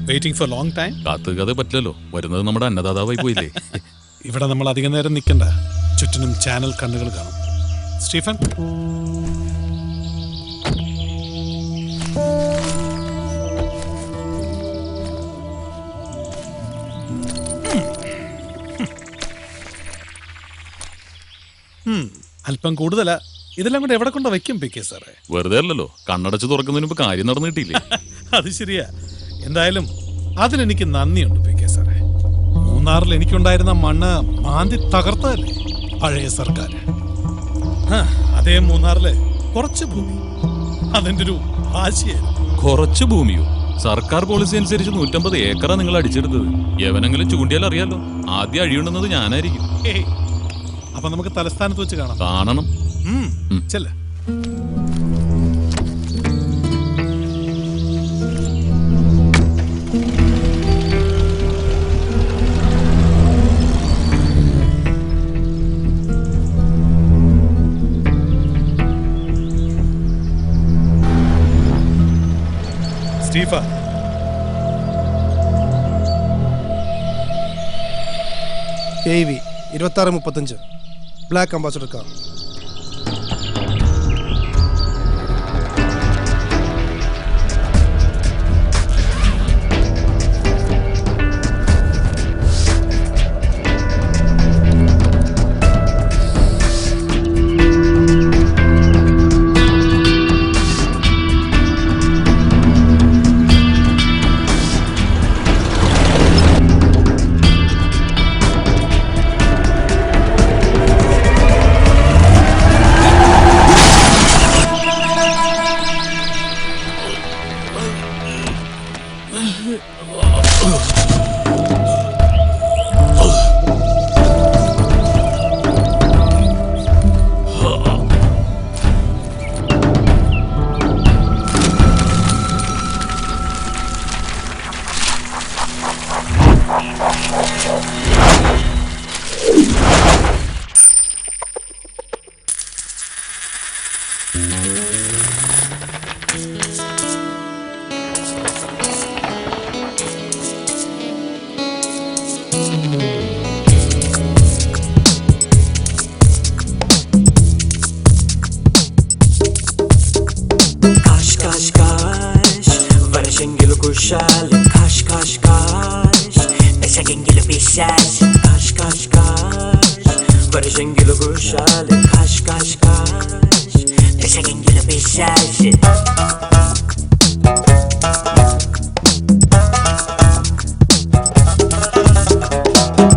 Waiting for long time. കാത്തുകതെ പറ്റില്ലല്ലോ, വരുന്നത് നമ്മുടെ അന്നദാതാവായി പോയില്ലേ. ഇവിടെ നമ്മൾ അധികം നേരം നിൽക്കണ്ട, ചുറ്റിനും ചാനൽ കണ്ണുകൾ കാണും. സ്റ്റീഫൻ, അല്പം കൂടുതലാ. ഇതെല്ലാം കൂടെ എവിടെ കൊണ്ട് വയ്ക്കും പിക്കെ സാറേ? വെറുതെ അല്ലല്ലോ, കണ്ണടച്ച് തുറക്കുന്നതിന് മുമ്പ് കാര്യം നടന്നു കിട്ടിയില്ലേ. അത് ശരിയാ. എന്തായാലും അതിലെനിക്ക് നന്ദിയുണ്ട് പിക്കെ സാറേ. മൂന്നാറിൽ എനിക്കുണ്ടായിരുന്ന മണ്ണ് മാന്തി തകർത്തതല്ലേ പഴയ സർക്കാർ. അതേ മൂന്നാറില് കുറച്ച് ഭൂമി അതിന്റെ ഒരു ആശയായിരുന്നു. കുറച്ച് ഭൂമിയോ? സർക്കാർ പോളിസി അനുസരിച്ച് 150 ഏക്കറാ നിങ്ങൾ അടിച്ചെടുത്തത്. എവനെങ്കിലും ചൂണ്ടിയാൽ അറിയാലോ, ആദ്യം അഴിയുണ്ടെന്നത് ഞാനായിരിക്കും. അപ്പൊ നമുക്ക് തലസ്ഥാനത്ത് വെച്ച് കാണണം. ചെല്ല. സ്റ്റീഫ, AV 2635 black ambassador car. Kaş kaş kaş Beşegengili pişaş Kaş kaş kaş Varışengili kuşal Kaş kaş kaş Beşegengili pişaş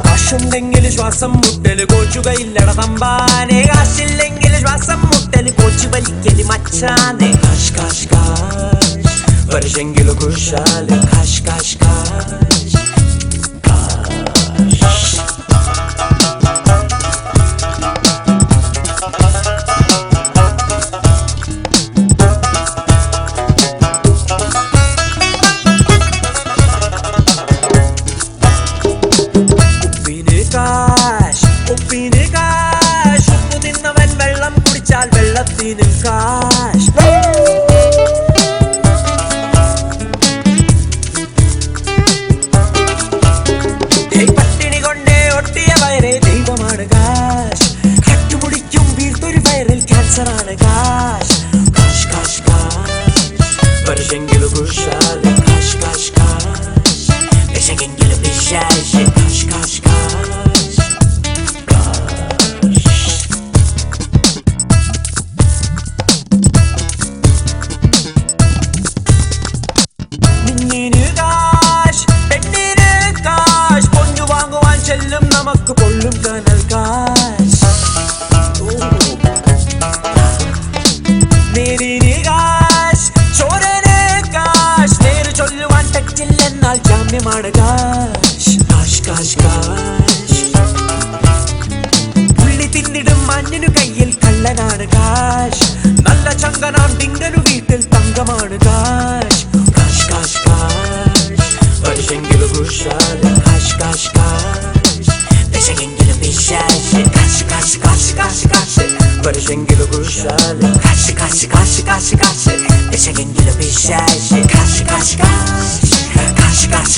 കാശുണ്ടെങ്കിൽ ശ്വാസം മുട്ടല് കോച്ചുകയില്ലട തമ്പാനെ കാശില്ലെങ്കിൽ ശ്വാസം മുട്ടല് കോച്ചു വലിക്കല് മച്ചാനെ കാശ് കാശ് കാശ് വർഷെങ്കില് കുശാല് കാശ് കാശ് കാശ് ഉപ്പിന് കാശ് ഉപ്പു തിന്നവൻ വെള്ളം കുടിച്ചാൽ വെള്ളത്തിന് കാശ് പട്ടിണി കൊണ്ടേ ഒട്ടിയ വയറേ ദൈവമാണ് കാശ് കട്ടുപിടിക്കും വീർത്തൊരു വയറിൽ ക്യാൻസറാണ് കാശ് കാശ് കാശ് കാശ് വർഷെങ്കിലും കുശാല് കാശ് കാശ് കാശ് വിശകെങ്കിലും വിശാശ് കാശ് കാശ് കാശ് ചെല്ലും നമുക്ക് കൊള്ളും കനൽ കാശ് നേരിന് കാശ് ചോരന് കാശ് നേര് ചൊല്ലുവാൻ തെറ്റില്ലെന്നാൽ ജാമ്യമാണ് കാശ് കാശ് കാശ് കാശ് പുള്ളി തിന്നിടും മഞ്ഞിനു കയ്യിൽ കള്ളനാണ് കാശ് നല്ല ചങ്കനാം ഡിങ്കനു വീട്ടിൽ തങ്കമാണ് കാശ് കാശ് കാശ് കാശ് വർഷെങ്കിലും കുശാല് കാശ് കാശ് കാശ് വിശകെങ്കിലും വിശാശ് കാശ് കാശ് കാശ് കാശ് കാശ് വർഷെങ്കിലും കുശാല് കാശ് കാശ് കാശ് കാശ് കാശ് വിശകെങ്കിലും വിശാശ് കാശ് കാശ് കാശ് കാശ് കാശ്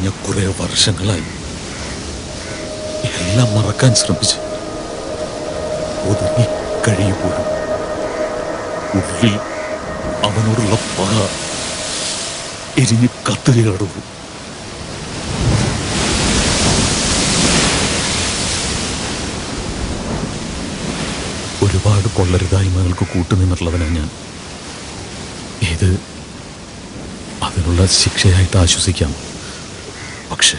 കഴിഞ്ഞ കുറെ വർഷങ്ങളായി എല്ലാം മറക്കാൻ ശ്രമിച്ച് ഒതുങ്ങി കഴിയുമ്പോഴും ഉള്ളിൽ അവനോടുള്ള പക എരിഞ്ഞു കത്തുകയാടുന്നു. ഒരുപാട് കൊള്ളരുതായ്മകൾക്ക് കൂട്ടുനിന്നിട്ടുള്ളവനാണ് ഞാൻ. ഇത് അതിനുള്ള ശിക്ഷയായിട്ട് ആശ്വസിക്കാം. പക്ഷേ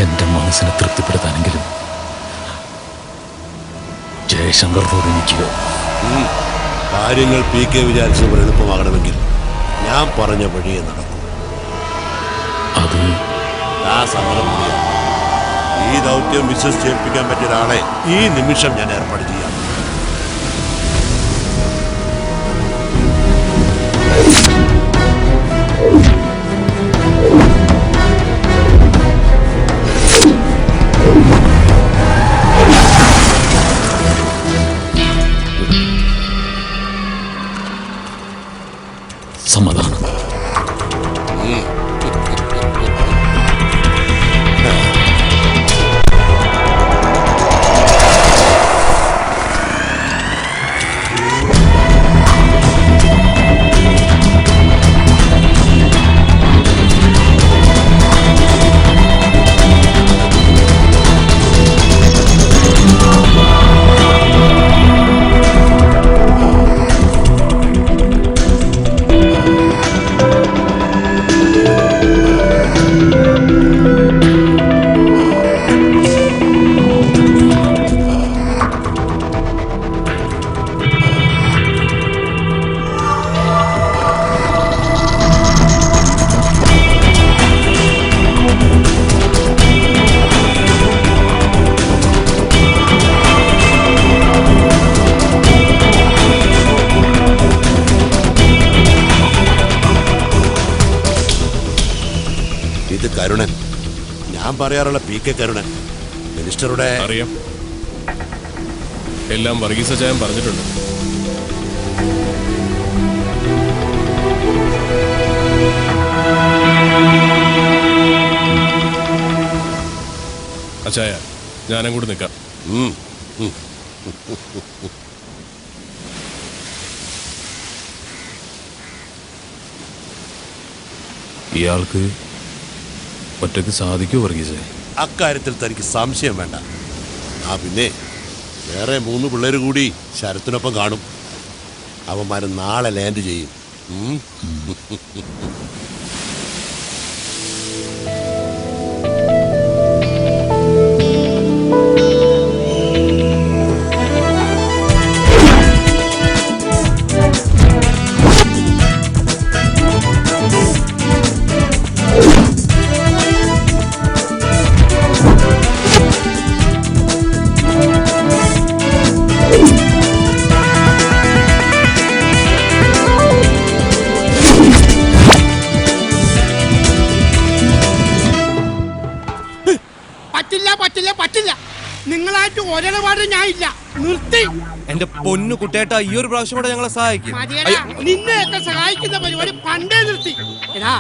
എന്റെ മനസ്സിനെ തൃപ്തിപ്പെടുത്താനെങ്കിലും ജയശങ്കറിനോട് എനിക്ക് കാര്യങ്ങൾ PK വിചാരിച്ചവർ എളുപ്പമാകണമെങ്കിൽ ഞാൻ പറഞ്ഞ വഴിയെ നടക്കും. അത് ആ സമരം ചെയ്യാം. ഈ ദൗത്യം വിശ്വസിച്ചേൽപ്പിക്കാൻ പറ്റിയ ഒരാളെ ഈ നിമിഷം ഞാൻ ഏർപ്പാട് ചെയ്യാം. സമാധാനം. ഇത് കരുണൻ, ഞാൻ പറയാറുള്ള PK കരുണൻ, മിനിസ്റ്ററുടെ. അറിയാം, എല്ലാം വർഗീസ് അച്ചായൻ പറഞ്ഞിട്ടുണ്ട്. അച്ചായ, ഞാനും കൂടി നിൽക്കാം. ഇയാൾക്ക് ഒറ്റയ്ക്ക് സാധിക്കുമോ വർഗീസേ? അക്കാര്യത്തിൽ തനിക്ക് സംശയം വേണ്ട. പിന്നെ വേറെ 3 പിള്ളേർ കൂടി ശരത്തിനൊപ്പം കാണും. അവന്മാർ നാളെ ലാൻഡ് ചെയ്യും. പറ്റില്ല. നിങ്ങളായിട്ട് ഒരിടപാട് ഞാൻ ഇല്ല. നിർത്തി. എന്റെ പൊന്നു കുട്ടേട്ട, ഈ ഒരു പ്രാവശ്യം കൂടെ ഞങ്ങളെ സഹായിക്കും. നിന്നെയൊക്കെ സഹായിക്കുന്ന പരിപാടി പണ്ടേ നിർത്തി. എടാ,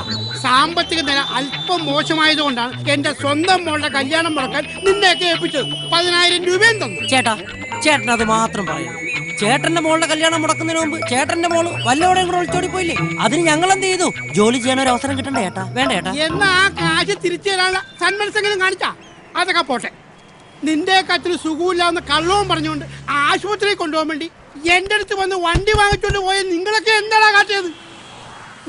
സാമ്പത്തിക നില അല്പം മോശമായതുകൊണ്ടാണ് എന്റെ സ്വന്തം മോളുടെ കല്യാണം മുടക്കാൻ നിന്നെയൊക്കെ ഏൽപ്പിച്ചത്. 10,000 രൂപയും തന്നു. ചേട്ടാ, ചേട്ടൻ അത് മാത്രം പറയാം. ചേട്ടന്റെ മോളുടെ കല്യാണം മുടക്കുന്നതിന് മുമ്പ് ചേട്ടന്റെ മോള് വല്ലവടെയും കൂടെ ഒളിച്ചോടി പോയില്ലേ? അതിന് ഞങ്ങൾ എന്ത് ചെയ്തു? ജോലി ചെയ്യാൻ ഒരു അവസരം കിട്ടണ്ടേ ചേട്ടാ? വേണ്ട ചേട്ടാ. എന്നാ ആ കാശ് തിരിച്ചു തരാനുള്ള സന്മനസ്സെങ്കിലും കാണിച്ചാ? അതൊക്കെ പോട്ടെ. നിന്റെ കത്തിൽ സുഖമില്ലാന്ന് കള്ളവും പറഞ്ഞുകൊണ്ട് ആശുപത്രിയിൽ കൊണ്ടുപോകാൻ വേണ്ടി എന്റെ അടുത്ത് വന്ന് വണ്ടി വാങ്ങിച്ചോണ്ട് പോയ നിങ്ങളൊക്കെ എന്താണ് കാട്ടിയത്?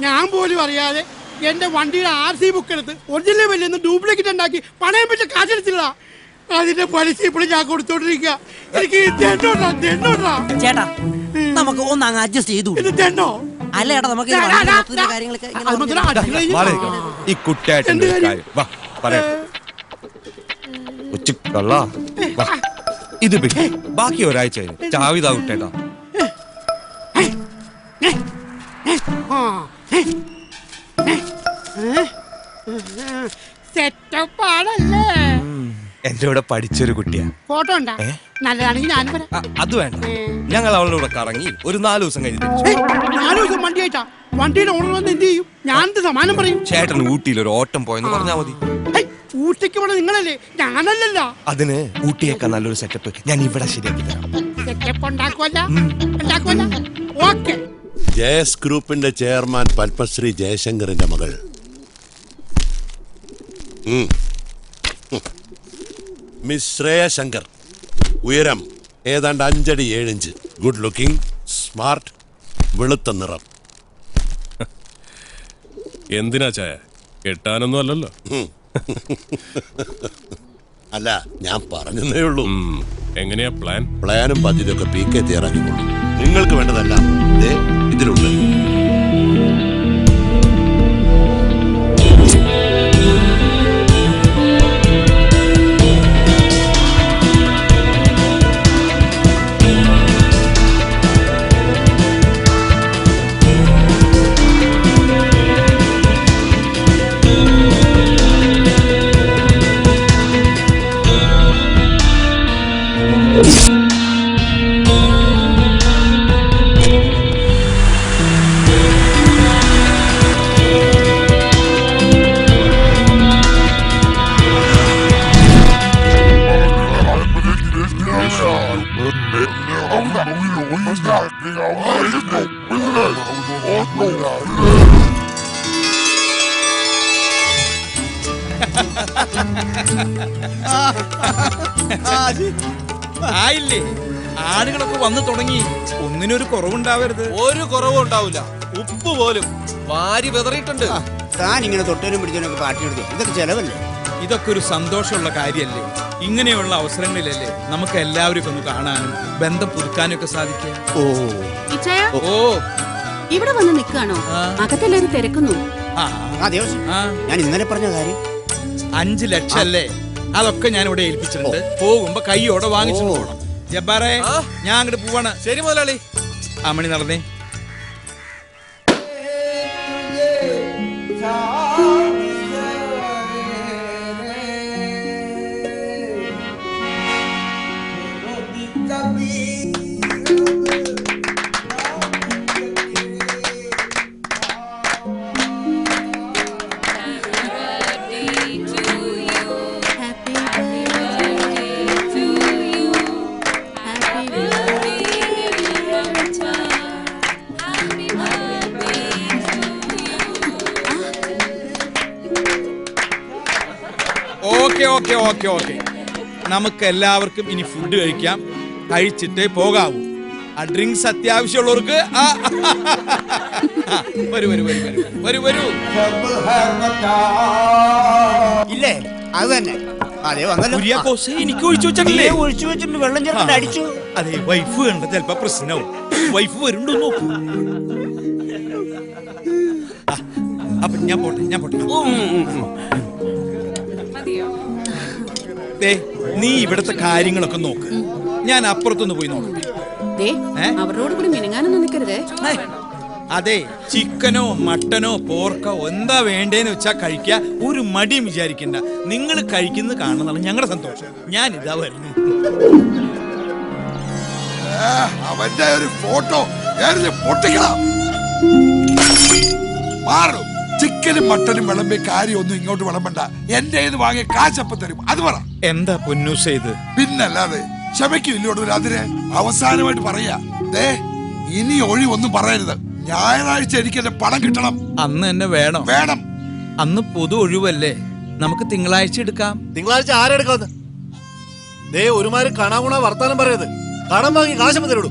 ഞാൻ പോലും അറിയാതെ എന്റെ വണ്ടിയുടെ RC ബുക്ക് എടുത്ത് ഒറിജിനൽ വലിയ ഡ്യൂപ്ലിക്കേറ്റ് ഉണ്ടാക്കി പണയം വെച്ച കാശെടുത്തില്ല. അതിന്റെ പലിശ ഇപ്പോഴും ഞാൻ കൊടുത്തോണ്ടിരിക്കുക. എനിക്ക് ചേട്ടാ, നമുക്ക് ഒന്നങ്ങ് അഡ്ജസ്റ്റ് ചെയ്തു. തെണ്ണോ അല്ല ചേട്ടാ, നമുക്ക് കാര്യങ്ങളൊക്കെ ഈ കുട്ടേട്ടന്റെ കാര്യം വാ പറയാം. ഇത് ബാക്കി ഒരാഴ്ച ചാവിതാ കുട്ടേട്ടാ. സെറ്റപ്പാണല്ലേ? എന്റെ കൂടെ പഠിച്ചൊരു കുട്ടിയാ. ഫോട്ടോ ഉണ്ടാ? നല്ലതാണെങ്കിൽ ഞാനും വരാം. അത് വേണ്ട, ഞങ്ങൾ അവളുടെ കൂടെ കറങ്ങി ഒരു 4 ദിവസം കഴിഞ്ഞ് തിരിച്ചു. 4 ദിവസം ദിവസം വണ്ടി അയച്ചാ വണ്ടിയുടെ ഓണർ വന്ന് എന്ത് ചെയ്യും? ഞാനെന്ത് സമാനം പറയും? ചേട്ടൻ ഊട്ടിയിൽ ഒരു ഓട്ടം പോയെന്ന് പറഞ്ഞാൽ മതി. ഹൈ, ഊട്ടിക്ക് പോണ നിങ്ങളല്ലേ, ഞാനല്ലല്ലോ. അതിന് ഊട്ടിയേക്കാൾ നല്ലൊരു സെറ്റപ്പ് ഞാൻ ഇവിടെ ശരിയാക്കി തരാം. സെറ്റപ്പ് ഉണ്ടാക്കുവല്ല. ഓക്കെ. ജയസ് ഗ്രൂപ്പിന്റെ ചെയർമാൻ പത്മശ്രീ ജയശങ്കറിന്റെ മകൾ മിസ് ശ്രേയ ശങ്കർ. ഉയരം ഏതാണ്ട് 5 അടി 7 ഇഞ്ച്. ഗുഡ് ലുക്കിംഗ്, സ്മാർട്ട്, വെളുത്ത നിറം. എന്തിനാ ചായ? കെട്ടാനൊന്നും അല്ലല്ലോ. അല്ല, ഞാൻ പറഞ്ഞതേ ഉള്ളൂ. എങ്ങനെയാ പ്ലാൻ? പ്ലാനും പദ്ധതിയൊക്കെ PK തയ്യാറാക്കിക്കൊള്ളു. നിങ്ങൾക്ക് വേണ്ടതെല്ലാം ഇതിലുണ്ട്. ആയില്ലേ, ആളുകളൊക്കെ വന്നു തുടങ്ങി. ഒന്നിനൊരു കുറവുണ്ടാവരുത്. ഒരു കുറവും ഉണ്ടാവില്ല. ഉപ്പ് പോലും വാരി വിതറിയിട്ടുണ്ട്. താൻ ഇങ്ങനെ തൊട്ടനും പിടിച്ചതിനൊക്കെ പാട്ടിയെടുത്തു. ഇതൊക്കെ ചെലവല്ലേ? ഇതൊക്കെ ഒരു സന്തോഷമുള്ള കാര്യല്ലേ? ഇങ്ങനെയുള്ള അവസരങ്ങളിലല്ലേ നമുക്ക് എല്ലാവരും ഒന്ന് കാണാനും ബന്ധം പുതുക്കാനും ഒക്കെ സാധിക്കുക. ഓ, ഇവിടെ വന്ന് നിൽക്കാണോ? അകത്തെല്ലാരും തിരക്കുന്നു. ഞാൻ ഇന്നലെ പറഞ്ഞ കാര്യം 5 ലക്ഷം അല്ലേ? അതൊക്കെ ഞാൻ ഇവിടെ ഏൽപ്പിച്ചിട്ടുണ്ട്. പോകുമ്പോ കൈയോടെ വാങ്ങിച്ചിട്ട് പോകണം. ജബ്ബാറേ, ഞാൻ അങ്ങോട്ട് പോവാണ്. ശരി മുതലാളി. മണി നടന്നേ. ഓക്കെ, നമുക്ക് എല്ലാവർക്കും ഇനി ഫുഡ് കഴിക്കാം. കഴിച്ചിട്ടേ പോകാവൂ. ആ ഡ്രിങ്ക്സ് അത്യാവശ്യമുള്ളവർക്ക് വരൂ. ഇല്ലേ? അത് തന്നെ. അതെ, വന്നല്ലോ. എനിക്ക് ഒഴിച്ചു വെച്ചിട്ടില്ലേ? ഒഴിച്ചു വെച്ചിട്ട് വെള്ളം ചേർത്ത് അടിച്ചു. അതെ, വൈഫ് കണ്ട ചിലപ്പോ പ്രശ്നവും. വൈഫ് വരുന്നുണ്ടോ നോക്കൂ. അപ്പൊ ഞാൻ പോട്ടെ. നീ ഇവിടത്തെ കാര്യങ്ങളൊക്കെ നോക്ക്. ഞാൻ അപ്പുറത്തൊന്ന് പോയി നോക്കട്ടെ. അവരോട് കൂടി മിനുങ്ങാനൊന്നും നിൽക്കരുതേ. അതെ, ചിക്കനോ മട്ടനോ പോർക്കോ എന്താ വേണ്ടേന്ന് വെച്ചാ കഴിക്കുക. ഒരു മടിയും വിചാരിക്കണ്ട. നിങ്ങൾ കഴിക്കുന്നത് കാണുന്നതാണ് ഞങ്ങളുടെ സന്തോഷം. ഞാൻ ഇതാ വരുന്നു. അവന്റെ ഒരു ഫോട്ടോ പൊട്ടിക്കണം. മാറും. ചിക്കനും മട്ടനും വിളമ്പി കാര്യമൊന്നും ഇങ്ങോട്ട് വിളമ്പണ്ട. എന്റെ വാങ്ങിയ കാശപ്പം തരും. അത് പറ. എന്താ പൊന്നൂസ ഇത്? പിന്നല്ലാതെ ക്ഷമയ്ക്കില്ലോട് അതിന് അവസാനമായിട്ട് പറയാ. ഇനി ഒഴിവൊന്നും പറയരുത്. ഞായറാഴ്ച എനിക്ക് എന്റെ പണം കിട്ടണം. അന്ന് തന്നെ വേണം. അന്ന് പൊതു ഒഴിവല്ലേ? നമുക്ക് തിങ്കളാഴ്ച എടുക്കാം. തിങ്കളാഴ്ച ആരെടുക്കാന്ന്? ഒരുമാതിരി കണാകുണ വർത്താനം പറയത്. കടം വാങ്ങി കാശപ്പം തരുള്ളൂ.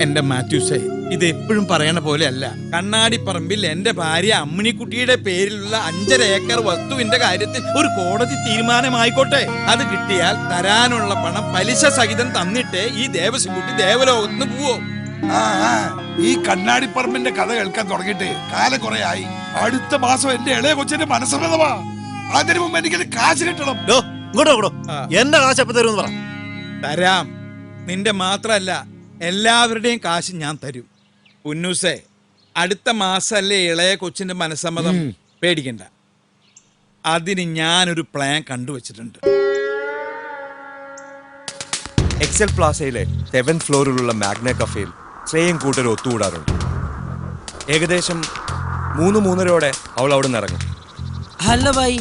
എന്റെ മാത്യൂസേ, ഇത് എപ്പോഴും പറയണ പോലെ അല്ല. കണ്ണാടിപ്പറമ്പിൽ എന്റെ ഭാര്യ അമ്മിണിക്കുട്ടിയുടെ പേരിലുള്ള 5.5 ഏക്കർ വസ്തുവിന്റെ കാര്യത്തിൽ ഒരു കോടതി തീരുമാനമായിക്കോട്ടെ. അത് കിട്ടിയാൽ തരാനുള്ള പണം പലിശ സഹിതം തന്നിട്ടേ ഈ ദേവസ്വകുട്ടി ദേവലോകത്തിന് പോവോ. ഈ കണ്ണാടിപ്പറമ്പിന്റെ കഥ കേൾക്കാൻ തുടങ്ങിയിട്ട് കാലം കുറെ ആയി. അടുത്ത മാസം എന്റെ ഇളയ കൊച്ചിന്റെ മനസ്സമ്മതമാ. അതിനു മുമ്പ് എനിക്ക് കാശ് കിട്ടണം. എന്റെ കാശ് എപ്പോ തരും? തരാം. നിന്റെ മാത്രല്ല, എല്ലാവരുടെയും കാശ് ഞാൻ തരും. പുന്നൂസേ, അടുത്ത മാസല്ലേ ഇളയ കൊച്ചിന്റെ മനസ്സമ്മതം? പേടിക്കണ്ട. അതിന് ഞാനൊരു പ്ലാൻ കണ്ടുവച്ചിട്ടുണ്ട്. എക്സൽ പ്ലാസയിലെ 7th ഫ്ലോറിലുള്ള മാഗ്ന കഫേയിൽ ശ്രേയം കൂട്ടർ ഒത്തുകൂടാറുണ്ട്. ഏകദേശം 3-3:30 അവൾ അവിടെ നിന്ന് ഇറങ്ങും. അല്ല ഭായി,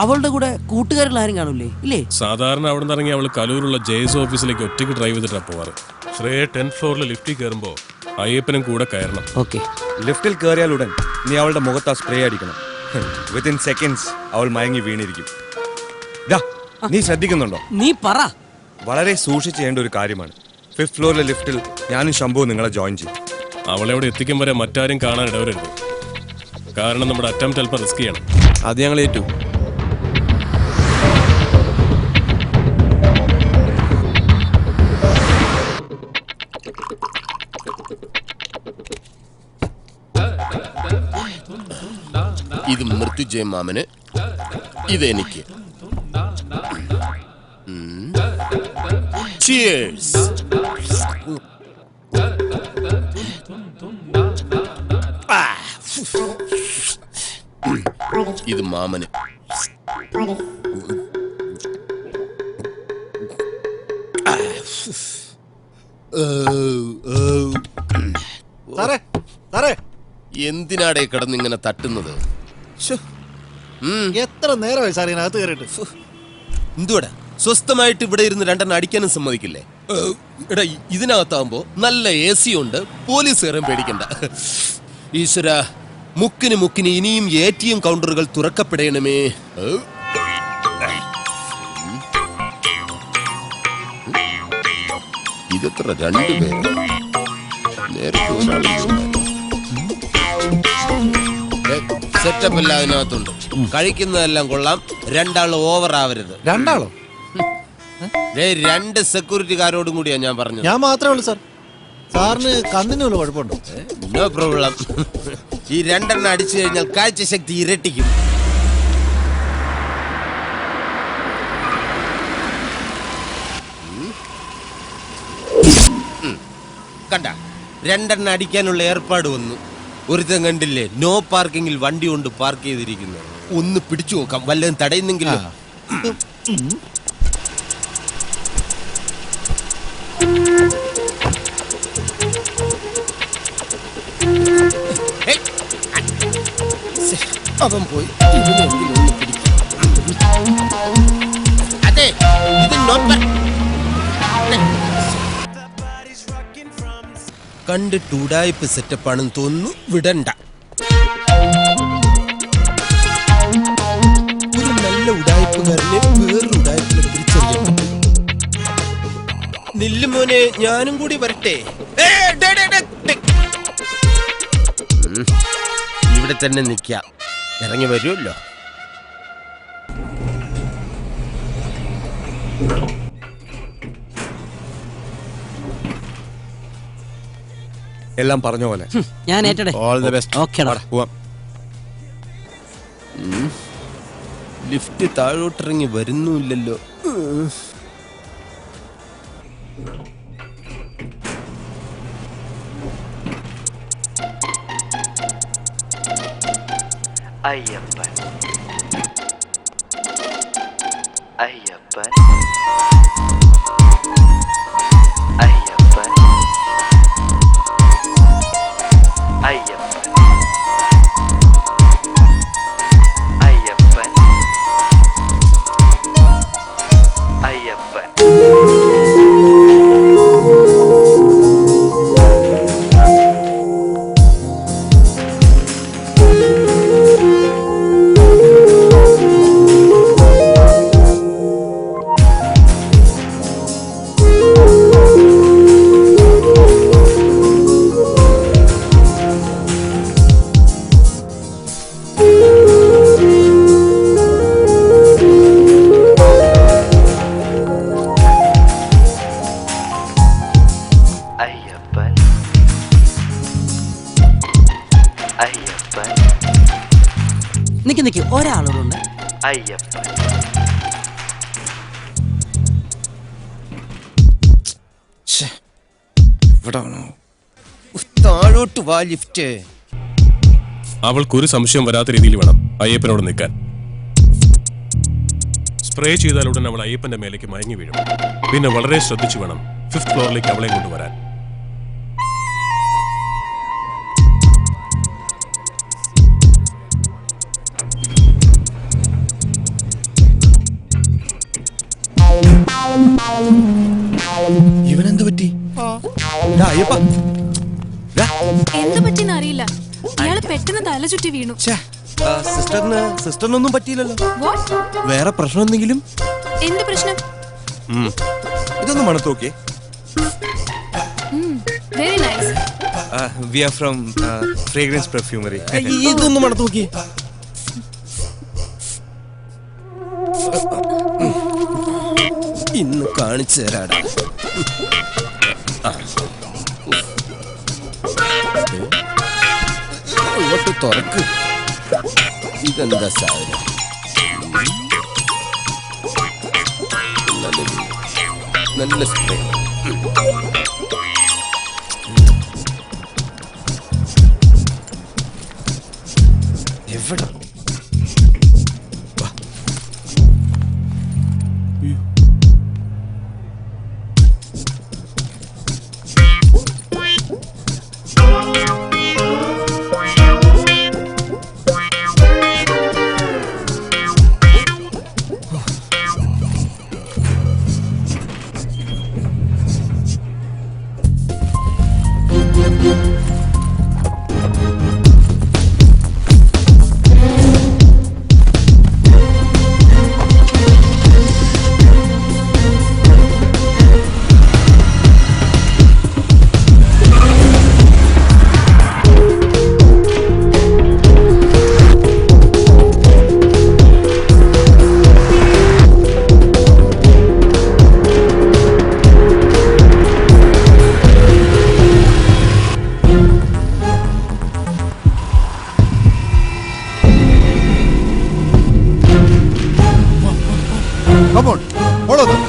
അവളുടെ കൂടെ കൂട്ടുകാരിൽ ആരും കാണൂലേ? ഇല്ലേ? സാധാരണ അവിടെ നിന്ന് ഇറങ്ങി അവൾ കലൂരുള്ള ജെയ്സ് ഓഫീസിലേക്ക് ഒറ്റയ്ക്ക് ഡ്രൈവ് ചെയ്തിട്ടാണ് പോവാറ്. ശ്രേയ 10th ഫ്ലോറിൽ ലിഫ്റ്റിൽ കയറുമ്പോൾ അയ്യപ്പനും കൂടെ കയറണം. ഓക്കെ. ലിഫ്റ്റിൽ കയറിയാൽ ഉടൻ നീ അവളുടെ മുഖത്ത് ആ സ്പ്രേ അടിക്കണം. വിത്തിൻ സെക്കൻഡ്സ് അവൾ മയങ്ങി വീണിരിക്കും. നീ ശ്രദ്ധിക്കുന്നുണ്ടോ? നീ പറ. വളരെ സൂക്ഷിച്ച് ചെയ്യേണ്ട ഒരു കാര്യമാണ്. 5th ഫ്ലോറിലെ ലിഫ്റ്റിൽ ഞാനും ശംഭുവും നിങ്ങളെ ജോയിൻ ചെയ്യും. അവളെ അവിടെ എത്തിക്കും വരെ മറ്റാരും കാണാൻ ഇടവരരുത്. കാരണം നമ്മുടെ അറ്റംപ്റ്റ് അല്പം റിസ്ക് ചെയ്യണം. അത് ഞങ്ങൾ ഏറ്റു. ഇത് മൃത്യുജയ മാമന്, ഇതെനിക്ക്. Cheers. ഇത് മാമന്. സാറേ സാറേ, എന്തിനാടേ കിടന്നിങ്ങനെ തട്ടുന്നത്? എത്ര നേരമായി സാർ ഇതിനകത്ത് കയറിയിട്ട്? എന്തുവാടാ സ്വസ്ഥമായിട്ട് ഇവിടെ ഇരുന്ന് രണ്ടെണ്ണം അടിക്കാനും സമ്മതിക്കില്ലേ? എടാ, ഇതിനകത്താകുമ്പോ നല്ല AC ഉണ്ട്, പോലീസുകാരൻ പേടിക്കണ്ട. ഈശ്വര, മുക്കിന് മുക്കിന് ഇനിയും ATM കൗണ്ടറുകൾ തുറക്കപ്പെടണമേ. ഇതെത്ര 2 പേര്? നേരത്തെ സെറ്റപ്പ് എല്ലാം അതിനകത്തുണ്ട്. കഴിക്കുന്നതെല്ലാം കൊള്ളാം. 2 ആൾ ഓവർ ആവരുത്. 2 ആളോ? 2 സെക്യൂരിറ്റിക്കാരോടും കൂടിയാ ഞാൻ പറഞ്ഞത്. ഞാൻ മാത്രമേ ഉള്ളൂ സാർ. സാറിന് കണ്ണിന് വല്ല കുഴപ്പമുണ്ടോ? No problem. ഈ 2 എണ്ണം അടിച്ചു കഴിഞ്ഞാൽ കാഴ്ചശക്തി ഇരട്ടിക്കും. കണ്ട, 2 എണ്ണം അടിക്കാനുള്ള ഏർപ്പാട് വന്നു. ഒരുത്തൻ കണ്ടില്ലേ, നോ പാർക്കിങ്ങിൽ വണ്ടി കൊണ്ട് പാർക്ക് ചെയ്തിരിക്കുന്നു. ഒന്ന് പിടിച്ചു നോക്കാം, വല്ലതും തടയുന്നെങ്കിലും. അവൻ പോയി. അതെ, ഇത് കണ്ടിട്ട് ഉടായ്പ സെറ്റപ്പാണെന്ന് തോന്നുന്നു. വിടണ്ട. ഒരു നല്ല ഉടായ്പുകാരനെ വേറൊരു ഉടായ്പിനെ തിരിച്ചറിയാൻ പറ്റും. നില്ലുമോനെ, ഞാനും കൂടി വരട്ടെ. ഇവിടെ തന്നെ നിൽക്കാം, ഇറങ്ങി വരുമല്ലോ. എല്ലാം പറഞ്ഞ പോലെ. ഞാൻ ഏറ്റടെ. All the best. ഓക്കേടാ. പോവാം. ലിഫ്റ്റ് താഴോട്ടിറങ്ങി വരുന്നുമില്ലല്ലോ. അയ്യപ്പൻ അയ്യപ്പൻ അയ്യപ്പൻ അയ്യപ്പൻ അയ്യപ്പൻ അയ്യപ്പൻ. നിക്ക് ഒരാളോടുണ്ട്. അയ്യപ്പൻ താഴോട്ട് വാ ലിഫ്റ്റ്. അവൾക്കൊരു സംശയം വരാത്ത രീതിയിൽ വേണം അയ്യപ്പനോട് നിൽക്കാൻ. സ്പ്രേ ചെയ്താലുടൻ അവൾ അയ്യപ്പന്റെ മേലേക്ക് മയങ്ങി വീഴും. പിന്നെ വളരെ ശ്രദ്ധിച്ചു വേണം 5th ഫ്ലോറിലേക്ക് അവളെ കൊണ്ടുവരാൻ. ഇവനെന്ത് പറ്റി? എന്ത് പറ്റിന്ന് അറിയില്ല. ഇയാള് പെട്ടെന്ന് തല ചുറ്റി വീണു. സിസ്റ്ററിനൊന്നും പറ്റിയില്ലല്ലോ. What? വേറെ പ്രശ്നം എന്തെങ്കിലും? എന്ത് പ്രശ്നം? ഇതൊന്ന് മണത്തോക്കെ. Very nice. We are from fragrance perfumery. ഇതൊന്ന് മണത്തോക്കി. ഇന്ന് കാണിച്ചു തരാടാ. അങ്ങോട്ട് തുറക്ക്. ഇതെന്താ സാധനം? നല്ല സ്പ്രേ. എവിടെ? Come on, follow them.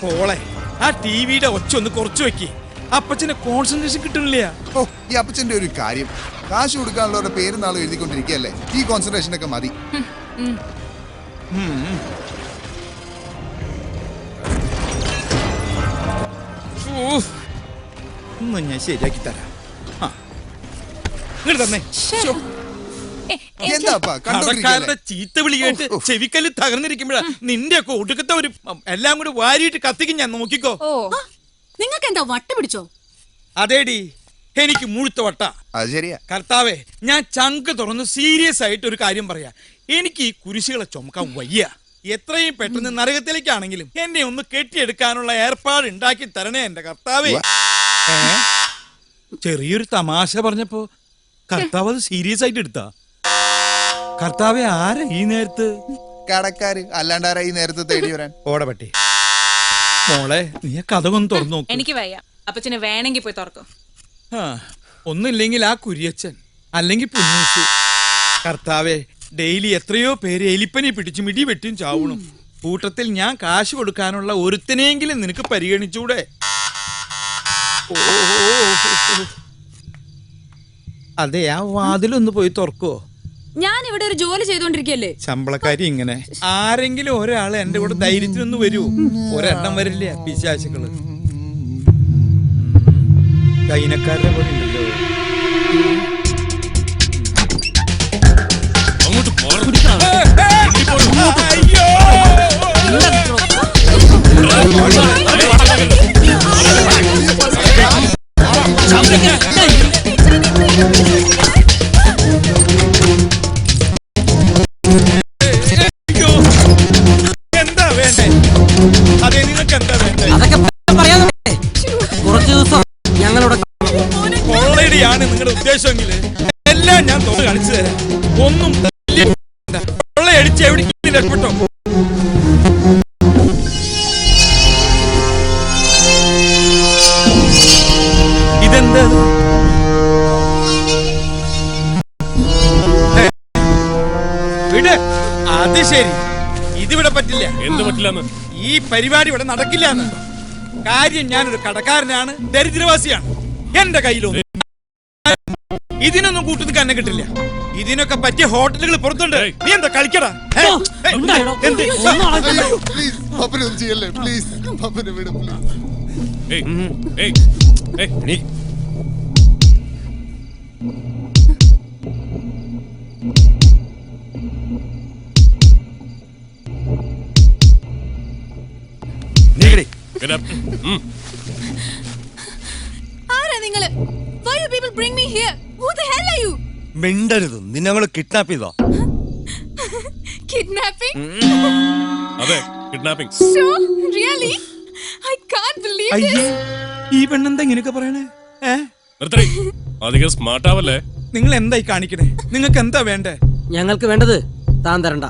പോളെ ആ ടിവിയുടെ ഒച്ച ഒന്ന് കുറച്ച് വെക്കി. അപ്പച്ചനെ കോൺസെൻട്രേഷൻ കിട്ടുന്നില്ല. ഓ, ഈ അപ്പച്ചന്റെ ഒരു കാര്യം, കാശ് കൊടുക്കാനുള്ളവരുടെ പേരും നാളും എഴുതിക്കൊണ്ടിരിക്കുകയല്ലേ. ഈ കോൺസെൻട്രേഷൻ ഒക്കെ മതി. ഞാൻ ശരിയാക്കി തരാം. ഇങ്ങോട്ട് തന്നെ. കടക്കാരുടെ ചീത്ത വിളി കേട്ട് ചെവിക്കല്ല് തകർന്നിരിക്കുമ്പോഴാ നിന്റെ ഒക്കെ ഒടുക്കത്തെ ഒരു എല്ലാം കൂടി വാരിയിട്ട് കത്തിക്കും ഞാൻ. നോക്കിക്കോ. നിങ്ങൾക്ക് എന്താ വട്ട പിടിച്ചോ? അതേടി, എനിക്ക് മുഴുത്ത വട്ട. അത് ശരിയാ കർത്താവേ, ഞാൻ ചങ്ക് തുറന്ന് സീരിയസ് ആയിട്ട് ഒരു കാര്യം പറയാ. എനിക്ക് ഈ കുരിശുകളെ ചുമക്കാൻ വയ്യ. എത്രയും പെട്ടെന്ന് നരകത്തിലേക്കാണെങ്കിലും എന്നെ ഒന്ന് കെട്ടിയെടുക്കാനുള്ള ഏർപ്പാട് ഉണ്ടാക്കി തരണേ എന്റെ കർത്താവേ. ചെറിയൊരു തമാശ പറഞ്ഞപ്പോ കർത്താവ് അത് സീരിയസ് ആയിട്ട് എടുത്താ. കർത്താവെ, ആരാ ഈ നേരത്ത്? കടക്കാര്, അല്ലാണ്ടാരാ ഈ നേരത്തെ തേടി വരാൻ? ഓടപട്ടി മോളെ, നീ കഥ ഒന്ന് തുറന്നു നോക്ക്. എനിക്ക് വയ്യ. അപ്പച്ചന് വേണമെങ്കിൽ പോയി തുറക്കും. ഒന്നില്ലെങ്കിൽ ആ കുരിയച്ചൻ, അല്ലെങ്കിൽ പുന്നൂസ്. കർത്താവെ, ഡെയിലി എത്രയോ പേര് എലിപ്പനി പിടിച്ച് മിടി വെട്ടിയും ചാവണം. കൂട്ടത്തിൽ ഞാൻ കാശ് കൊടുക്കാനുള്ള ഒരുത്തനെങ്കിലും നിനക്ക് പരിഗണിച്ചൂടെ? അതെ, ആ വാതിലൊന്ന് പോയി തുറക്കോ. ഞാൻ ഇവിടെ ഒരു ജോലി ചെയ്തോണ്ടിരിക്കല്ലേ. ശമ്പളക്കാരി ഇങ്ങനെ ആരെങ്കിലും ഒരാള് എന്റെ കൂടെ ധൈര്യത്തിനൊന്ന് വരൂ. ഒരെണ്ണം വരില്ല പിശാചുക്കള്. കൈനക്കാരുടെ പോലെ ഉണ്ടല്ലോ. എന്താ വേണ്ടേ? അതെ, നിങ്ങൾക്ക് എന്താ വേണ്ടേ? കുറച്ച് ദിവസം ഞങ്ങളുടെ കൊള്ളടിയാണ് നിങ്ങളുടെ ഉദ്ദേശമെങ്കിൽ എല്ലാം ഞാൻ കാണിച്ചു തരാം. ഒന്നും കൊള്ളയടിച്ച് എവിടെ രക്ഷപ്പെട്ടോ. വിട്. അത് ശരി, ഇതിവിടെ പറ്റില്ല. എന്ത് പറ്റില്ലെന്ന്? ഈ പരിപാടി ഇവിടെ നടക്കില്ല. കാര്യം ഞാനൊരു കടക്കാരനാണ്, ദരിദ്രവാസിയാണ്. എന്റെ കയ്യിലൊന്നും ഇതിനൊന്നും കൂട്ടു നിൽക്കാൻ എന്നെ കിട്ടില്ല. ഇതിനൊക്കെ പറ്റിയ ഹോട്ടലുകൾ പുറത്തുണ്ട്. നീ എന്താ കളിക്കടാ? പ്ലീസ് പപ്പനൊന്നും ചെയ്യല്ലേ, പ്ലീസ് പപ്പനെ വിടും പ്ലീസ്. ആരാ നിങ്ങള്? Why you people bring me here? Who the hell are you? മിണ്ടരുത്, നിന്നെ ഞങ്ങൾ കിഡ്നാപ്പ് ചെയ്തോ? Kidnapping? അതെ, kidnapping. Sure? Really? I can't believe അയ്യേ, this. ഈ പെണ്ണെന്താ ഇങ്ങനെയൊക്കെ പറയണേ? അധികം സ്മാർട്ട് ആവല്ലേ? നിങ്ങൾ എന്തായി കാണിക്കണേ? നിങ്ങൾക്ക് എന്താ വേണ്ടേ? ഞങ്ങൾക്ക് വേണ്ടത് താൻ തരണ്ട.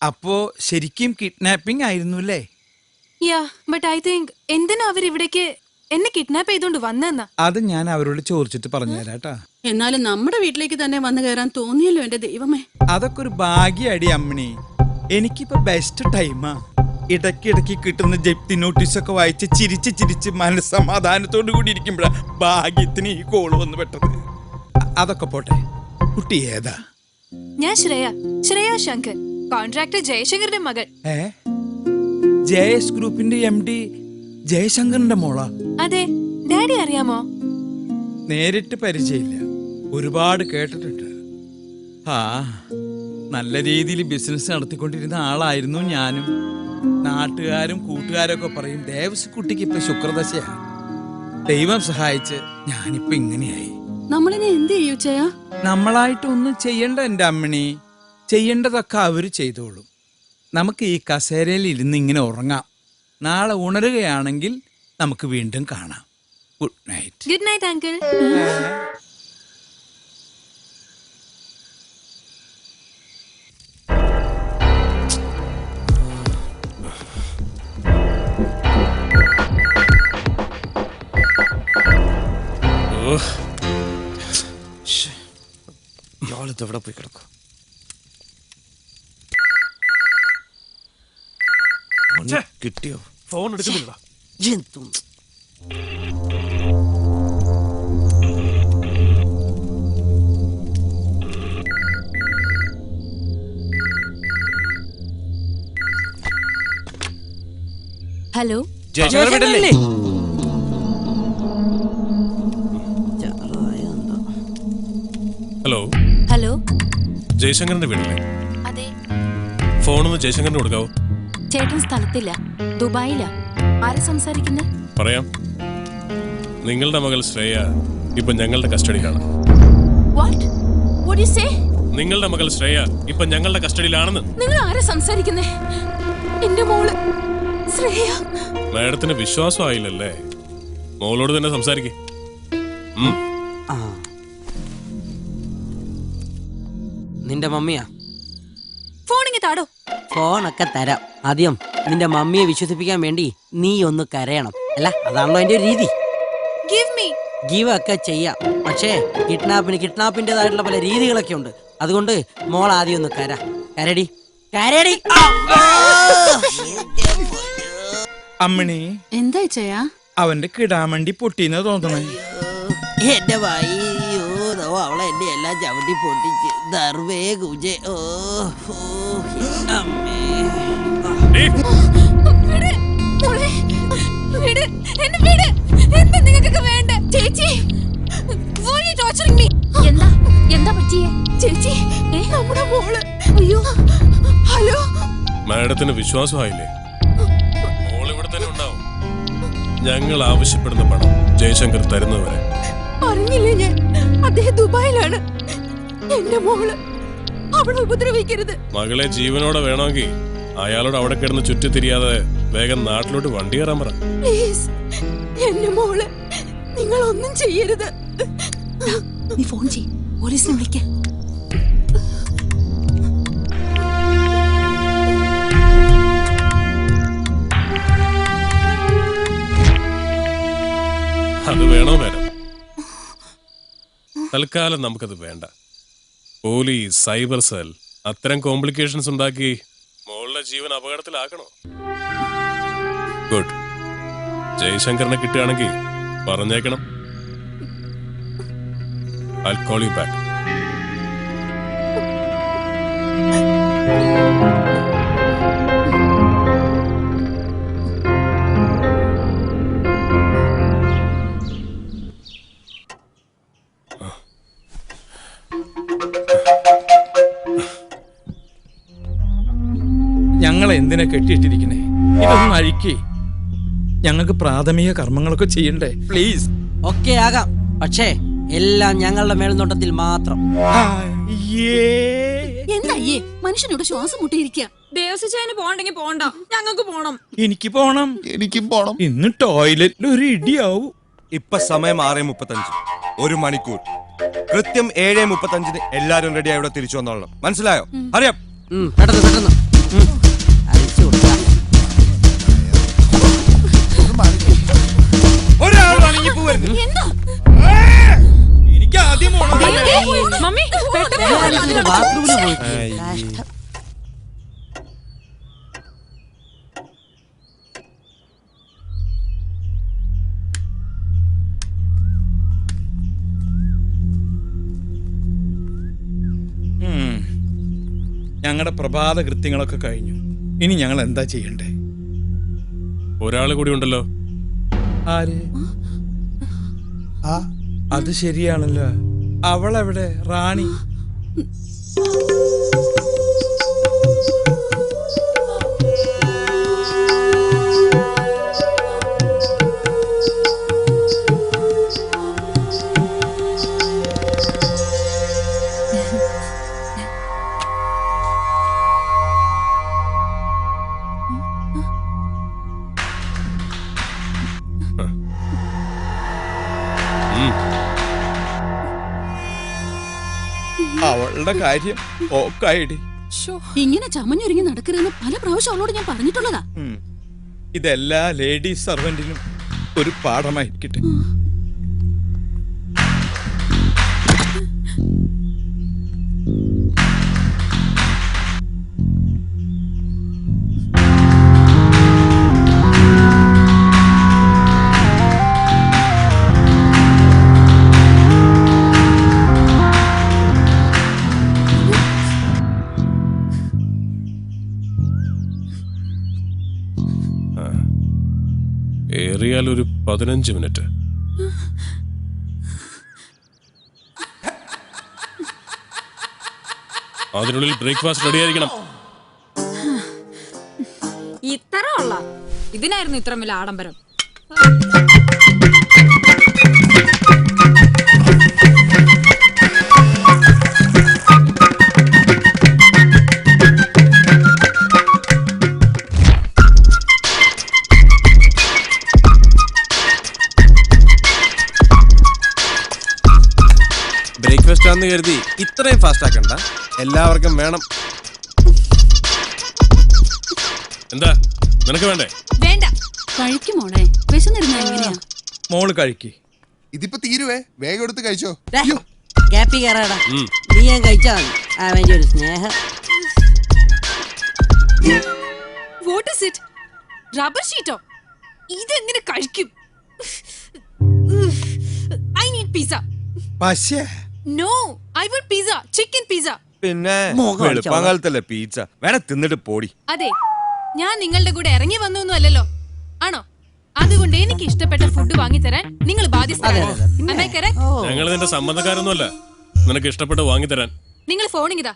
അപ്പോ ശരിക്കും കിഡ്നാപ്പിംഗ് ആയിരുന്നു അല്ലേ? Yeah, but I think എന്തിനാ അവർ ഇവിടേക്ക് എന്നെ കിഡ്നാപ്പ് ചെയ്തോണ്ട് വന്നെന്നാ? അത് ഞാൻ അവരോട് ചോദിച്ചിട്ട് പറഞ്ഞുതരാട്ടാ. എന്നാലും നമ്മുടെ വീട്ടിലേക്ക് തന്നെ വന്നു കയറാൻ തോന്നിയല്ലോ എന്റെ ദൈവമേ. അതൊക്കെ ഒരു ഭാഗ്യടി അമ്മണി. എനിക്കിപ്പോ ബെസ്റ്റ് ടൈമാ. ഇടയ്ക്കിടയ്ക്ക് കിട്ടുന്ന ജപ്തി നോട്ടീസൊക്കെ വായിച്ച് ചിരിച്ച് മനസ്സമാധാനത്തോടു കൂടി ഇരിക്കുമ്പോഴാ ഭാഗ്യത്തിന് ഈ കോള് വന്ന് പെട്ടത്. അതൊക്കെ പോട്ടെ, കുട്ടി ഏതാ? ഞാൻ ശ്രേയ ശങ്കർ, കോൺട്രാക്ടർ ജയശങ്കറിന്റെ മകൾ. ജയസ് ഗ്രൂപ്പിന്റെ MD ജയശങ്കറിന്റെ മോളാ? അതെ. ഡാഡി അറിയാമോ? നേരിട്ട് പരിചയമില്ല, ഒരുപാട് കേട്ടിട്ടുണ്ട്. നല്ല രീതിയിൽ ബിസിനസ് നടത്തിക്കൊണ്ടിരുന്ന ആളായിരുന്നു ഞാനും. നാട്ടുകാരും കൂട്ടുകാരൊക്കെ പറയും ദേവസ് കുട്ടിക്ക് ഇപ്പൊ ശുക്രദശയാണ്. ദൈവം സഹായിച്ച് ഞാനിപ്പോ ഇങ്ങനെയായി. നമ്മളിനെ എന്ത് ചെയ്യൂ ചെയ്യാ? നമ്മളായിട്ടൊന്നും ചെയ്യണ്ട എന്റെ അമ്മണി, ചെയ്യേണ്ടതൊക്കെ അവര് ചെയ്തോളും. നമുക്ക് ഈ കസേരയിൽ ഇരുന്ന് ഇങ്ങനെ ഉറങ്ങാം. നാളെ ഉണരുകയാണെങ്കിൽ നമുക്ക് വീണ്ടും കാണാം. Good night. Good night uncle. ഇയാളിതെവിടെ പോയി കിടക്കും? കിട്ടിയോ? ഫോൺ എടുക്കുന്നില്ല. ഹലോ, ജയശങ്കരല്ലേ? ഹലോ ഹലോ, ജയശങ്കറിന്റെ വീടല്ലേ? അതെ. ഫോണൊന്ന് ജയശങ്കറിന് കൊടുക്കാവോ? ചേട്ടൻ സ്ഥലത്തില്ല, ദുബായിലാ. ആരാ സംസാരിക്കുന്നേ? പറയാം. നിങ്ങളുടെ മകൾ ശ്രേയ ഇപ്പൊ ഞങ്ങളുടെ കസ്റ്റഡിയിലാണ്. What? What do you say? നിങ്ങളുടെ മകൾ ശ്രേയ ഇപ്പൊ ഞങ്ങളുടെ കസ്റ്റഡിയിലാണെന്ന്. നിങ്ങൾ ആരാ സംസാരിക്കുന്നേ? എന്റെ മോള് ശ്രേയ. മാഡത്തിന് വിശ്വാസമായില്ലല്ലേ? മോളോട് തന്നെ സംസാരിക്കേ. നിന്റെ മമ്മിയാ? ഫോണിങ്ങി താടോ. ഫോണൊക്കെ തരാം. ആദ്യം നിന്റെ മമ്മിയെ വിശ്വസിപ്പിക്കാൻ വേണ്ടി നീ ഒന്ന് കരയണം. അല്ല, അതാണല്ലോ അതിന്റെ ഒരു രീതി. ഗീവ് ഒക്കെ ചെയ്യാം, പക്ഷേ കിഡ്നാപ്പിന്റേതായിട്ടുള്ള പല രീതികളൊക്കെ ഉണ്ട്. അതുകൊണ്ട് മോൾ ആദ്യം ഒന്ന് കരടി. അമ്മണി, എന്താ ചെയ്യാ? അവന്റെ കിടാമണ്ടി പൊട്ടിന്ന് തോന്നണേ. എന്റെ വയ്യോ, അവളെ എന്റെ എല്ലാം ചവിട്ടി പൊട്ടിച്ച് ദർവേ കുജേ. ഓ അമ്മേ. എന്താ പറ്റിയേ ചേച്ചി? നമ്മുടെ മോള്. അയ്യോ, ഹലോ. മാഡത്തിന് വിശ്വാസമായില്ലേ? മോൾ ഇവിടെ തന്നെ ഉണ്ടാവും. ഞങ്ങൾ ആവശ്യപ്പെടുന്ന പണം ജയശങ്കർ തരുന്നവരെ. അറിഞ്ഞില്ലേ ഞാൻ? അദ്ദേഹം ദുബായിലാണ്. എന്റെ മോള് അവളെ ഉപദ്രവിക്കരുത്. മകളെ ജീവനോടെ വേണമെങ്കിൽ അയാളോട് അവിടെ കിടന്ന് ചുറ്റിത്തിരിയാതെ വേഗം നാട്ടിലോട്ട് വണ്ടി കയറാൻ പറ. പ്ലീസ്, എന്റെ മോള് നിങ്ങൾ ഒന്നും ചെയ്യരുത്. നീ ഫോൺ ചെയ്യ്, പോലീസിനെ വിളിക്ക. തൽക്കാലം നമുക്കത് വേണ്ട. പോലീസ്, സൈബർ സെൽ അത്തരം കോംപ്ലിക്കേഷൻസ് ഉണ്ടാക്കി മോളുടെ ജീവൻ അപകടത്തിലാക്കണോ? ഗുഡ്. ജയശങ്കറിനെ കിട്ടുകയാണെങ്കിൽ പറഞ്ഞേക്കണം. I'll call you back. ഞങ്ങളെ എന്തിനാ കെട്ടിയിട്ടിരിക്കണേ? ഇതൊന്നും അഴിക്കേ. ഞങ്ങൾക്ക് പ്രാഥമിക കർമ്മങ്ങളൊക്കെ ചെയ്യണ്ടേ? പ്ലീസ്. ഒക്കെ ആകാം, പക്ഷേ എല്ലാം ഞങ്ങളുടെ മേൽനോട്ടത്തിൽ മാത്രം. എന്തായേ മനുഷ്യനോട് ശ്വാസം മുട്ടിയിരിക്കുക. ദേവസ്വന് പോണ്ടെങ്കിൽ പോണ്ട, ഞങ്ങൾക്ക് പോണം. എനിക്ക് പോണം. എനിക്കും പോണം. ഇന്ന് ടോയ്ലറ്റിൽ ഒരു ഇടിയാവൂ. ഇപ്പൊ സമയം 6:35. 1 മണിക്കൂർ. കൃത്യം 7:35 എല്ലാരും റെഡിയായി ഇവിടെ തിരിച്ചു വന്നോളണം. മനസ്സിലായോ? അറിയാം. പെട്ടെന്ന് പെട്ടെന്ന് അഴിച്ചു കൊടുക്കാം. ഒരാളാണ് ഈ പോവരുത്. എനിക്ക് ആദ്യം മമ്മി ബാത്റൂമിൽ പോയി. കഷ്ടം. ഞങ്ങളുടെ പ്രഭാത കൃത്യങ്ങളൊക്കെ കഴിഞ്ഞു. ഇനി ഞങ്ങൾ എന്താ ചെയ്യണ്ടേ? ഒരാള് കൂടി ഉണ്ടല്ലോ. ആര്? അത് ശരിയാണല്ലോ. അവളെവിടെ? റാണി. അവളുടെ കാര്യം ഓക്കായിടി. ഇങ്ങനെ ചമഞ്ഞൊരുങ്ങി നടക്കരുതെന്ന് പല പ്രാവശ്യം അവളോട് ഞാൻ പറഞ്ഞിട്ടുള്ളതാ. ഇതെല്ലാ ലേഡീസ് സർവന്റിനും ഒരു പാഠമായിരിക്കട്ടെ. ഏറിയാൽ ഒരു 15 മിനിറ്റ്. അതിനുള്ളിൽ ബ്രേക്ക്ഫാസ്റ്റ് റെഡി ആയിരിക്കണം. ഇത്ര ഉള്ള ഇതിനായിരുന്നു ഇത്ര വലിയ ആഡംബരം. ബ്രേക്ക്ഫാസ്റ്റ് ആണെന്ന് കരുതി ഇത്രയും ഫാസ്റ്റ് ആക്കണ്ട. എല്ലാവർക്കും വേണം. എന്താ നിനക്ക് വേണ്ടേ? വേണ്ട, കഴിക്കും മോളെ. വിശന്നിരുന്ന എങ്ങനെയാ? മോള് കഴിക്ക്. ഇതിപ്പോ തീരുവേ. വേഗം എടുത്ത് കഴിച്ചോ. ക്യാപ്പി കയറാടാ. നീ ഞാൻ കഴിച്ചാ മതി. അവന്റെ ഒരു സ്നേഹം. What is it? റബ്ബർ ഷീറ്റോ? ഇതെങ്ങനെ കഴിക്കും? I need pizza. പക്ഷേ no, I want pizza, chicken pizza. പിന്നെ വെളുപ്പാങ്കാലത്തല്ലേ പീച്ച. വേണേ തിന്നിട്ട് പോടി. അതെ, ഞാൻ നിങ്ങളുടെ കൂടെ ഇറങ്ങി വന്നൊന്നും അല്ലല്ലോ, ആണോ? അതുകൊണ്ട് എനിക്ക് ഇഷ്ടപ്പെട്ട ഫുഡ് വാങ്ങിത്തരാൻ നിങ്ങൾ ബാധ്യസ്ഥരാണ്. ഞങ്ങൾ നിന്റെ സംബന്ധക്കാരൊന്നുമല്ല. നിനക്ക് ഇഷ്ടപ്പെട്ട് വാങ്ങിത്തരാൻ. നിങ്ങൾ ഫോണിങ്ങിതാ.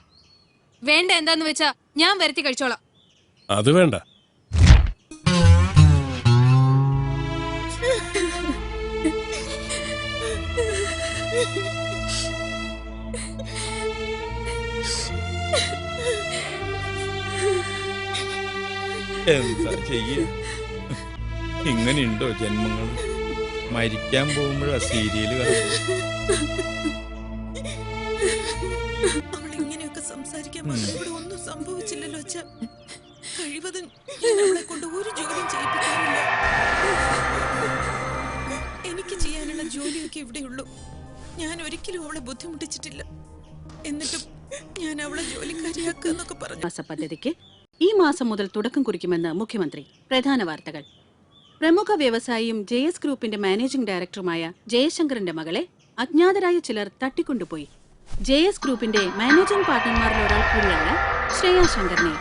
വേണ്ട എന്താന്ന് വെച്ചാ ഞാൻ വരുത്തി കഴിച്ചോളാം. അത് വേണ്ട. എന്താ ചെയ്യ? ഇങ്ങനെയുണ്ടോ ജന്മങ്ങൾ? മരിക്കാൻ പോകുമ്പോഴാ സീരിയല് അവളിങ്ങനെയൊക്കെ സംസാരിക്കാൻ ഇവിടെ ഒന്നും സംഭവിച്ചില്ലല്ലോ അച്ഛാ. കഴിവതും ഞാൻ അവളെ കൊണ്ട് ഒരു ജോലിയും ചെയ്യിപ്പിക്കാറില്ല. എനിക്ക് ചെയ്യാനുള്ള ജോലിയൊക്കെ ഇവിടെയുള്ളൂ. ഞാൻ ഒരിക്കലും അവളെ ബുദ്ധിമുട്ടിച്ചിട്ടില്ല. എന്നിട്ടും ഞാൻ അവളെ ജോലിക്കാരിയാക്കുക എന്നൊക്കെ പറഞ്ഞു. മാസ പദ്ധതിക്ക് ഈ മാസം മുതൽ തുടക്കം കുറിക്കുമെന്ന് മുഖ്യമന്ത്രി. പ്രധാന വാർത്തകൾ. പ്രമുഖ വ്യവസായിയും JS ഗ്രൂപ്പിന്റെ മാനേജിംഗ് ഡയറക്ടറുമായ ജയശങ്കറിന്റെ മകളെ അജ്ഞാതരായ ചിലർ തട്ടിക്കൊണ്ടുപോയി. JS ഗ്രൂപ്പിന്റെ മാനേജിംഗ് പാർട്ണർമാരിൽ ഒരാൾ കൂടിയായ ശ്രേയ ശങ്കറിനെ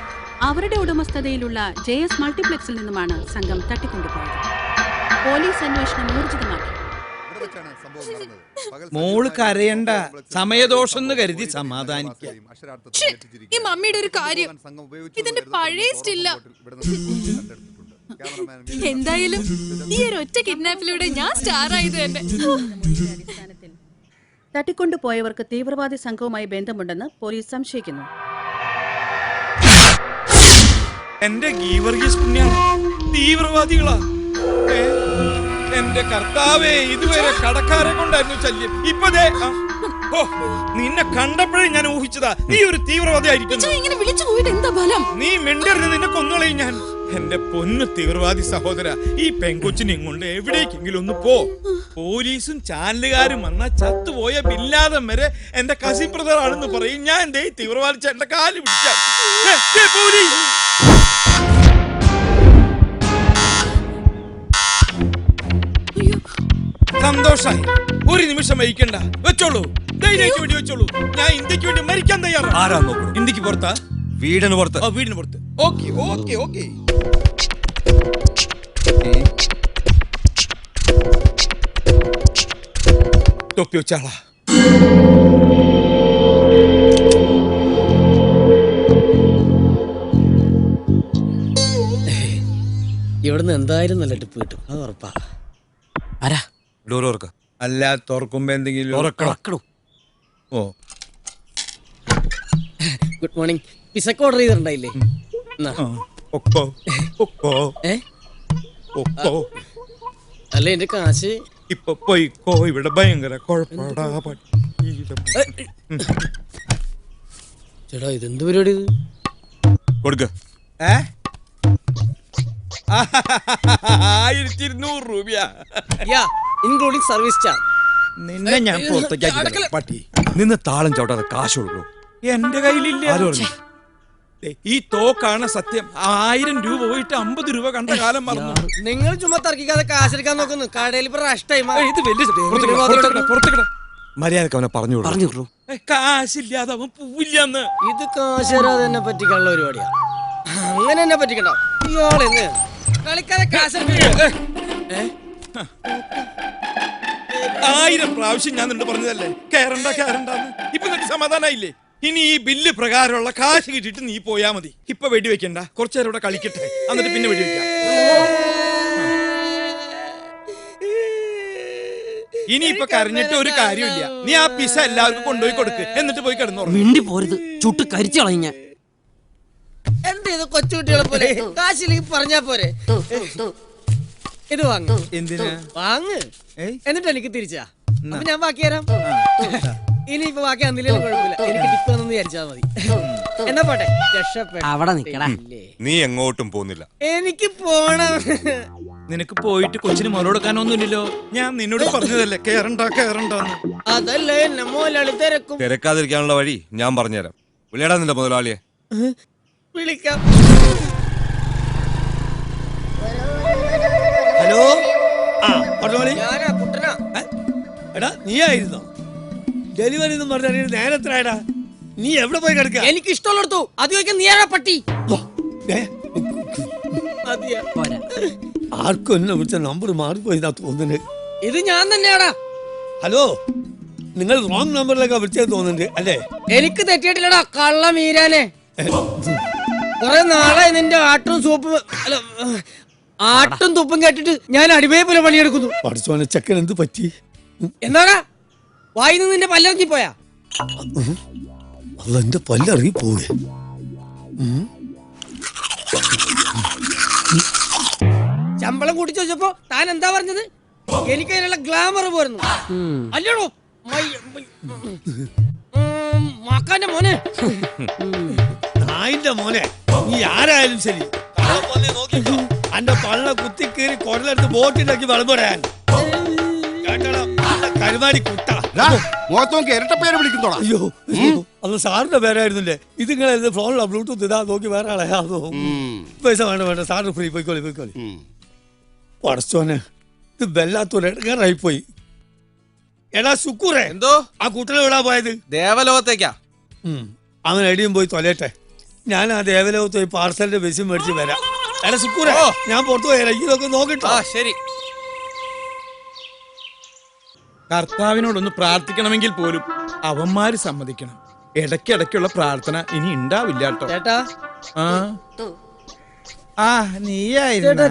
അവരുടെ ഉടമസ്ഥതയിലുള്ള JS മൾട്ടിപ്ലക്സിൽ നിന്നുമാണ് സംഘം തട്ടിക്കൊണ്ടുപോയത്. പോലീസ് അന്വേഷണം ഊർജിതമാക്കി. മോള് കരയണ്ട, സമയദോഷം എന്ന് കരുതി സമാധാനിക്കാം. ഈ മമ്മിയുടെ ഒരു കാര്യം, ഇതിന്റെ പഴയ സ്റ്റില്ല. എന്തായാലും ഈ ഒരു ഒറ്റ കിഡ്നാപ്പിലൂടെ ഞാൻ സ്റ്റാർ ആയത് തന്നെ. തട്ടിക്കൊണ്ടുപോയവർക്ക് തീവ്രവാദി സംഘവുമായി ബന്ധമുണ്ടെന്ന് പോലീസ് സംശയിക്കുന്നു. എന്റെ ഗീവർഗീസ് പുണ്യാണ് തീവ്രവാദികളാ. എന്റെ കർത്താവേ, ഇതുവരെ കടക്കാരെ കൊണ്ടായിരുന്നു ശല്യം. ഇപ്പൊ നിന്നെ കണ്ടപ്പോഴേ ഞാൻ ഊഹിച്ചതാ നീ ഒരു തീവ്രവാദി ആയിരിക്കും. നീ മിണ്ടരുത്, നിന്നെ കൊന്നുകളയും ഞാൻ. എന്റെ പൊന്നു തീവ്രവാദി സഹോദര, ഈ പെങ്കൊച്ചിനെ കൊണ്ട് എവിടേക്കെങ്കിലും ഒന്ന് പോ. പോലീസും ചാനലുകാരും വന്ന ചത്തുപോയ ബില്ലാദം വരെ എന്റെ കസി ബ്രദർ ആണെന്ന് പറയും. ഞാൻ ദേ തീവ്രവാദി എന്റെ കാല് പിടിച്ച സന്തോഷായി. ഒരു നിമിഷം വഹിക്കണ്ട, വെച്ചോളൂ, ധൈര്യമായിട്ട് വേണ്ടി വെച്ചോളൂ. ഞാൻ ഇന്ത്യക്ക് വേണ്ടി മരിക്കാൻ തയ്യാറാണ്. ആരാ നോക്കൂ? ഇന്ത്യക്ക് പുറത്താ? വീടിന് പുറത്ത്. വീടിന് പുറത്ത്. Okay okay okay. തൊപ്പി വെച്ചാളാ. ഇവിടുന്ന് എന്തായാലും നല്ല ടിപ്പ് കിട്ടും, അത് ഉറപ്പാ. ആരാ? ഡോർ തുറക്ക. അല്ല, തുറക്കുമ്പോ എന്തെങ്കിലും ഓ. Good morning. പിസക്ക് ഓർഡർ ചെയ്തിട്ടുണ്ടായില്ലേ? അല്ല, എന്റെ കാശ് ഇപ്പൊ പോയിക്കോ, ഇവിടെ ഭയങ്കര കുഴപ്പടാ. ചേട്ടാ, ഇതെന്ത് പരിപാടി ഇത്? കൊടുക്ക. 1200 രൂപയാ, ഇൻക്ലൂഡിംഗ് സർവീസ് ചാർജ്. നിന്നെ ഞാൻ പുറത്തേക്ക് പട്ടി. നിന്ന് താളം ചവിട്ടാതെ കാശ് കൊടുക്കൂ. എന്റെ കയ്യിലില്ല. ഈ തോക്കാണ് സത്യം. 1000 രൂപ പോയിട്ട് 50 രൂപ കണ്ട കാലം മറന്നു. നിങ്ങൾ ചുമ്മാ തർക്കിക്കാതെ കാശെടുക്കാൻ നോക്കുന്നു. കടയിൽ മര്യാദക്ക് അവനെ പറഞ്ഞു. കാശില്ലാതെ അവൻ പോവില്ലെന്ന്. ഇത് കാശ് തരാതെ തന്നെ പറ്റിക്കാനുള്ള പരിപാടിയാ. അങ്ങനെ തന്നെ പറ്റിക്കണ്ട. ഇയാളെന്ന് കളിക്കാതെ കാശ് 1000 പ്രാവശ്യം ഞാൻ നിന്നോട് പറഞ്ഞതല്ലേ കേറണ്ടെന്ന്. ഇപ്പൊ നിനക്ക് സമാധാനായില്ലേ? ഇനി ഈ ബില്ല് പ്രകാരമുള്ള കാശ് കിട്ടിയിട്ട് നീ പോയാ മതി. ഇപ്പൊ വെടിവെക്കണ്ട, കുറച്ചേരം ഇവിടെ കളിക്കട്ടെ, എന്നിട്ട് പിന്നെ വെടിവെക്കാം. ഇനി ഇപ്പൊ കരഞ്ഞിട്ട് ഒരു കാര്യമില്ല. നീ ആ പിസ എല്ലാവർക്കും കൊണ്ടുപോയി കൊടുക്ക്, എന്നിട്ട് പോയി കിടന്നു. മിണ്ടി പോരുത്, ചുട്ട് കരിച്ചു കളയും ഞാൻ. എന്ത് ചെയ്ത് കൊച്ചുകുട്ടികളെ പോലെ കാശിലേക്ക് പറഞ്ഞാ പോരെ? ഇത് വാങ്ങ്. എന്തിനാ വാങ്ങ്? എന്നിട്ട് എനിക്ക് തിരിച്ചാ. അപ്പൊ ഞാൻ ബാക്കി തരാം. ഇനി ഇപ്പൊ ബാക്കി തന്നില്ലേലും കുഴപ്പമില്ല, എനിക്ക് ടിപ്പ് തന്നു വിചാരിച്ചാ മതി. എന്നാ പോട്ടെ, അവിടെ നിക്കടാ. നീ എങ്ങോട്ടും പോകുന്നില്ല. എനിക്ക് പോണം. നിനക്ക് പോയിട്ട് കൊച്ചിന് മറുകൊടുക്കാനൊന്നുമില്ലല്ലോ. ഞാൻ നിന്നോട് പറഞ്ഞതല്ലേ കേറണ്ടെന്ന്. അതല്ലേ എന്നെ മോലാളി തിരക്കും. തിരക്കാതിരിക്കാനുള്ള വഴി ഞാൻ പറഞ്ഞുതരാം. വിളിയടാ നിന്റെ മുതലാളിയെ. വിളിക്കാം. ഹലോ, ഞാനാ കുട്ടനാ. എടാ, നീ ആയിരുന്നോ? ഡെലിവറി എന്ന് പറഞ്ഞ നേരത്തിലായടാ. നീ എവിടെ പോയി കിടക്ക? എനിക്ക് ഇഷ്ടമുള്ളടത്തു. അത് ചോദിക്കാൻ നീ ആരാ പട്ടി? ആർക്കും എന്നെ വിളിച്ച നമ്പർ മാറിപ്പോയിന്നാ തോന്നുന്നത്. ഇത് ഞാൻ തന്നെയാടാ. ഹലോ, നിങ്ങൾ റോങ് നമ്പറിലൊക്കെ വിളിച്ചത് തോന്നുന്നുണ്ട് അല്ലേ? എനിക്ക് തെറ്റിയിട്ടില്ലടാ കള്ള മീരാനെ. കുറെ നാളെ നിന്റെ ആട്ടും സൂപ്പും അല്ല ആട്ടും തുപ്പും കേട്ടിട്ട് ഞാൻ അടിമയെ പോലെ പണിയെടുക്കുന്നു. പഠിച്ചോനെ, ചെക്കൻ എന്ത് പറ്റി? എന്താടാ വായിന്ന് നിന്റെ പല്ലിറങ്ങി പോയാ? അതെന്റെ പല്ലിറങ്ങി പോവേ. ശമ്പളം കൂട്ടി ചോദിച്ചപ്പോ താൻ എന്താ പറഞ്ഞത്? എനിക്ക് അതിനുള്ള ഗ്ലാമർ പോരുന്നു അല്ലടോ മക്കാന്റെ മോനെ. നായിന്റെ മോനെ, നീ ആരായാലും ശരി അന്റെ പള്ള കുത്തിക്കേറി കുടലെടുത്ത് ബോട്ടിലാക്കി വളർന്നു പറയാൻ കേട്ടണം. കരുമാടി കുട്ട. മുഖത്തോക്ക് ഇരട്ട പേര് വിളിക്കുന്നോടാ. അയ്യോ അത് സാറിന്റെ പേരായിരുന്നില്ലേ? ഇത് നിങ്ങളെ ഫോണിലാ ബ്ലൂടൂത്ത് ഇതാ നോക്കി വേറെ ആളെ അതോ പൈസ വേണ്ട സാറിന് ഫ്രീ പോയിക്കോളി. പടച്ചോനെ ഇത് വല്ലാത്തൊരു ഇടങ്ങാറായി പോയി. എടാ സുക്കൂറേ, എന്തോ ആ കുട്ടനെ വിടാൻ പോയത് ദേവലോകത്തേക്കാ. അവൻ എടിയും പോയി തൊലയട്ടെ. ഞാൻ ആ ദേവലോകത്ത് പോയി പാർസലിന്റെ ബസ് മേടിച്ച് വരാം. എടാ സുക്കൂറേ, ഞാൻ പുറത്തു പോയാലോ, ഇതൊക്കെ നോക്കിട്ടോ. ശരി. കർത്താവിനോടൊന്ന് പ്രാർത്ഥിക്കണമെങ്കിൽ പോലും അവന്മാര് സമ്മതിക്കണം. ഇടയ്ക്കിടയ്ക്കുള്ള പ്രാർത്ഥന ഇനി ഉണ്ടാവില്ല കേട്ടോ. ചേട്ടാ, നീയായിരുന്നു.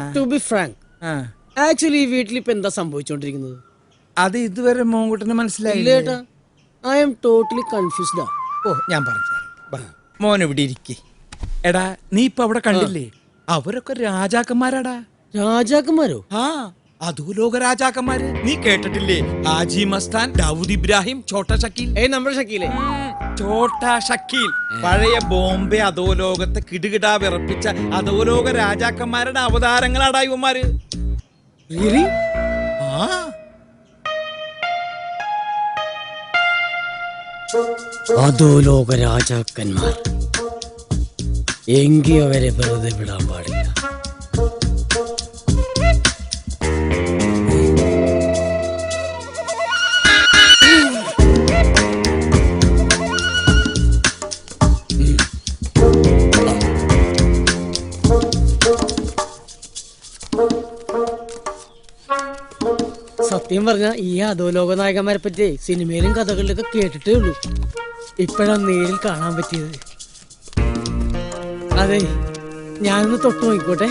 ആക്ച്വലി ഈ വീട്ടിൽ ഇപ്പൊ എന്താ സംഭവിച്ചോണ്ടിരിക്കുന്നത്? അത് ഇതുവരെ മോങ്കുട്ടന് മനസ്സിലായില്ല. I am totally confused. ഓ, ഞാൻ പറഞ്ഞു മോൻ ഇവിടെ ഇരിക്കേ. എടാ, നീ ഇപ്പൊ അവിടെ കണ്ടില്ലേ? അവരൊക്കെ രാജാക്കന്മാരാടാ. രാജാക്കന്മാരോ? ആ, അധോലോക രാജാക്കന്മാര്. നീ കേട്ടിട്ടില്ലേ? ഹാജി മസ്താൻ, ദാവൂദ് ഇബ്രാഹിം, ഛോട്ടാ ഷക്കീൽ. നമ്മുടെ ഷക്കീലേ? ഛോട്ടാ ഷക്കീൽ പഴയ ബോംബെ അധോലോകത്തെ കിടുകിടാ വിറപ്പിച്ച അധോലോക രാജാക്കന്മാരുടെ അവതാരങ്ങളാടാ ഇവന്മാര്. അധോലോക രാജാക്കന്മാർ എങ്കി അവരെ വെറുതെ വിടാൻ പാടില്ല. സത്യം പറഞ്ഞ ഈ അധോലോക നായകന്മാരെ പറ്റി സിനിമയിലും കഥകളിലൊക്കെ കേട്ടിട്ടേ ഉള്ളൂ. ഇപ്പോഴാണ് നേരിൽ കാണാൻ പറ്റിയത്. അതെ, ഞാനൊന്ന് തൊട്ടു നോക്കിക്കോട്ടെ.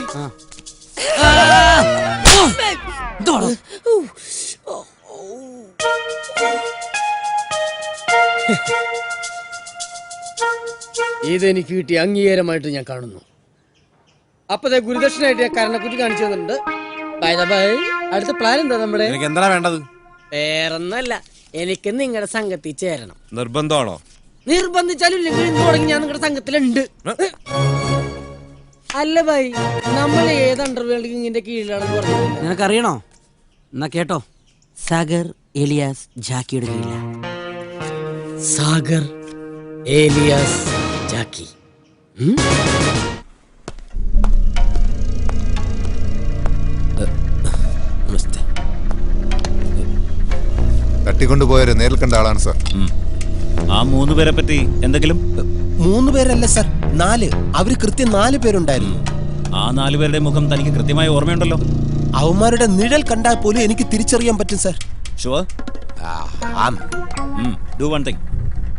ഇതെനിക്ക് കിട്ടിയ അംഗീകാരമായിട്ട് ഞാൻ കാണുന്നു. അപ്പതേ ഗുരുദക്ഷിണായിട്ട് ഞാൻ കരണക്കുറ്റി കാണിച്ചു തന്നിട്ടുണ്ട്. അടുത്ത പ്ലാൻ എന്താ നമ്മുടെ? എന്താ വേണ്ടത്? വേറൊന്നല്ല, എനിക്ക് നിങ്ങളുടെ സംഘത്തിൽ ചേരണം. നിർബന്ധമാണോ? നിർബന്ധിച്ചാലും ഇല്ലെങ്കിൽ ഇന്ന് തുടങ്ങി ഞാൻ നിങ്ങളുടെ സംഘത്തിലുണ്ട്. അല്ല ഭായി, നമ്മൾ ഏത് അണ്ടർവേൾഡ് കിങ്ങിന്റെ കീഴിലാണെന്ന് പറഞ്ഞില്ല. നിനക്കറിയണോ? എന്നാ കേട്ടോ, സാഗർ ഏലിയാസ് ജാക്കിയുടെ കീഴില. സാഗർ ഏലിയാസ് ജാക്കി. തട്ടിക്കൊണ്ടുപോയവരെ നേരിൽ കണ്ട ആളാണ് സാർ. ആ 3 പേരെ പറ്റി എന്തെങ്കിലും? 3 പേരല്ല സാർ, 4. അവര് കൃത്യം 4 പേരുണ്ടായിരുന്നു. ആ 4 പേരുടെ മുഖം തനിക്ക് കൃത്യമായി ഓർമ്മയുണ്ടല്ലോ. അവന്മാരുടെ നിഴൽ കണ്ടാൽ പോലും എനിക്ക് തിരിച്ചറിയാൻ പറ്റും sir. Sure? Do one thing.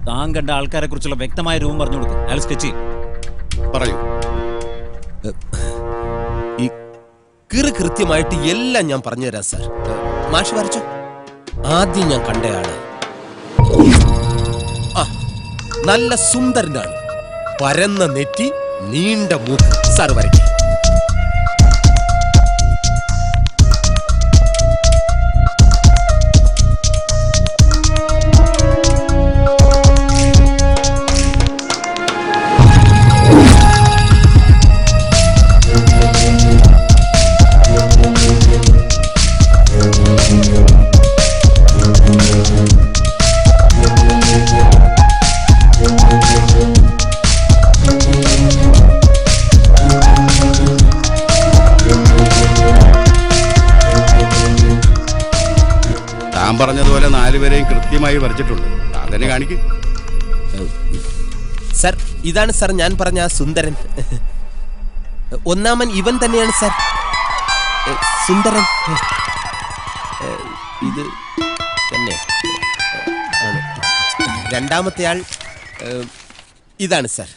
താൻ കണ്ട ആൾക്കാരെ കുറിച്ചുള്ള വ്യക്തമായ രൂപം പറഞ്ഞു കൊടുക്കും. അയാൾ സ്കെച്ച് പറയൂ. ഈ കൃത്യമായിട്ട് എല്ലാം ഞാൻ പറഞ്ഞുതരാം സാർ. മാഷ് വരച്ചോ. ആദ്യം ഞാൻ കണ്ടയാള് നല്ല സുന്ദരനാണ്. പരന്ന നെറ്റി, നീണ്ട മൂക്ക്. സാർ വരയ്ക്കും. പറഞ്ഞതുപോലെ 4 പേരെയും കൃത്യമായി വരച്ചിട്ടുണ്ട്. തന്നെ കാണിക്ക് സർ. ഇതാണ് സർ ഞാൻ പറഞ്ഞ ആ സുന്ദരൻ. ഒന്നാമൻ ഇവൻ തന്നെയാണ് സർ, സുന്ദരൻ. ഇത് തന്നെ ആണ്. രണ്ടാമത്തെ ആൾ ഇതാണ് സർ.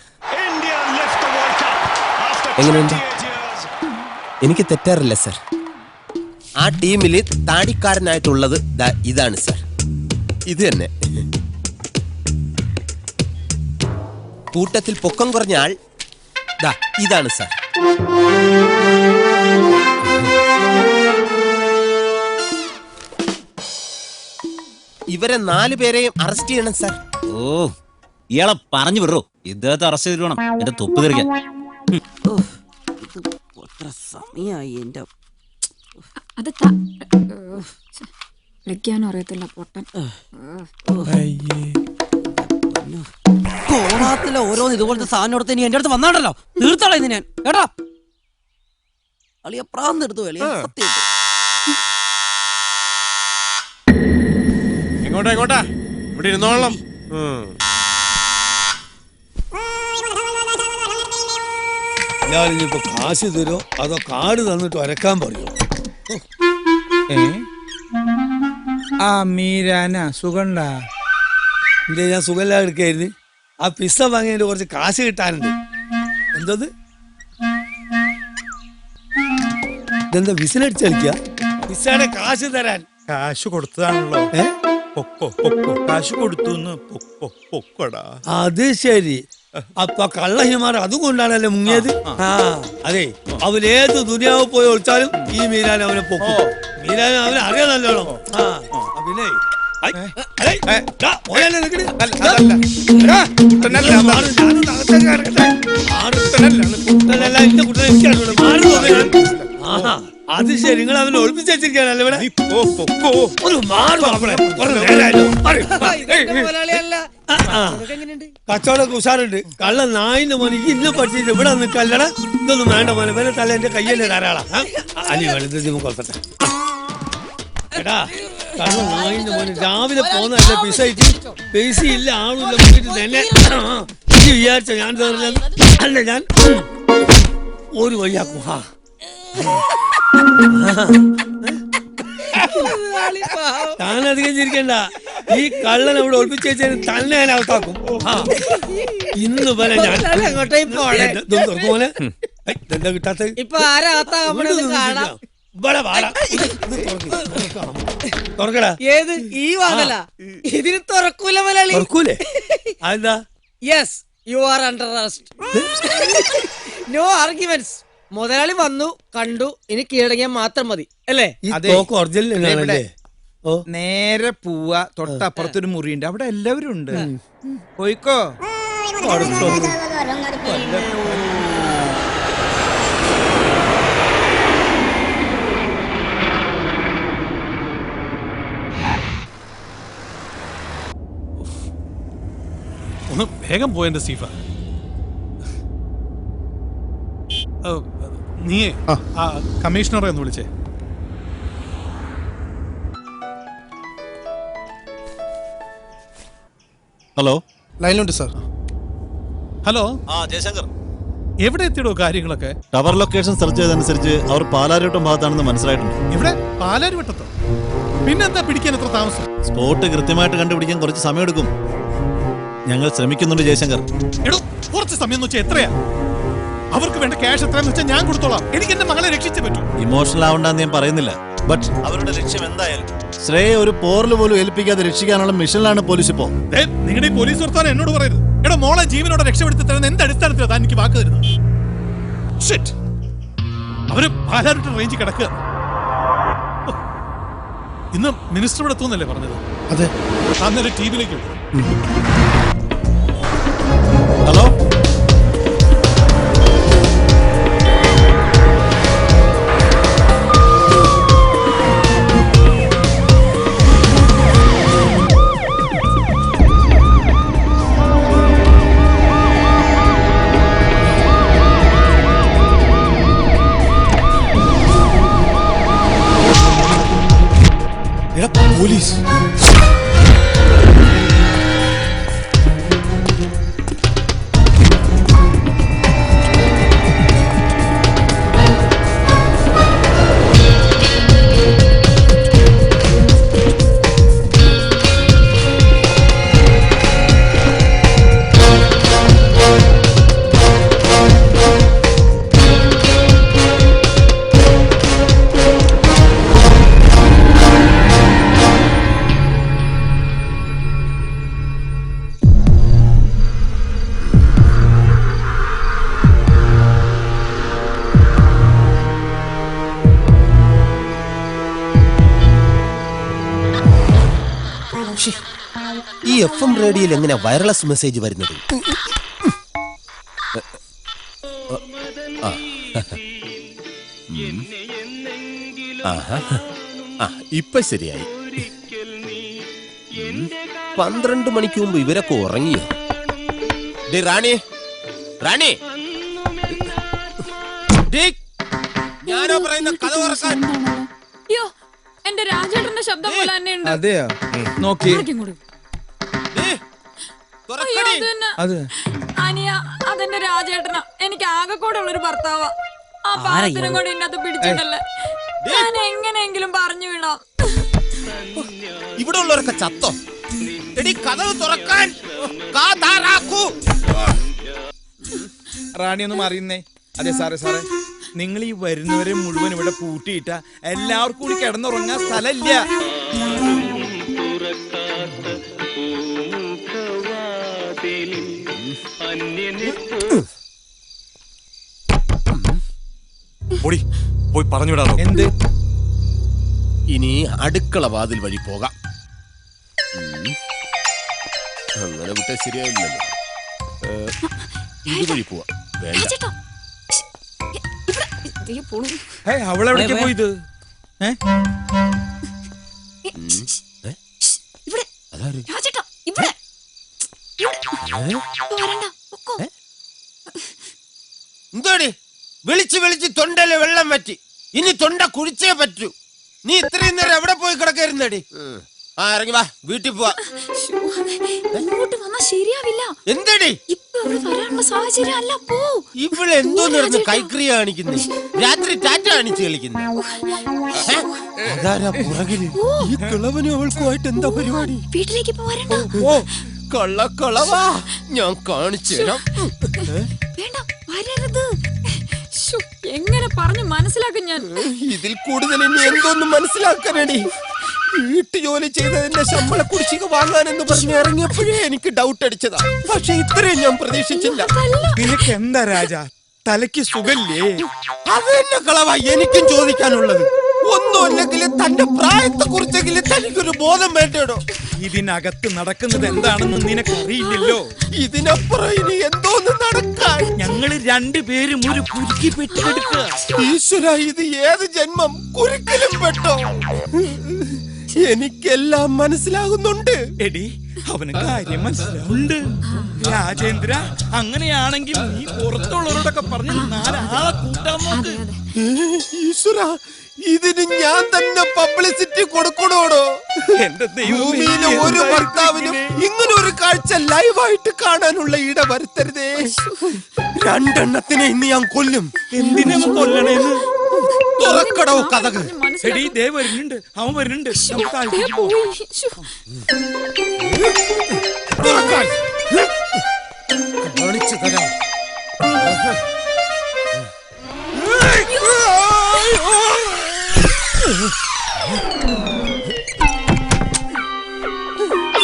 എങ്ങനെയുണ്ട്? എനിക്ക് തെറ്റാറില്ല സർ. ആ ടീമിൽ താടിക്കാരനായിട്ടുള്ളത് ഇതാണ് സർ. ഇത് തന്നെ. കൂട്ടത്തിൽ പൊക്കം കുറഞ്ഞ ആൾ ഇതാണ് സർ. ഇവരെ 4 പേരെയും അറസ്റ്റ് ചെയ്യണം സർ. ഓ, ഇയാളെ പറഞ്ഞു വിടറോ. ഇദ്ദേഹത്തെ അറസ്റ്റ് ചെയ്തിട്ട് വേണം എന്റെ തൊപ്പ് തെറിക്കാൻ. സമയായി എന്റെ. വിളിക്കാനും അറിയത്തില്ല പൊട്ടൻ. കോണാത്തിലെ ഓരോന്ന് ഇതുപോലത്തെ സാധനം എടുത്ത് ഇനി എന്റെ അടുത്ത് വന്നാണ്ടല്ലോ തീർത്തോളാം ഇത് ഞാൻ കേട്ടോ. അളിയ പ്രാന്തെടുത്തു അളിയ സത്യം. എങ്ങോട്ടാ എങ്ങോട്ടാ? ഇവിടെ ഇരുന്നോളാം. ഞാനിപ്പോ കാശ് തരോ അതോ കാർഡ് തന്നിട്ട് വരക്കാൻ പറയോ? ആ മീരാന സുഖണ്ട? ഇവിടെ ഞാൻ സുഖമില്ലാതെ എടുക്കായിരുന്നു. ആ പിസ്സ വാങ്ങിയതിന്റെ കുറച്ച് കാശ് കിട്ടാനുണ്ട്. എന്തത്? ഇതെന്താ വിസിലടിച്ച് കളിക്കുക? പിസ്സയുടെ കാശ് തരാൻ കാശ് കൊടുത്തതാണല്ലോ. പൊക്കോ പൊക്കോ കാശ് കൊടുത്തു. പൊക്കോടാ. അത് ശരി. അപ്പൊ കള്ളഹിമാർ അതുകൊണ്ടാണല്ലേ മുങ്ങിയത്? ആ അതെ, അവനേത് ദുനിയാവ് പോയി ഒളിച്ചാലും ഈ മീരാൻ അവനെ പൊക്കും. മീരാൻ അവനെ അറിയാൻ നല്ലോണം. പിന്നെ അത് ശരി, നിങ്ങൾ അവനെ ഒളിപ്പിച്ച് വെച്ചിരിക്കാനല്ലേ ഇവിടെ? ഒരു കച്ചവടം ഉഷാറുണ്ട്. കള്ള നായിന്റെ മോനെ ഇന്ന് പഠിച്ചിട്ട് ഇവിടെ നിൽക്കല്ലട. ഇതൊന്നും വേണ്ട മോനെ, വേറെ തല എന്റെ കയ്യല്ലേ ധാരാളം. അനി വെളുത്ത കൊടുക്കട്ടെ. എടാ കള്ള നായിന്റെ മോനെ രാവിലെ പോന്നല്ലേ പിസൈറ്റ് പൈസ ഇല്ല ആളില്ല മുന്നിട്ട് തന്നെ വിചാരിച്ച ഞാൻ അല്ല ഞാൻ ഒരു വഴിയാക്കും. താനധികം ചിരിക്കണ്ട. ഈ കള്ളൻ അവിടെ ഒളിപ്പിച്ച് വെച്ചതിന് തന്നെ ഞാൻ അവത്താക്കും. ഇന്ന് പോലെ ഞാൻ പോലെ എന്താ കിട്ടാത്ത ഇപ്പൊ തുറക്കടാ. ഏത് ഈ വാങ്ങല ഇതിന് തുറക്കൂല മലയാളി. തുറക്കൂലേ? അതെന്താ? Yes, you are under arrest. No arguments. മുതലാളി വന്നു കണ്ടു, ഇനി കീഴടങ്ങിയാൽ മാത്രം മതി അല്ലേ? നേരെ പോവാ. തൊട്ടപ്പുറത്തൊരു മുറിയുണ്ട്, അവിടെ എല്ലാവരും ഉണ്ട്. പോയിക്കോ. ഒന്ന് വേഗം പോയെന്റെ സ്റ്റീഫ. നീ കമ്മീഷണറെ ഒന്ന് വിളിച്ചേ. ഹലോ, ലൈനിലുണ്ട് സാർ. ഹലോ ജയശങ്കർ, എവിടെ എത്തിയിടോ കാര്യങ്ങളൊക്കെ? ടവർ ലൊക്കേഷൻ സെർച്ച് ചെയ്തതനുസരിച്ച് അവർ പാലാരിവട്ടം ഭാഗത്താണെന്ന് മനസ്സിലായിട്ടുണ്ട്. ഇവിടെ പാലാരിവട്ടത്തോ? പിന്നെന്താ പിടിക്കാൻ എത്ര താമസം? സ്പോട്ട് കൃത്യമായിട്ട് കണ്ടുപിടിക്കാൻ കുറച്ച് സമയമെടുക്കും. ഞങ്ങൾ ശ്രമിക്കുന്നുണ്ട് ജയശങ്കർ. എടോ, കുറച്ച് സമയം എന്ന് വെച്ചാൽ എത്രയാ? അവർക്ക് വേണ്ട ക്യാഷ് എത്രയെന്ന് വെച്ചാൽ ഞാൻ കൊടുത്തോളാം. എനിക്ക് എന്റെ മകളെ രക്ഷിച്ചേ പറ്റൂ. ഇമോഷണൽ ആവണ്ടെന്ന് ഞാൻ പറയുന്നില്ല, ബട്ട് അവരുടെ ലക്ഷ്യം എന്തായാലും ശ്രേയെ ഒരു പോറിൽ പോലും ഏൽപ്പിക്കാതെ രക്ഷിക്കാനുള്ള മിഷനിലാണ് പോലീസ് ഇപ്പോ. നിങ്ങളുടെ ഈ പോലീസ് വർത്താനം എന്നോട് പറയരുത്. എടോ, മോളെ ജീവനോടെ രക്ഷപ്പെടുത്തി തരുന്ന എന്ത് അടിസ്ഥാനത്തിലാണ് താൻ എനിക്ക് വാക്ക് തരുന്നത്? അവര് പാലാരിവട്ടം റേഞ്ചിൽ കിടക്കുക. ഇന്ന് മിനിസ്റ്റർ ഇവിടെ എത്തുന്നല്ലേ പറഞ്ഞത്? അതെ. അന്നേരം ടിവിയിലേക്ക് ഹലോ, പോലീസ്. ഈ FM റേഡിയോയിൽ എങ്ങനെ വയർലെസ് മെസ്സേജ് വരുന്നത്? ഇപ്പൊ ശരിയായി. 12 മണിക്ക് മുമ്പ് ഇവരൊക്കെ ഉറങ്ങിയോ? ഡേ റാണി, റാണി, ഞാനോ പറയുന്ന കഥ തുറക്കാൻ. അയ്യോ, എന്റെ രാജേട്ടന്റെ ശബ്ദം പോലെ തന്നെ ഉണ്ട്. അതെയോ? നോക്കി. അത് അനിയ, അതെന്റെ രാജേട്ടനാ. എനിക്ക് ആകെ കൂടെ ഉള്ളൊരു ഭർത്താവാ. ആ പാത്രത്തിനും കൂടി ഇന്നത്തെ പിടിച്ചിട്ടല്ലേ. ഞാൻ എങ്ങനെയെങ്കിലും പറഞ്ഞു വിടാം. ഇവിടെ ഉള്ളവരൊക്കെ ചത്തോ? എടി കഥ തുറക്കാൻ. റാണി ഒന്ന് മാറിയുന്നേ. അതെ സാറേ, സാറേ, നിങ്ങൾ ഈ വരുന്നവരെ മുഴുവൻ ഇവിടെ പൂട്ടിയിട്ട എല്ലാവർക്കും കൂടി കിടന്നുറങ്ങാൻ സ്ഥലമില്ല. പോയി പറഞ്ഞു വിടാമോ? എന്ത്? ഇനി അടുക്കള വാതിൽ വഴി പോകാം. അങ്ങനെ വിട്ടാ ശരിയാവില്ലല്ലോ. ഇതുവഴി പോവാം. വേണ്ട, അവളെവിടേക്ക് പോയത്? എന്തോടി വിളിച്ച് വിളിച്ച് തൊണ്ടയില് വെള്ളം പറ്റി. ഇനി തൊണ്ട കുഴിച്ചേ പറ്റൂ. നീ ഇത്രയും നേരം എവിടെ പോയി കിടക്കായിരുന്നടി? ആ ഇറങ്ങി വാ, വീട്ടിൽ പോവാ. ശരിയാവില്ല. എന്തടി ഇവിടെ എന്തോ നടന്ന് കൈക്രിയ കാണിക്കുന്നേ? രാത്രി ടാറ്റ കാണിച്ച് കളിക്കുന്നേ? അതാരാ പുറകില്? ഈ കിളവനും അവൾക്കുമായിട്ട് എന്താ പരിപാടി? വീട്ടിലേക്ക് ഓ, കള്ളക്കളവാ, ഞാൻ കാണിച്ചു തരാം. വേണ്ട, വരരുത്. എങ്ങനെ പറഞ്ഞു മനസ്സിലാക്കും ഞാൻ? ഇതിൽ കൂടുതൽ ഇനി എന്തോന്നും മനസ്സിലാക്കാനടി? വീട്ടു ജോലി ചെയ്തതിന്റെ ശമ്പള കുടിശ്ശിക വാങ്ങാനെന്ന് പറഞ്ഞ് ഇറങ്ങിയപ്പോഴേ എനിക്ക് ഡൗട്ട് അടിച്ചതാ. പക്ഷെ ഇത്രയും ഞാൻ പ്രതീക്ഷിച്ചില്ല. നിനക്ക് എന്താ രാജ, തലയ്ക്ക് സുഖല്ലേ? അത് തന്നെ കളവാ എനിക്കും ചോദിക്കാനുള്ളത്. ഒന്നുമല്ലെങ്കിൽ തന്റെ പ്രായത്തെ കുറിച്ചെങ്കിലും തനിക്കൊരു ബോധം വേണ്ടോ? ഇതിനകത്ത് നടക്കുന്നത് എന്താണെന്ന് നിനക്കറിയില്ലല്ലോ. ഇതിനപ്പുറം ഇനി എന്തോന്ന് നടക്കാൻ? ഞങ്ങള് രണ്ടുപേരും ഒരു കുരുക്കി പെട്ടെടുക്കുക. ഈശ്വര, ഇത് ഏത് ജന്മം? കുരുക്കിലും പെട്ടോ? എനിക്കെല്ലാം മനസ്സിലാകുന്നുണ്ട്. എടി, അവന് കാര്യം മനസ്സിലാവുന്നുണ്ട്. രാജേന്ദ്ര, അങ്ങനെയാണെങ്കിൽ നീ പുറത്തുള്ളവരോടൊക്കെ പറഞ്ഞ് 4 ആളെ കൂട്ടാൻ നോക്ക്. ഈശ്വര, ഇതിന് ഞാൻ തന്നെ പബ്ലിസിറ്റി കൊടുക്കണോടോ? എന്റെ ഭൂമിയിലെ ഒരു ഭർത്താവിനും ഇങ്ങനെ ഒരു കാഴ്ച ലൈവായിട്ട് കാണാനുള്ള ഇട വരുത്തരുതേ. 2 എണ്ണത്തിനെ ഇന്ന് ഞാൻ കൊല്ലും. എന്തിനാ കൊല്ലണേന്ന്? തുറക്കടോ കഥകൾ. എടി, ദേ വരുന്നുണ്ട്, അവൻ വരുന്നുണ്ട്. കാണിച്ചു തരാം.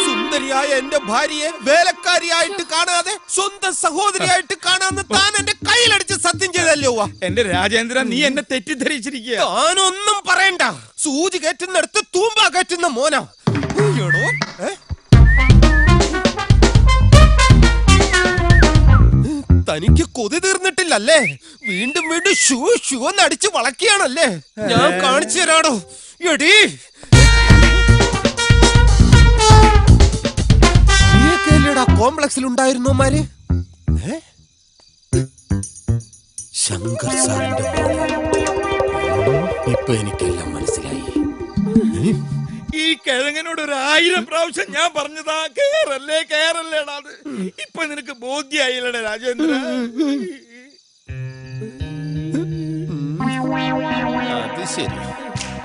സുന്ദരിയായ എന്റെ ഭാര്യയെ വേലക്കാരിയായിട്ട് കാണാതെ സ്വന്തം സഹോദരിയായിട്ട് കാണാന്ന് താൻ എന്റെ കയ്യിലടിച്ച് സത്യം ചെയ്തല്ലോ. എന്റെ രാജേന്ദ്ര, നീ എന്നെ തെറ്റിദ്ധരിച്ചിരിക്കുക. താനൊന്നും പറയണ്ട. സൂചി കയറ്റുന്നിടത്ത് തൂമ്പ കയറ്റുന്ന മോനാ. തനിക്ക് കൊതി തീർന്നിട്ടില്ലല്ലേ? വീണ്ടും വീണ്ടും ഷൂ നടിച്ച് വളക്കിയാണല്ലേ? ഞാൻ കാണിച്ചു തരാടോ. എടീ, കോംപ്ലക്സിൽ ഉണ്ടായിരുന്നോമാര്? ശങ്കർ സാറിന്റെ ഇപ്പൊ എനിക്കെല്ലാം മനസ്സിലായി. ഈ കിഴങ്ങനോട് 1000 പ്രാവശ്യം ഞാൻ പറഞ്ഞതാ, കേറല്ലേ കേറല്ലേടാ. ഇപ്പൊ നിനക്ക് ബോധ്യായില്ലടേ രാജേന്ദ്ര. അത് ശരി.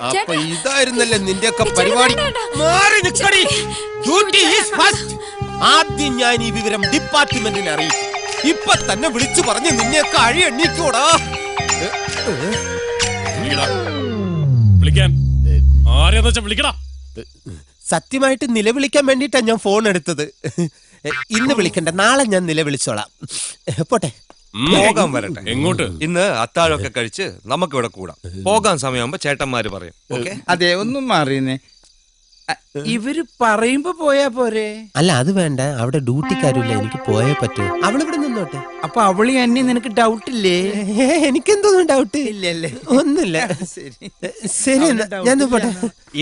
അപ്പൊ ഇതായിരുന്നല്ലേ നിന്റെയൊക്കെ പരിപാടി? മാറി നിക്കടി. Duty is first. ആദ്യം ഞാൻ ഈ വിവരം ഡിപ്പാർട്ട്മെന്റിനെ അറിയിക്കും. ഇപ്പൊ തന്നെ വിളിച്ചു പറഞ്ഞ് നിന്നെയൊക്കെ അഴി എണ്ണിക്കൂടാ. സത്യമായിട്ട് നിലവിളിക്കാൻ വേണ്ടിട്ടാ ഞാൻ ഫോൺ എടുത്തത്. ഇന്ന് വിളിക്കണ്ട, നാളെ ഞാൻ നിലവിളിച്ചോളാം. പോട്ടെ. പോകാൻ വരട്ടെ. എങ്ങോട്ട്? ഇന്ന് അത്താഴമൊക്കെ കഴിച്ച് നമുക്ക് ഇവിടെ കൂടാം. പോകാൻ സമയമാകുമ്പോ ചേട്ടന്മാര് പറയും. ഓക്കെ? അതെ, ഒന്നും മാറിയെന്നേ. ഇവര് പറയുമ്പോ പോയാ പോരെ? അല്ല, അത് വേണ്ട. അവിടെ ഡ്യൂട്ടിക്കാരില്ല, എനിക്ക് പോയേ പറ്റൂ. അവളിവിടെ നിന്നോട്ടെ. അപ്പൊ അവളി എന്നെ നിനക്ക് ഡൗട്ടില്ലേ? എനിക്കെന്തോന്നും ഡൗട്ട് ഇല്ലല്ലേ? ഒന്നുമില്ല. ശരി, ഞാൻ പോട്ടെ.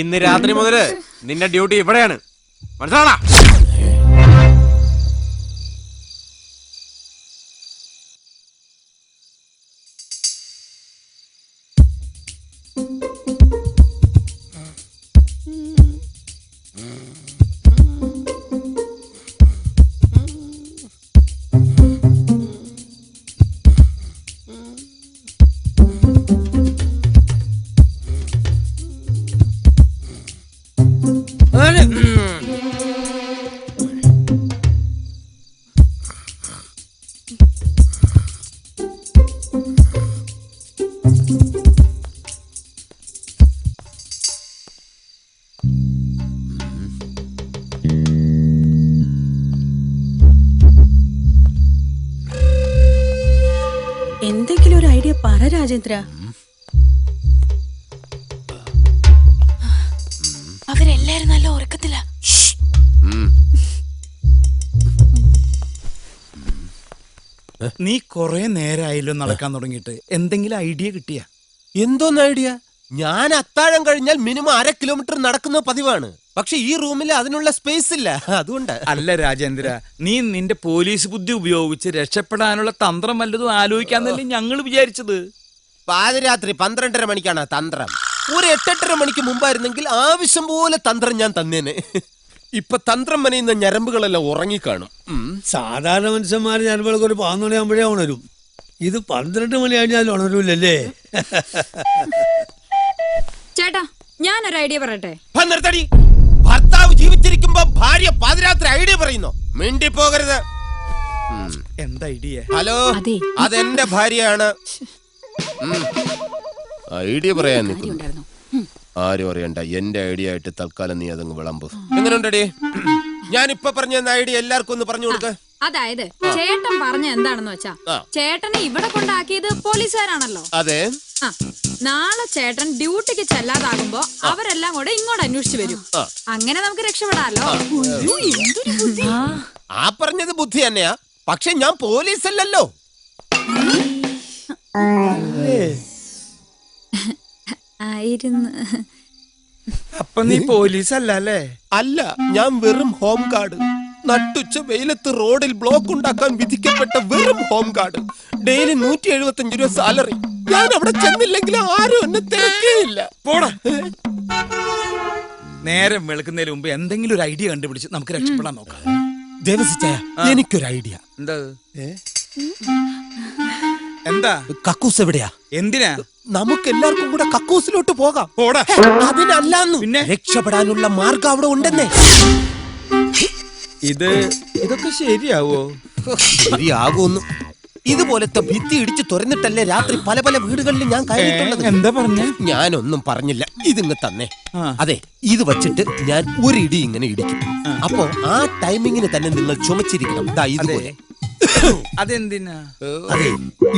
ഇന്ന് രാത്രി മുതല് നിന്റെ ഡ്യൂട്ടി ഇവിടെയാണ്, മനസ്സിലാണോ? എന്തെങ്കിലും ഒരു ഐഡിയ പറ രാജേന്ദ്ര. അവരെല്ലാരും നല്ല ഉറക്കത്തില. നീ കൊറേ നേരമായല്ലോ നടക്കാൻ തുടങ്ങിയിട്ട്. എന്തെങ്കിലും ഐഡിയ കിട്ടിയ? എന്തോന്ന് ഐഡിയ? ഞാൻ അത്താഴം കഴിഞ്ഞാൽ മിനിമം 1/2 കിലോമീറ്റർ നടക്കുന്ന പതിവാണ്. പക്ഷെ ഈ റൂമിൽ അതിനുള്ള സ്പേസ് ഇല്ല, അതുകൊണ്ട്. അല്ല രാജേന്ദ്ര, നീ നിന്റെ പോലീസ് ബുദ്ധി ഉപയോഗിച്ച് രക്ഷപ്പെടാനുള്ള തന്ത്രം വല്ലതും ആലോചിക്കാന്നല്ലേ ഞങ്ങൾ വിചാരിച്ചത്. പാതിരാത്രി 12:30 മണിക്കാണ് തന്ത്രം. ഒരു 8-8:30 മണിക്ക് മുമ്പായിരുന്നെങ്കിൽ ആവശ്യം പോലെ തന്ത്രം ഞാൻ തന്നേനെ. ഇപ്പൊ തന്ത്രം മനയുന്ന ഞരമ്പുകളെല്ലാം ഉറങ്ങിക്കാണും. സാധാരണ മനുഷ്യന്മാർ ഞരമ്പുകൾക്ക് ഒരു 11 മണിയാകുമ്പോഴേ ഉണരും. ഇത് 12 മണി കഴിഞ്ഞാൽ ഉണരൂലല്ലേ? ചേട്ടാ, ഞാനൊരു ഐഡിയ പറയട്ടെ. ഭർത്താവ് ജീവിച്ചിരിക്കുമ്പോ ഭാര്യ പാതിരാത്രി ഐഡിയ പറയുന്നു. മിണ്ടി പോകരുത്. എന്താ ഐഡിയ? ഹലോ, അതെന്റെ ഭാര്യയാണ്. ഐഡിയ പറയാൻ നിൽക്കുന്നു. ആരും അറിയണ്ട, എന്റെ ഐഡിയ ആയിട്ട് തൽക്കാലം നീ അതങ്ങ് വിളമ്പ്. എങ്ങനെയുണ്ടടി? ഞാൻ ഇപ്പൊ പറഞ്ഞ ഐഡിയ എല്ലാവർക്കും ഒന്ന് പറഞ്ഞു കൊടുക്ക. അതായത് ചേട്ടൻ പറഞ്ഞ എന്താണെന്ന് വെച്ചാ, ചേട്ടനെ ഇവിടെ കൊണ്ടാക്കിയത് പോലീസുകാരാണല്ലോ. അതെ. നാളെ ചേട്ടൻ ഡ്യൂട്ടിക്ക് ചെല്ലാതാകുമ്പോ അവരെല്ലാം കൂടെ ഇങ്ങോട്ട് അന്വേഷിച്ചു വരും. അങ്ങനെ നമുക്ക് രക്ഷപ്പെടാലോ. ആ പറഞ്ഞത് ബുദ്ധി തന്നെയാ, പക്ഷെ ഞാൻ പോലീസ് അല്ലല്ലോ. ആയിരുന്നു. അപ്പൊ നീ പോലീസ് അല്ലേ? അല്ല, ഞാൻ വെറും ഹോം ഗാർഡ്. നട്ടുച്ച വെയിലത്ത് റോഡിൽ ബ്ലോക്ക് ഉണ്ടാക്കാൻ വിധിക്കപ്പെട്ട വെറും ഹോം ഗാർഡ്. ഡെയിലി 175 രൂപ സാലറി. ഞാൻ അവിടെ ചെന്നില്ലെങ്കിൽ ആരും എന്നെ തിരക്കേയില്ല. പോടാ. നേരം വെളുക്കുന്നതിന് മുമ്പ് എന്തെങ്കിലും ഒരു ഐഡിയ കണ്ടുപിടിച്ച് നമുക്ക് രക്ഷപ്പെടാൻ നോക്കാം. ദേവസിച്ചായ, എനിക്കൊരു ഐഡിയ. എന്താ? എന്താ? കക്കൂസ് എവിടെയാ? എന്തിനാ? നമുക്ക് എല്ലാവർക്കും കൂടെ കക്കൂസിലോട്ട് പോകാം. അതിനല്ലാന്ന്, പിന്നെ രക്ഷപ്പെടാനുള്ള മാർഗം അവിടെ ഉണ്ടെന്നേ. ഇതൊക്കെ ശരിയാവോ? ശരിയാകുന്നു. ഇതുപോലത്തെ ഭിത്തി ഇടിച്ച് തുറന്നിട്ടല്ലേ രാത്രി പല പല വീടുകളിൽ ഞാൻ കയറിയിട്ടുള്ളത്. എന്താ പറഞ്ഞ? ഞാനൊന്നും പറഞ്ഞില്ല, ഇതിങ്ങ് തന്നെ. അതെ, ഇത് വച്ചിട്ട് ഞാൻ ഒരു ഇടി ഇങ്ങനെ ഇടിക്കും. അപ്പോ ആ ടൈമിങ്ങിന് തന്നെ നിങ്ങൾ ചുമച്ചിരിക്കണം. ഇതുപോലെ. അതെന്തിനാ? അതെ,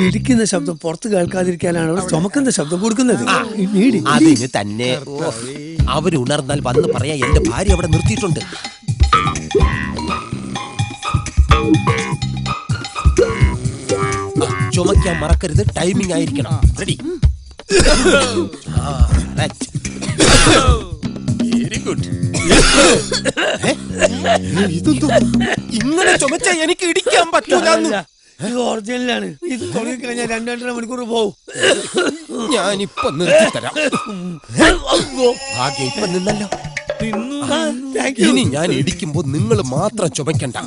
ഇടിക്കുന്ന ശബ്ദം പുറത്ത് കേൾക്കാതിരിക്കാനാണ് അവർ ചുമക്കുന്ന ശബ്ദം കൊടുക്കുന്നത്. അതിന് തന്നെ. അവരുണർന്നാൽ വന്ന് പറയാ, എന്റെ ഭാര്യ അവിടെ നിർത്തിയിട്ടുണ്ട്. ചുമക്കാൻ മറക്കരുത്, ടൈമിംഗ് ആയിരിക്കണം. റെഡി? Very good. ഇതൊന്നും ഇങ്ങനെ ചുമച്ച എനിക്ക് ഇടിക്കാൻ പറ്റൂല. ഇത് ഒറിജിനലാണ്. ഇത് തുടങ്ങിക്കഴിഞ്ഞാൽ 2-2.5 മണിക്കൂർ പോവും. ഞാനിപ്പൊ നിർത്തിത്തരാം. ഭാഗ്യം ഇപ്പൊ നിന്നല്ലോ. ഇനി ഞാൻ ഇടിക്കുമ്പോ നിങ്ങൾ മാത്രം ചുമക്കണ്ട.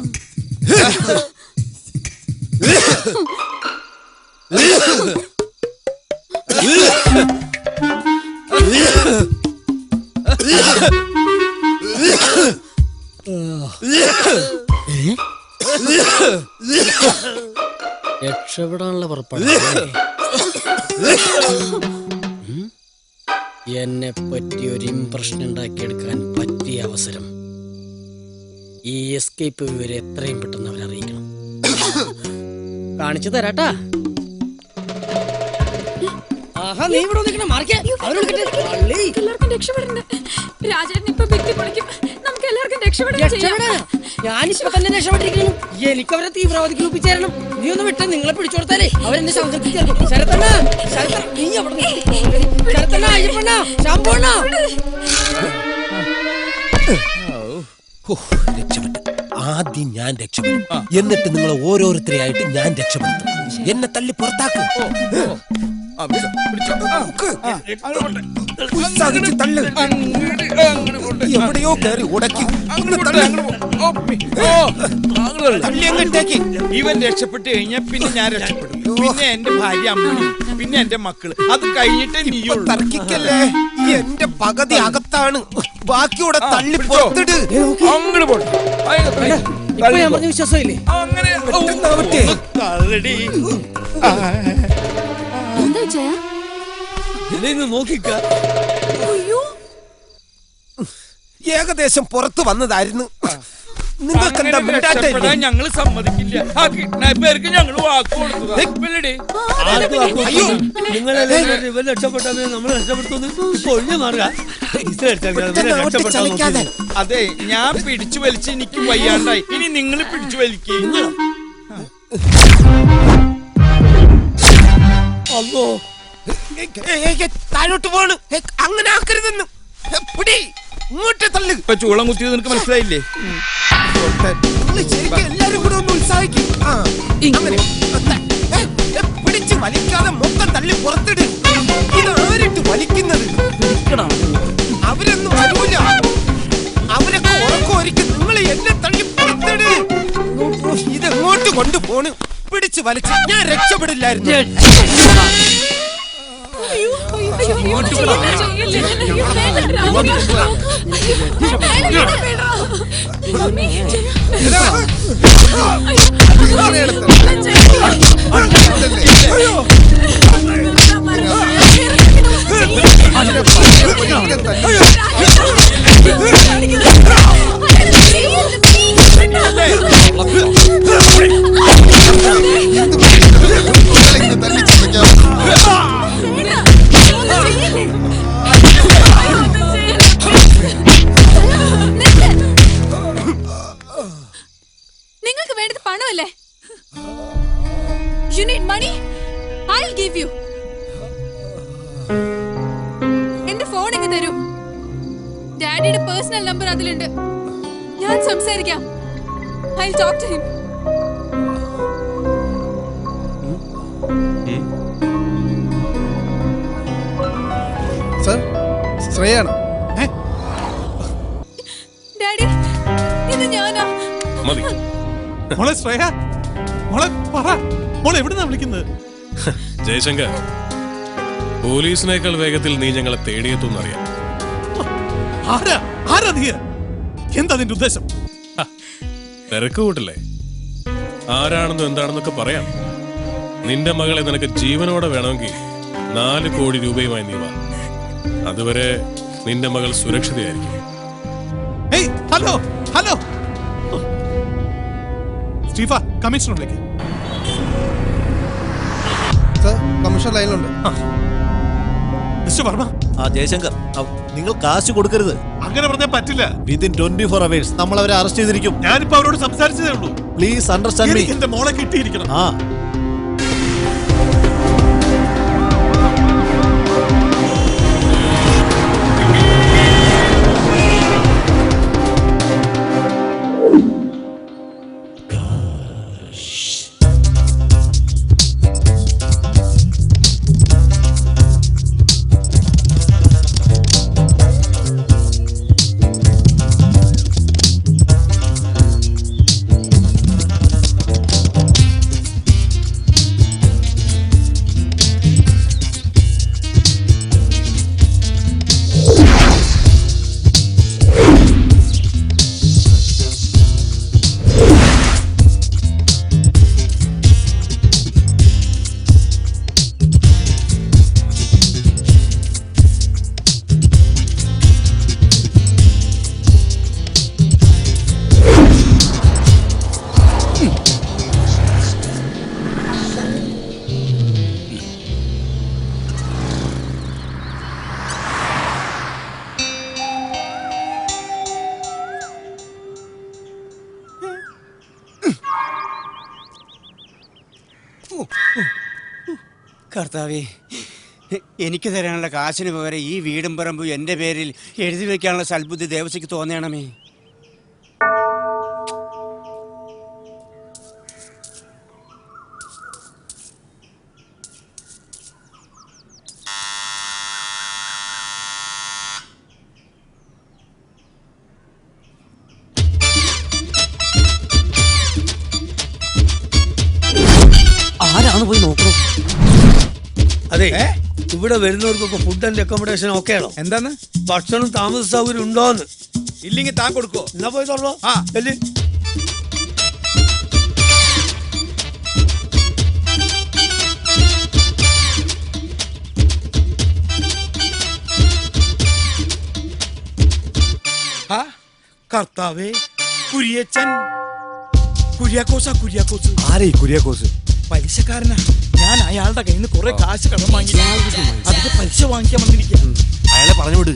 രക്ഷപ്പെടാനുള്ള പുറപ്പാട്. എന്നെ പറ്റി ഒരു ഇംപ്രഷൻ ഉണ്ടാക്കിയെടുക്കാൻ പറ്റിയ അവസരം. ഈ എസ്കേപ്പ് വിവരം എത്രയും പെട്ടെന്ന് അവരറിയിക്കണം. കാണിച്ചു തരാട്ടാ. നീ ഇവിടെ എല്ലാവർക്കും രക്ഷപ്പെടണ്ടേ? രാജേട്ടൻ ഇപ്പൊ ഭിത്തി പൊളിക്കും. നമുക്ക് എല്ലാവർക്കും രക്ഷപ്പെടാം. ഞാനിപ്പോ തന്നെ രക്ഷപ്പെട്ടിരിക്കുന്നു. എനിക്ക് അവരെ തീവ്രവാദിക്ക് ഒപ്പിച്ചേരണം. നീ ഒന്ന് വിട്ട് നിങ്ങളെ പിടിച്ചു കൊടുത്താലേ അവരെന്നെ ശബ്ദം. ശരത്തണ്ണ, നീ അവിടെ ശരത്തണ്ണ, അയ്യപ്പണ്ണ, ശാമ്പണ്ണ. രക്ഷപ്പെട്ടു. ആദ്യം ഞാൻ രക്ഷപ്പെടും, എന്നിട്ട് നിങ്ങൾ ഓരോരുത്തരെയായിട്ട് ഞാൻ രക്ഷപ്പെടുത്തും. എന്നെ തള്ളി പുറത്താക്കും. എവിടെയോ കയറി ഉടക്കി ഇവൻ രക്ഷപ്പെട്ട് കഴിഞ്ഞാൽ പിന്നെ ഞാൻ രക്ഷപ്പെടും. പിന്നെ എന്റെ ഭാര്യ അമ്മണി, പിന്നെ എന്റെ മക്കള്. അത് കഴിഞ്ഞിട്ടേ നീയോ തർക്കിക്കല്ലേ. എന്റെ പകുതി അകത്താണ്, ബാക്കിയോടെ തള്ളി പുറത്തിട്. അങ്ങോട്ട് പോട്ടെ. വിശ്വാസമില്ലേ? അങ്ങനെ എന്താ ജയ? നോക്കിക്ക. ഏകദേശം പുറത്തു വന്നതായിരുന്നു. നിങ്ങൾക്ക് എന്താ രക്ഷപ്പെടാൻ ഞങ്ങൾ സമ്മതിക്കില്ല. ആ കിഡ്നാപ്പേർക്ക് ഞങ്ങൾ വാക്ക് കൊടുത്തതാ. ഇവൻ രക്ഷപ്പെട്ടാൽ നമ്മൾ രക്ഷപ്പെടുത്തുന്നു. ഒഴിഞ്ഞു മാറുക. അതെ, ഞാൻ പിടിച്ചു വലിച്ച് എനിക്ക് വയ്യാണ്ടായി. ഇനി നിങ്ങൾ പിടിച്ചു വലിക്കുക. അല്ലോ താഴോട്ട് പോണ്. അങ്ങനെ ആക്കരുതെന്ന്. ഇങ്ങോട്ട് തള്ളു. ഇപ്പൊ ചൂളം കുത്തിയത് നിനക്ക് മനസ്സിലായില്ലേ? ശരിക്കും എല്ലാരും കൂടെ ഒന്ന് ഉത്സാഹിക്കും. പിടിച്ച് വലിക്കാതെ മൊത്തം തള്ളി പുറത്തിട്. ഇത് ആരിട്ട് വലിക്കുന്നത്? അവരൊന്നും വരൂല. അവരൊക്കെ ഉറക്കമായിരിക്കും. നിങ്ങൾ എന്നെ തള്ളി പുറത്തിട്. ഇതെങ്ങോട്ട് കൊണ്ടുപോണ്? പിടിച്ച് വലിച്ച് ഞാൻ രക്ഷപ്പെടില്ലായിരുന്നു. നിങ്ങൾക്ക് വേണ്ടത് പണമല്ലേ? You need money? I'll give you. എന്റെ ഫോൺ എങ്ങ് തരൂ. ഡാഡിയുടെ പേഴ്സണൽ നമ്പർ അതിലുണ്ട്. ഞാൻ സംസാരിക്കാം. I'll talk to him. Sir, ശ്രേയാണ്. ഡാഡി, ഇത് ഞാനാ. മതി. മോളെ ശ്രേയ, മോളെ പറ, മോളെ എവിടുന്നാ വിളിക്കുന്നത്? ജയശങ്കർ, പോലീസിനേക്കാൾ വേഗത്തിൽ നീ ഞങ്ങളെ തേടിയെത്തുന്നറിയാം. ആരാ നീ? എന്താ നിന്റെ ഉദ്ദേശം? തിരക്ക് കൂട്ടില്ലേ? ആരാണെന്നും എന്താണെന്നൊക്കെ പറയാം. നിന്റെ മകളെ നിനക്ക് ജീവനോടെ വേണമെങ്കിൽ 4 കോടി രൂപയുമായി നീ വാ. അതുവരെ നിന്റെ മകൾ സുരക്ഷിതയായിരിക്കും. ഹലോ ഹലോ സ്റ്റീഫ, കമ്മീഷണറിലേക്ക്. സർ, കമ്മീഷണർ ലൈനിലുണ്ട്. മിസ്റ്റർ വർമ്മ. ജയശങ്കർ, നിങ്ങൾ കാശ് കൊടുക്കരുത്. അങ്ങനെ പറഞ്ഞാൽ പറ്റില്ല. വിത്തിൻ 24 hours നമ്മൾ അവരെ അറസ്റ്റ് ചെയ്തിരിക്കും. ഞാനിപ്പോ അവരോട് സംസാരിച്ചതേ ഉള്ളൂ. Please understand me. എന്റെ മോളെ കിട്ടിയിരിക്കണം. കർത്താവേ, എനിക്ക് തരാനുള്ള കാശിന് പകരം ഈ വീടും പറമ്പും എൻ്റെ പേരിൽ എഴുതി വെക്കാനുള്ള സൽബുദ്ധി ദേവസ്വയ്ക്ക് തോന്നണമേ. അതെ ഇവിടെ വരുന്നവർക്കൊക്കെ ഫുഡ് ആൻഡ് അക്കോമഡേഷൻ ഒക്കെ ആണോ? എന്താന്ന്? ഭക്ഷണം താമസ സൗകര്യം ഉണ്ടോന്ന്? ഇല്ലെങ്കിൽ താൻ കൊടുക്കോ? എന്നാ പോയി തുറന്നോ. ആ ചെല്ല്. കർത്താവേ, കുര്യച്ചൻ. കുര്യാക്കോസാ, കുര്യാക്കോസ്. ആരേ കുര്യാക്കോസ്? പലിശക്കാരനാ. ഞാൻ അയാളുടെ കയ്യിൽ നിന്ന് കുറെ കാശ് കടം വാങ്ങി അതിന്റെ പലിശ വാങ്ങിക്കാൻ വന്നിരിക്കുക. അയാളെ പറഞ്ഞു വിട്.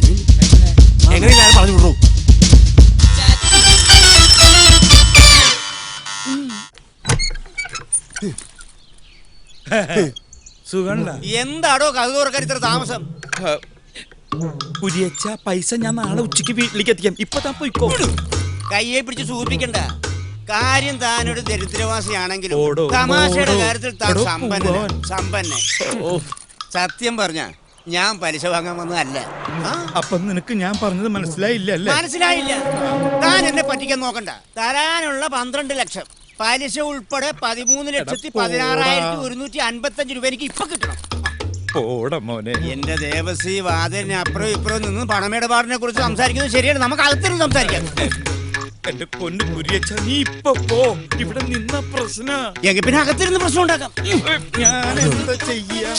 എങ്ങനെയും അയാളെ പറഞ്ഞു വിടൂ. സുഖണ്ട. എന്താടോ കഥ തുറക്കാൻ ഇത്ര താമസം? കുര്യച്ച, പൈസ ഞാൻ നാളെ ഉച്ചയ്ക്ക് വീട്ടിലേക്ക് എത്തിക്കാം. ഇപ്പൊ താൻ പോയിക്കോ. കയ്യെ പിടിച്ച് സൂചിപ്പിക്കണ്ട. കാര്യം താനൊരു ദരിദ്രവാസിയാണെങ്കിലും തമാശയുടെ കാര്യത്തിൽ താൻ സമ്പന്നെ. സത്യം പറഞ്ഞ ഞാൻ പലിശ വാങ്ങാൻ വന്നതല്ല. അപ്പൊ നിനക്ക് ഞാൻ പറഞ്ഞത് മനസ്സിലായില്ല അല്ലേ? മനസ്സിലായില്ല. താൻ എന്നെ പറ്റിക്കാൻ നോക്കണ്ട. തരാനുള്ള 12 ലക്ഷം പലിശ ഉൾപ്പെടെ 13,16,155 രൂപ എനിക്ക് ഇപ്പൊ കിട്ടണം. എന്റെ ദേവസി വാതിലിന് അപ്പുറം ഇപ്പുറം നിന്ന് പണമിടപാടിനെ കുറിച്ച് സംസാരിക്കുന്നത് ശരിയാണ്. നമുക്ക് അകത്തിരുന്ന് സംസാരിക്കാം. എന്റെ പൊന്നു കുര്യച്ച, നീ ഇപ്പൊ പോ. ഇവിടെ നിന്ന പ്രശ്ന. എങ്കിൽ പിന്നെ അകത്തിരുന്ന് പ്രശ്നം ഉണ്ടാക്കാം. ഞാൻ എന്താ ചെയ്യാ?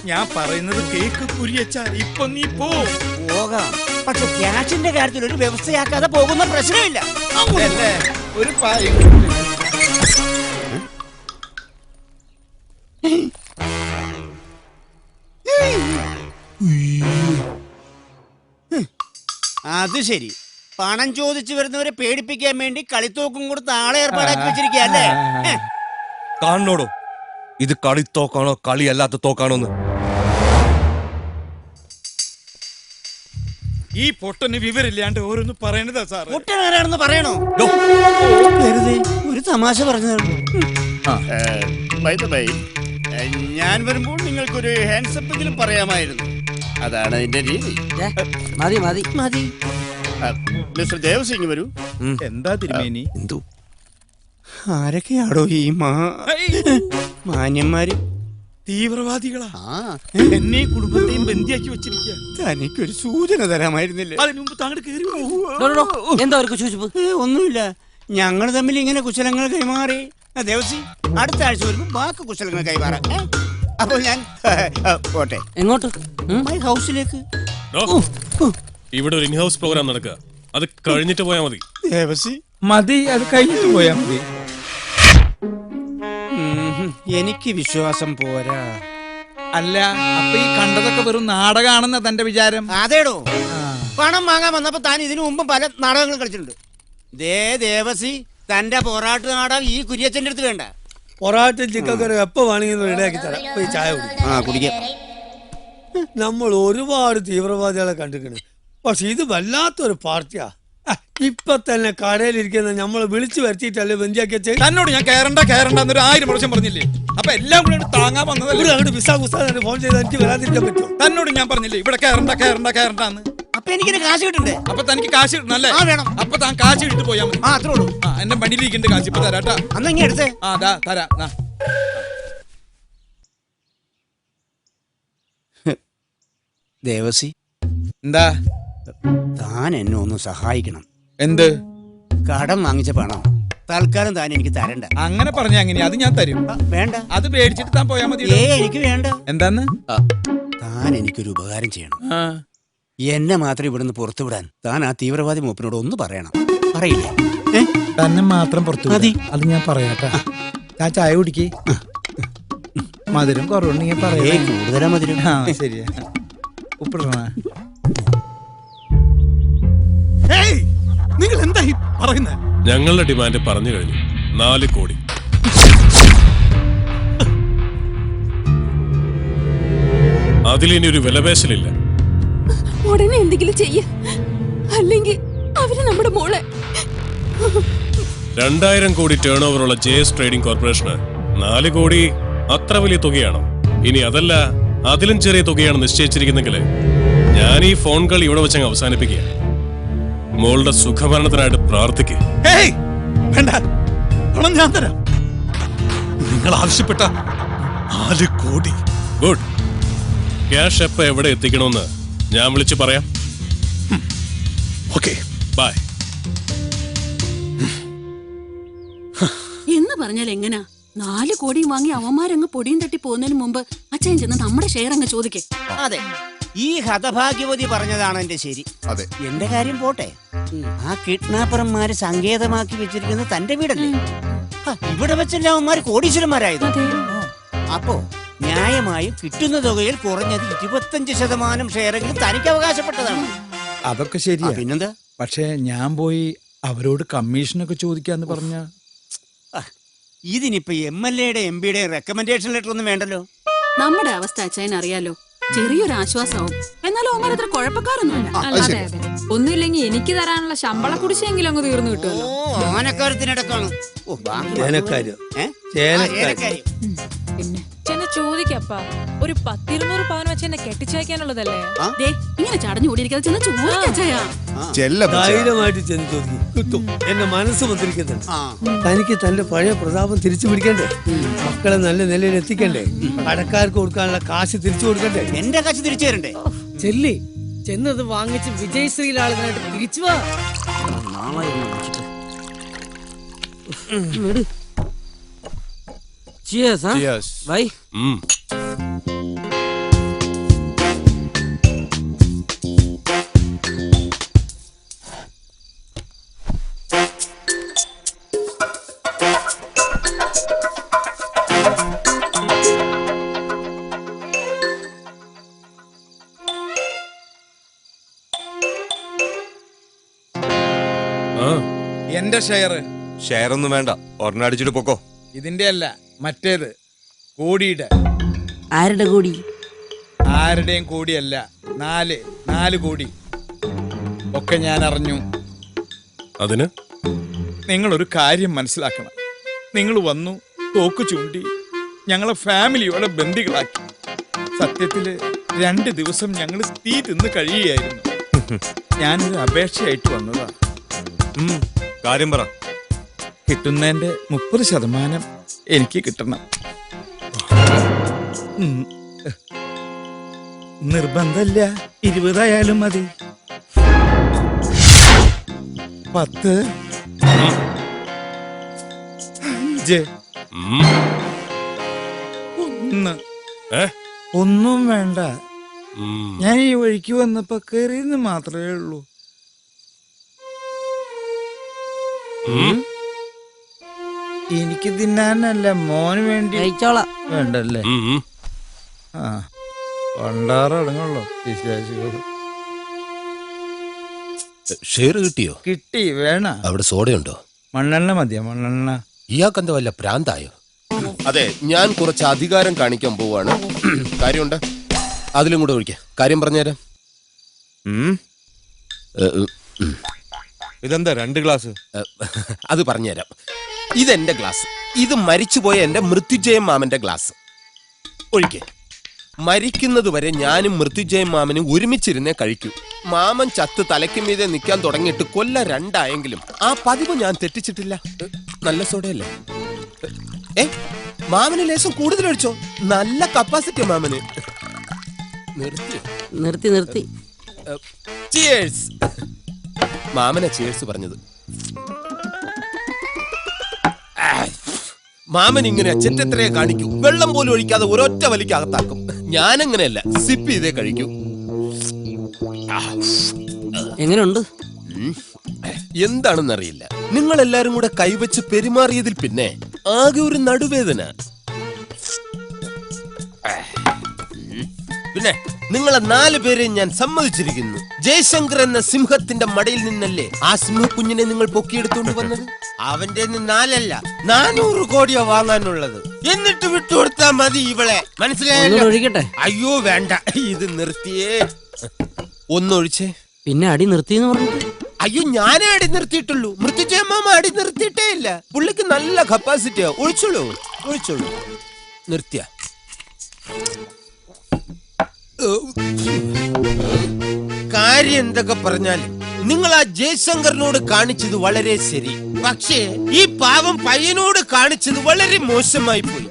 ഞാൻ പറയുന്നത് കേക്ക് കുര്യച്ച. ഇപ്പൊ നീ പോകാം. പക്ഷെ ക്യാഷിന്റെ കാര്യത്തിൽ ഒരു വ്യവസ്ഥയാക്കാതെ പോകുന്ന പ്രശ്നമില്ല. ഒരു അത് ശരി. പണം ചോദിച്ചു വരുന്നവരെ പേടിപ്പിക്കാൻ വേണ്ടി കളിത്തോക്കും കൊടുത്ത് ആളെ ഏർപ്പാടാക്കി വെച്ചിരിക്കല്ലേ? കാണണോടോ, ഇത് കളിത്തോക്കാണോ കളിയല്ലാത്ത തോക്കാണോന്ന്? ഈ പൊട്ടന് വിവരില്ലാണ്ട് ഓരോന്ന് പറയണതാ സാർ. പൊട്ടനാരാണെന്ന് പറയണോ? വെറുതെ ഒരു തമാശ പറഞ്ഞതാണ്. ഞാൻ വരുമ്പോൾ നിങ്ങൾക്കൊരു ഹാൻഡ്സപ്പ് എങ്കിലും പറയാമായിരുന്നു. അതാണ് അതിന്റെ രീതി. മതി മതി മതി. മിസ്റ്റർ ദേവസിംഗ് വരൂ. എന്താ തിരുമേനി? എന്തോ ആരൊക്കെയാടോ ഈ മാന്യന്മാര്? തീവ്രവാദികളാ. എന്നെ കുടുംബത്തെയും ബന്ദിയാക്കി വെച്ചിരിക്കുക. തനിക്കൊരു സൂചന തരാമായിരുന്നില്ലേ? അതിനു മുമ്പ് താങ്കൾ കേറി. എന്താ ഒന്നുമില്ല. ഞങ്ങൾ തമ്മിൽ ഇങ്ങനെ കുശലങ്ങൾ കൈമാറി. ദേവസി, അടുത്ത ആഴ്ച വരുമ്പോൾ ബാക്കി കുശലങ്ങൾ കൈമാറാം. അപ്പോൾ ഞാൻ പോട്ടെ. എങ്ങോട്ട്? മൈ ഹൗസിലേക്ക്. ഇവിടെ ഒരു ഇൻഹൗസ് പ്രോഗ്രാം നടക്കുക. അത് കഴിഞ്ഞിട്ട് പോയാൽ മതി. ദേവസി മതി, അത് കഴിഞ്ഞിട്ട് പോയാ മതി. എനിക്ക് വിശ്വാസം പോരാ. അല്ല, അപ്പൊ ഈ കണ്ടതൊക്കെ വെറും നാടകമാണെന്ന തന്റെ വിചാരം? അതേടോ, പണം വാങ്ങാൻ വന്നപ്പോ താൻ ഇതിനു മുമ്പ് പല നാടകങ്ങൾ കളിച്ചിട്ടുണ്ട്. ദേവസി, തന്റെ പൊറാട്ട് നാടകം ഈ കുര്യച്ചന്റെ അടുത്ത് വേണ്ട. പൊറാട്ടും ചിക്കൻ കറി എപ്പോ വേണമെങ്കിൽ റെഡിയാക്കി തരാം. പോയി ചായ കുടിക്കാം. നമ്മൾ ഒരുപാട് തീവ്രവാദികളെ കണ്ടിരിക്കണ്. പക്ഷെ ഇത് വല്ലാത്തൊരു പാർട്ടിയാ. ഇപ്പൊ തന്നെ കടയിലിരിക്കുന്ന നമ്മളെ വിളിച്ചു വരുത്തിയിട്ടല്ലേ ബന്ധിയാക്കി വെച്ചത്. തന്നോട് ഞാൻ കയറണ്ട എന്നൊരു 1000 പ്രാവശ്യം പറഞ്ഞില്ലേ? അപ്പൊ എല്ലാം കൂടെ താങ്ങാൻ വന്നതല്ലേ? അങ്ങോട്ട് വിസാ ഫോൺ ചെയ്ത് എനിക്ക് വരാതിരിക്കാൻ പറ്റുമോ? തന്നോട് ഞാൻ പറഞ്ഞില്ലേ ഇവിടെ കയറണ്ടെന്ന്? അപ്പൊ എനിക്ക് കാശ് കിട്ടണ്ടേ? അപ്പൊ തനിക്ക് കാശ് കിട്ടണല്ലേ? വേണം. അപ്പൊ താൻ കാശ് ഇട്ട് പോയാ മതി. അത്രേ ഉള്ളൂ. എന്റെ വണ്ടിയിലിരിക്കേണ്ട കാശ് ഇപ്പൊ തരാട്ടാ. അന്ന് ഇങ്ങനെ എടുത്തേ. തരാം. ദേവസി, എന്താ? താൻ എന്നെ ഒന്ന് സഹായിക്കണം. എന്ത്? കടം വാങ്ങിച്ച പണം തൽക്കാലം താൻ എനിക്ക് തരണ്ട. അങ്ങനെ പറഞ്ഞ അങ്ങനെ അത് ഞാൻ തരും. വേണ്ട, അത് പേടിച്ചിട്ട് താൻ പോയാ മതി. എനിക്ക് വേണ്ട. എന്താന്ന്? താൻ എനിക്കൊരു ഉപകാരം ചെയ്യണം. എന്നെ മാത്രം ഇവിടുന്ന് പുറത്തു വിടാൻ താൻ ആ തീവ്രവാദി മൂപ്പനോട് ഒന്ന് പറയണം. പറയില്ലേ? തന്നെ മാത്രം പുറത്തു മതി. അത് ഞാൻ പറയാട്ടാ. ഞാൻ ചായ കുടിക്ക്. മധുരം കുറവുണ്ടെങ്കിൽ പറയേ. കൂടുതലാ മധുരം. ശരിയാ. ഉപ്പിടണ. നിങ്ങൾ എന്താ ഈ പറയുന്നത്? ഞങ്ങളുടെ ഡിമാൻഡ് പറഞ്ഞു കഴിഞ്ഞു. 4 കോടി. അതിലിനി ഒരു വിലപേശലില്ല. ഉടനെ എന്തെങ്കിലും ചെയ്യ, അല്ലെങ്കിൽ അവര് നമ്മുടെ മോളെ. 2000 കോടി ടേൺ ഓവറുള്ള JS ട്രേഡിംഗ് കോർപ്പറേഷന് 4 കോടി അത്ര വലിയ തുകയാണോ? ഇനി അതല്ല, അതിലും ചെറിയ തുകയാണ് നിശ്ചയിച്ചിരിക്കുന്നെങ്കിൽ ഞാൻ ഈ ഫോൺ കളി ഇവിടെ വെച്ചങ്ങ് അവസാനിപ്പിക്കുക. മോളുടെ സുഖമരണത്തിനായിട്ട് പ്രാർത്ഥിക്കുക. വേണ്ട, പണം ഞാൻ തരാം. നിങ്ങൾ ആവശ്യപ്പെട്ട 4 കോടി. ഗുഡ്. ക്യാഷ് എപ്പോ എവിടെ എത്തിക്കണമെന്ന് ഞാൻ വിളിച്ചു പറയാം. Okay, bye. എന്ന് പറഞ്ഞാൽ എങ്ങനാ? 4 കോടിയും വാങ്ങി അവന്മാരങ്ങ് പൊടിയും തട്ടി പോകുന്നതിന് മുമ്പ് അച്ഛൻ ചെന്ന് നമ്മുടെ ഷെയർ അങ്ങ് ചോദിക്കേ. അതെ, ഈ ഹതഭാഗ്യവതി പറഞ്ഞതാണ് എന്റെ ശരി. അതെ, എന്റെ കാര്യം പോട്ടെ, ആ കിഡ്നാപ്പർമാര് സങ്കേതമാക്കി വെച്ചിരിക്കുന്ന തന്റെ വീടല്ലേ? ഇവിടെ വെച്ചല്ലേ അവന്മാര് കോടീശ്വരന്മാരായത്. അപ്പോ ന്യായമായും കിട്ടുന്ന തുകയിൽ കുറഞ്ഞത് 25% ഷെയറെങ്കിലും തനിക്ക് അവകാശപ്പെട്ടതാണ്. അതൊക്കെ ശരിയാ. പിന്നെന്താ? പക്ഷേ ഞാൻ പോയി അവരോട് കമ്മീഷനൊക്കെ ചോദിക്കാന്ന് പറഞ്ഞ ഇതിനിപ്പോ MLA-യുടെ MP-യുടെ റെക്കമെൻഡേഷൻ ലെറ്റർ ഒന്നും വേണ്ടല്ലോ. നമ്മുടെ അവസ്ഥ അച്ഛൻ അറിയാലോ. ചെറിയൊരു ആശ്വാസവും. എന്നാലും അവന്മാർ അത്ര കുഴപ്പക്കാരൊന്നുമില്ല. ഒന്നുമില്ലെങ്കിൽ എനിക്ക് തരാനുള്ള ശമ്പള കുടിശ്ശെങ്കിലും അങ്ങ് തീർന്നു കിട്ടുമല്ലോ. ഓനക്കാര്യത്തിനടക്കാണ്. പിന്നെ ചെന്ന് ചോദിക്കപ്പാ, ഒരു 10-200 പവൻ വെച്ച് എന്നെ കെട്ടിച്ചയക്കാനുള്ളതല്ലേ? ഇങ്ങനെ ചടഞ്ഞു കൂടിയിരിക്കാതെ ചെന്ന് ചോദിക്കാ. ധൈര്യമായിട്ട് ചെന്ന് ചോദിക്കും, കിട്ടും. എന്റെ മനസ്സ് മന്ത്രിക്കുന്നുണ്ട്. തനിക്ക് തന്റെ പഴയ പ്രതാപം തിരിച്ചു പിടിക്കണ്ടേ? മക്കളെ നല്ല നിലയിൽ എത്തിക്കണ്ടേ? കടക്കാർക്ക് കൊടുക്കാനുള്ള കാശ് തിരിച്ചു കൊടുക്കണ്ടേ? എന്റെ കാശ് തിരിച്ചു തരണ്ടേ? ചെല്ലി ചെന്നത് വാങ്ങിച്ച് വിജയശ്രീലാളിനായിട്ട് തിരിച്ചു വാ. Cheers, huh? Cheers. Bye. എന്റെ ഷെയർ ഒന്നും വേണ്ട, ഒരെണ്ണം അടിച്ചിട്ട് പൊക്കോ. ഇതിന്റെ അല്ല, മറ്റേത് കോടിയുടെ. ആരുടെ കോടി? ആരുടെയും കോടിയല്ല, 4 കോടി ഒക്കെ ഞാൻ അറിഞ്ഞു. അതിന് നിങ്ങളൊരു കാര്യം മനസ്സിലാക്കണം. നിങ്ങൾ വന്നു, തോക്ക് ചൂണ്ടി ഞങ്ങളെ ഫാമിലിയോടെ ബന്ദികളാക്കി. സത്യത്തില് 2 ദിവസം ഞങ്ങൾ തീ തിന്ന് കഴിയുകയായിരുന്നു. ഞാനൊരു അപേക്ഷയായിട്ട് വന്നതാ. കാര്യം പറ. കിട്ടുന്നതിന്റെ 30% എനിക്ക് കിട്ടണം. നിർബന്ധമില്ല, 20 ആയാലും മതി. 10, 5, 1. ഒന്നും വേണ്ട. ഞാൻ ഈ വഴിക്ക് വന്നപ്പോ കയറിയെന്ന് മാത്രമേ ഉള്ളൂ. എനിക്ക് തിന്നാനല്ല, മോന് വേണ്ടി. വേണ്ടല്ലേ? ആ, പണ്ടാറടങ്ങുള്ളൂ വിശേഷികൾ. ഷെയർ കിട്ടിയോ? കിട്ടി. വേണ? അവിടെ സോഡയുണ്ടോ? മണ്ണെണ്ണ മതിയോ? മണ്ണെണ്ണ. ഇയാൾക്കെന്താ വല്ല പ്രാന്തായോ? അതെ, ഞാൻ കുറച്ച് അധികാരം കാണിക്കാൻ പോവാണ്. കാര്യമുണ്ട്, അതിലും കൂടെ ഒഴിക്കാം. കാര്യം പറഞ്ഞുതരാം. ഇതെന്താ 2 ഗ്ലാസ്? അത് പറഞ്ഞുതരാം. ഇതെന്റെ ഗ്ലാസ്, ഇത് മരിച്ചുപോയ എന്റെ മൃത്യുജയ മാമന്റെ ഗ്ലാസ്. ഒഴിക്കേ. മരിക്കുന്നത് വരെ ഞാനും മൃത്യുജയ മാമനും ഒരുമിച്ചിരുന്നേ കഴിക്കൂ. മാമൻ ചത്ത് തലയ്ക്ക് മീതെ നിൽക്കാൻ തുടങ്ങിയിട്ട് കൊല്ലം 2 ആയെങ്കിലും ആ പതിവ് ഞാൻ തെറ്റിച്ചിട്ടില്ല. നല്ല സോഡയല്ലേ? മാമന് ലേശം കൂടുതൽ ഒഴിച്ചോ, നല്ല കപ്പാസിറ്റി മാമന്. നിർത്തി. ചിയേഴ്സ്. മാമനെ ചിയേഴ്സ് പറഞ്ഞത്. മാമൻ ഇങ്ങനെ ചെറ്റെത്രയെ കാണിക്കൂ, വെള്ളം പോലും ഒഴിക്കാതെ ഒരൊറ്റ വലിക്ക് അകത്താക്കും. ഞാനങ്ങനെയല്ല, സിപ്പ് ചെയ്തേ കഴിക്കൂ. എങ്ങനെയുണ്ട്? എന്താണെന്നറിയില്ല, നിങ്ങൾ എല്ലാരും കൂടെ കൈവച്ച് പെരുമാറിയതിൽ പിന്നെ ആകെ ഒരു നടുവേദന. പിന്നെ നിങ്ങളെ 4 പേരെയും ഞാൻ സമ്മതിച്ചിരിക്കുന്നു. ജയശങ്കർ എന്ന സിംഹത്തിന്റെ മടയിൽ നിന്നല്ലേ ആ സിംഹക്കുഞ്ഞിനെ നിങ്ങൾ പൊക്കിയെടുത്തോണ്ട് വന്നത്? അവന്റെ 4 അല്ല 400 കോടിയോ വാങ്ങാനുള്ളത്. എന്നിട്ട് വിട്ടുകൊടുത്താ മതി ഇവളെ. മനസ്സിലായല്ലോ? അയ്യോ വേണ്ട, ഇത് നിർത്തിയേ. ഒന്നൊഴിച്ചേ. പിന്നെ അടി നിർത്തിയെന്ന് പറഞ്ഞിട്ട്? അയ്യോ, ഞാനേ അടി നിർത്തിയിട്ടുള്ളൂ. മൃത്യുജയ മാമ അടി നിർത്തിയിട്ടേ ഇല്ല. പുള്ളിക്ക് നല്ല കപ്പാസിറ്റിയാ. ഒഴിച്ചോളൂ. നിർത്തിയ കാര്യം എന്തൊക്കെ പറഞ്ഞാലും നിങ്ങൾ ആ ജയശങ്കറിനോട് കാണിച്ചത് വളരെ ശരി. പക്ഷേ ഈ പാവം പയ്യനോട് കാണിച്ചത് വളരെ മോശമായി പോയി.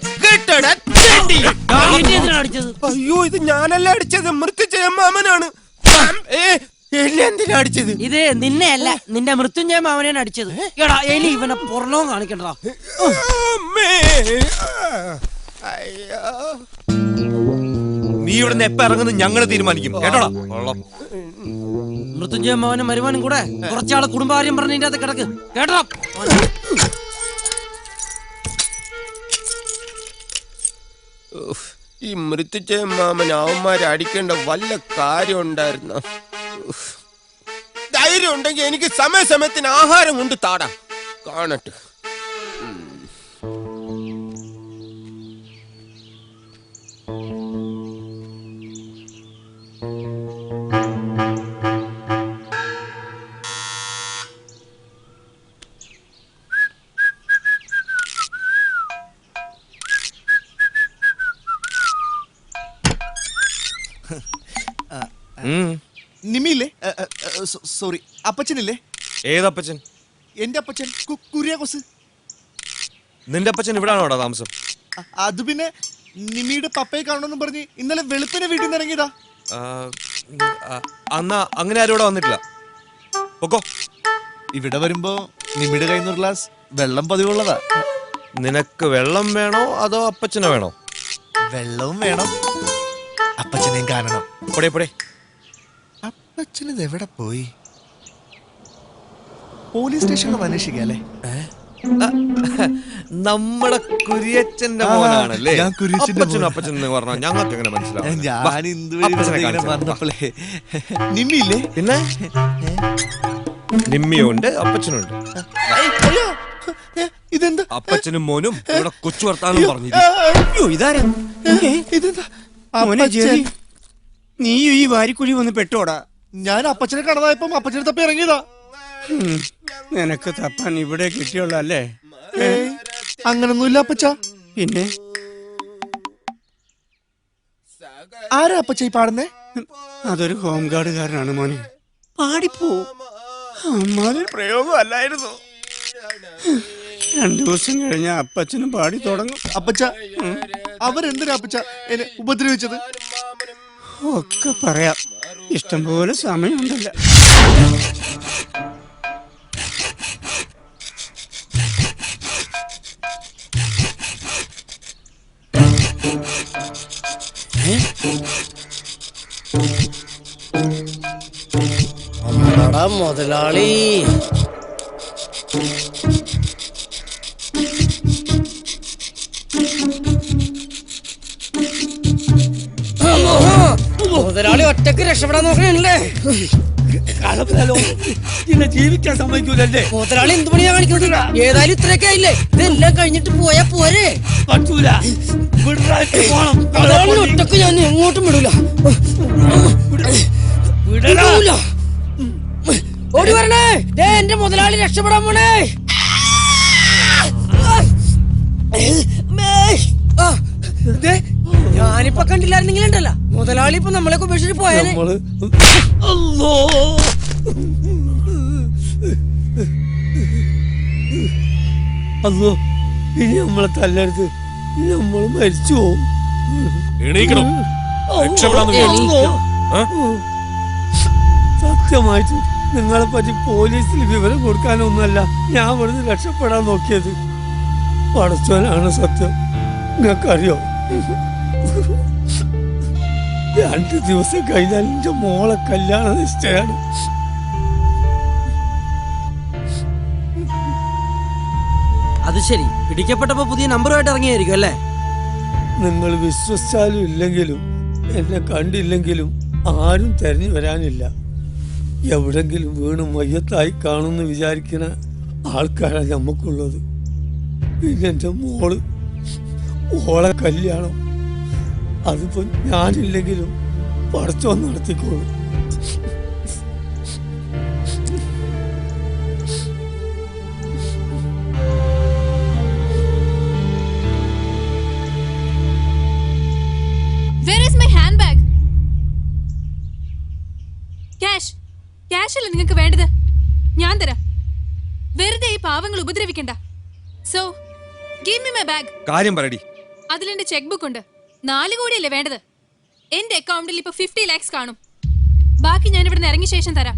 അയ്യോ ഇത് ഞാനല്ല അടിച്ചത്, മൃത്യുജയ മാമനാണ്. എന്നെ എന്തിനാ അടിച്ചത്? ഇത് നിന്നെ അല്ല, നിന്റെ മൃത്യുഞ്ജയ മാമനെയാണ് അടിച്ചത്. എടാ എലി ഇവനെ പുറലോം കാണിക്കണ്ടാ. നീ ഇവിടുന്ന് എപ്പ ഇറങ്ങുന്നത് ഞങ്ങൾ തീരുമാനിക്കും കേട്ടോടാ. മൃത്യുഞ്ജയ മാമനും മരുമാനും കൂടെ കുറച്ചാളെ കുടുംബകാര്യം പറഞ്ഞ ഇതിന്റെ അകത്ത് കിടക്ക് കേട്ടോ. ഈ മൃത്യുജയ മാമൻ അവന്മാരെ അടിക്കേണ്ട വല്ല കാര്യം ഉണ്ടായിരുന്നോ? ധൈര്യം ഉണ്ടെങ്കിൽ എനിക്ക് സമയസമയത്തിന് ആഹാരം കൊണ്ട് താടാ കാണട്ടെ. നിമിയില്ലേ? സോറി, അപ്പച്ചനില്ലേ? ഏതപ്പച്ചൻ? എന്റെ അപ്പച്ചൻ കുര്യാക്കോസ്. നിന്റെ അപ്പച്ചൻ ഇവിടാണോടാ താമസം? അത് പിന്നെ നിമിയുടെ പപ്പയെ കാണണമെന്ന് പറഞ്ഞ് ഇന്നലെ വെളുപ്പിനെ വീട്ടിൽ നിന്ന് ഇറങ്ങിയതാ. അന്നാ അങ്ങനെ ആരും ഇവിടെ വന്നിട്ടില്ല. പൊക്കോ. ഇവിടെ വരുമ്പോ നിമിയുടെ കയ്യിൽ നിന്ന് ഗ്ലാസ് വെള്ളം പതിവുള്ളതാ. നിനക്ക് വെള്ളം വേണോ അതോ അപ്പച്ചനെ വേണോ? വെള്ളവും വേണം, അപ്പച്ചനെയും കാണണം. പൊടേ പൊടേ. അപ്പച്ചനിത് എവിടെ പോയി? പോലീസ് സ്റ്റേഷനിൽ അന്വേഷിക്കല്ലേ? നമ്മുടെ കുര്യച്ചന്റെ മോനാണല്ലേ? ഞാൻ കുര്യച്ചന്റെ അപ്പച്ചനും അപ്പച്ചൻ എന്ന് പറഞ്ഞാൽ ഞങ്ങൾക്ക് എങ്ങനെ മനസ്സിലാവും? നിമ്മിയില്ലേ? പിന്നെ നിമ്മിയുണ്ട് അപ്പച്ചനുണ്ട്. ഇതെന്താ? അപ്പച്ചനും മോനും ഇവിടെ കൊച്ചു വർത്താനം പറഞ്ഞിരിക്കും. ഇതാരാ? നീ ഈ വാരിക്കുഴി വന്ന് പെട്ടോടാ. ഞാൻ അപ്പച്ചനെ കാണാതായപ്പം അപ്പച്ചനെ തപ്പി ഇറങ്ങിയതാ. നിനക്ക് തപ്പാൻ ഇവിടെ കിട്ടിയുള്ളല്ലേ? അങ്ങനൊന്നുമില്ല അപ്പച്ച. പിന്നെ ആരാ അപ്പച്ച ഈ പാടുന്നേ? അതൊരു ഹോം ഗാർഡുകാരനാണ് മോനെ. പാടിപ്പോ. അമ്മാതിരി പ്രയോഗം അല്ലായിരുന്നു. 2 ദിവസം കഴിഞ്ഞ അപ്പച്ചനും പാടി തുടങ്ങും. അപ്പച്ച അവരെന്തിനാ അപ്പച്ച എന്നെ ഉപദ്രവിച്ചത്? ഒക്കെ പറയാം, ഇഷ്ടംപോലെ സമയമുണ്ടല്ലോ. മുതലാളി മുതലാളി ഒറ്റക്ക് രക്ഷപ്പെടാൻ നോക്കണല്ലേ? ഇന്നെ ജീവിക്കാൻ സമ്മതിക്കൂലല്ലേ? മുതലാളി എന്ത് പണിയാ കാണിക്കുന്നത്? ഏതായാലും ഇത്രയൊക്കെ ആയില്ലേ, ഇതെല്ലാം കഴിഞ്ഞിട്ട് പോയാ പോരെ? പറ്റൂല. മുതലാളി ഒറ്റക്ക് ഞാൻ എങ്ങോട്ടും വിടൂല. ഓടി വരണേ, എന്റെ മുതലാളി രക്ഷപ്പെടാൻ പോണേ. ഞാനിപ്പൊ കണ്ടില്ലായിരുന്നെങ്കിലുണ്ടല്ല മുതലാളി ഇപ്പൊ നമ്മളെ ഉപേക്ഷിച്ച് പോയാലേ. അല്ലോ, ഇനി നമ്മളെ തല്ലരുത്, നമ്മള് മരിച്ചു പോവും. സത്യമായിട്ടും നിങ്ങളെ പറ്റി പോലീസിൽ വിവരം കൊടുക്കാനൊന്നുമല്ല ഞാൻ ഇവിടുന്ന് രക്ഷപ്പെടാൻ നോക്കിയത്. പടച്ചോനാണ് സത്യം. നിങ്ങൾക്കറിയോ, 2 ദിവസം കഴിഞ്ഞാൽ എന്റെ മോളെ കല്യാണ നിശ്ചയാണ്. അത് ശരി, പിടിക്കപ്പെട്ടപ്പോ പുതിയ നമ്പറുമായിട്ട് ഇറങ്ങിയായിരിക്കും അല്ലേ? നിങ്ങൾ വിശ്വസിച്ചാലും ഇല്ലെങ്കിലും എന്നെ കണ്ടില്ലെങ്കിലും ആരും തെരഞ്ഞു വരാനില്ല. എവിടെങ്കിലും വീണ് മയ്യത്തായി കാണുമെന്ന് വിചാരിക്കുന്ന ആൾക്കാരാണ് നമുക്കുള്ളത്. പിന്നെ എൻ്റെ മോള്, ഓളെ കല്യാണം അതിപ്പോ ഞാനില്ലെങ്കിലും പടച്ചോൻ നടത്തിക്കോളും. ക്യാഷ് അല്ല നിങ്ങൾക്ക് വേണ്ടത്, ഞാൻ തരാം. വെറുതെ ഈ പാവങ്ങൾ ഉപദ്രവിക്കണ്ട. So give me my bag. കാര്യം പറയടി. അതിലെന്റെ ചെക്ക് ബുക്ക് ഉണ്ട്. 4 കോടിയല്ലേ വേണ്ടത്? എന്റെ അക്കൗണ്ടിൽ ഇപ്പൊ 50 lakhs കാണും. ബാക്കി ഞാൻ ഇവിടെ ഇറങ്ങിയ ശേഷം തരാം.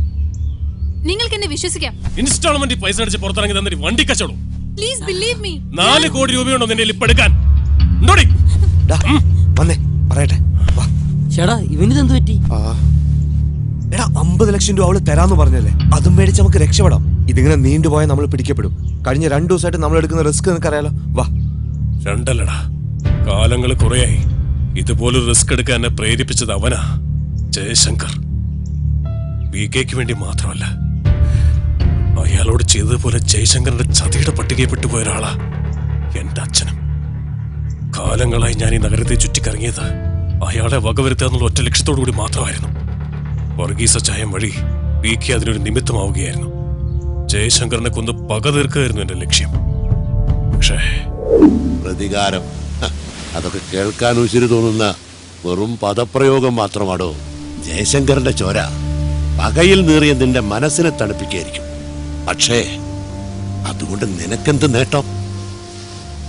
നിങ്ങൾക്ക് എന്നെ വിശ്വസിക്കാം. ഇൻസ്റ്റാൾമെന്റ് പൈസ അടിച്ച് പുറത്തിറങ്ങി തന്നിട്ട് വണ്ടി കച്ചവടം. Please believe me. 4 കോടി രൂപയുണ്ടോ നിന്റെ ഇപ്പൊ എടുക്കാൻ? വന്നേ പറയട്ടെ. ചേടാ ഇവനിതെന്ത് പറ്റി? എടാ 50 ലക്ഷം രൂപ അവള് തരാന്ന് പറഞ്ഞല്ലേ, അതും മേടിച്ച് നമുക്ക് രക്ഷപ്പെടാം. ഇതിങ്ങനെ നീണ്ടുപോയാൽ നമ്മൾ പിടിക്കപ്പെടും. കഴിഞ്ഞ 2 ദിവസമായിട്ട് നമ്മൾ എടുക്കുന്ന റിസ്ക് നിനക്കറിയാലോ. വാ. 2 അല്ലടാ, കാലങ്ങൾ കുറയായി ഇതുപോലൊരു റിസ്ക് എടുക്കാൻ എന്നെ പ്രേരിപ്പിച്ചത് അവനാ, ജയശങ്കർ. വികെക്ക് വേണ്ടി മാത്രമല്ല, അയാളോട് ചെയ്തതുപോലെ ജയശങ്കറിന്റെ ചതിയുടെ പട്ടികയിൽ പെട്ടുപോയ ഒരാളാ എന്റെ അച്ഛനും. കാലങ്ങളായി ഞാൻ ഈ നഗരത്തെ ചുറ്റിക്കറങ്ങിയത് അയാളെ വകവരുത്താന്നുള്ള ഒറ്റ ലക്ഷ്യത്തോടു കൂടി മാത്രമായിരുന്നു. വർഗീസ ചായം വഴി വികെ അതിനൊരു നിമിത്തമാവുകയായിരുന്നു. ജയശങ്കറിനെ കൊന്ന് പക തീർക്കുകയായിരുന്നു എന്റെ ലക്ഷ്യം. പക്ഷേ പ്രതികാരം, അതൊക്കെ കേൾക്കാൻ ഉശിരി തോന്നുന്ന വെറും പദപ്രയോഗം മാത്രമാണോ. ജയശങ്കറിന്റെ ചോര പകയിൽ നീറിയ നിന്റെ മനസ്സിനെ തണുപ്പിക്കായിരിക്കും. പക്ഷേ അതുകൊണ്ട് നിനക്കെന്ത് നേട്ടം?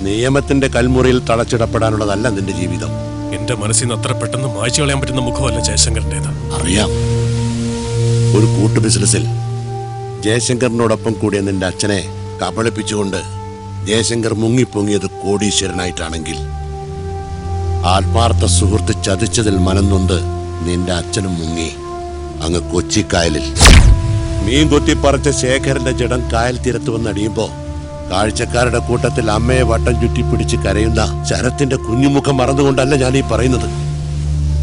നിയമത്തിന്റെ കൽമുറിയിൽ തളച്ചിടപ്പെടാനുള്ളതല്ല നിന്റെ ജീവിതം. എന്റെ മനസ്സിൽ നിന്ന് അത്ര പെട്ടെന്ന് മായ്ച്ചു കളയാൻ പറ്റുന്ന മുഖമല്ല ജയശങ്കറിന്റേത്. അറിയാം. ഒരു കൂട്ടു ബിസിനസ്സിൽ ജയശങ്കറിനോടൊപ്പം കൂടിയ നിന്റെ അച്ഛനെ കബളിപ്പിച്ചുകൊണ്ട് ജയശങ്കർ മുങ്ങിപ്പൊങ്ങിയത് കോടീശ്വരനായിട്ടാണെങ്കിൽ, ആത്മാർത്ഥ സുഹൃത്ത് ചതിച്ചതിൽ മനംനൊന്ത് നിന്റെ അച്ഛനും മുങ്ങി അങ്ങ് കൊച്ചിക്കായലിൽ. മീൻ കൊത്തിപ്പറിച്ച ശേഖരന്റെ ജഡം കായൽ തീരത്ത് വന്നടിയുമ്പോ കാഴ്ചക്കാരുടെ കൂട്ടത്തിൽ അമ്മയെ വട്ടം ചുറ്റിപ്പിടിച്ച് കരയുന്ന ശരത്തിന്റെ കുഞ്ഞുമുഖം മറന്നുകൊണ്ടല്ല ഞാൻ ഈ പറയുന്നത്.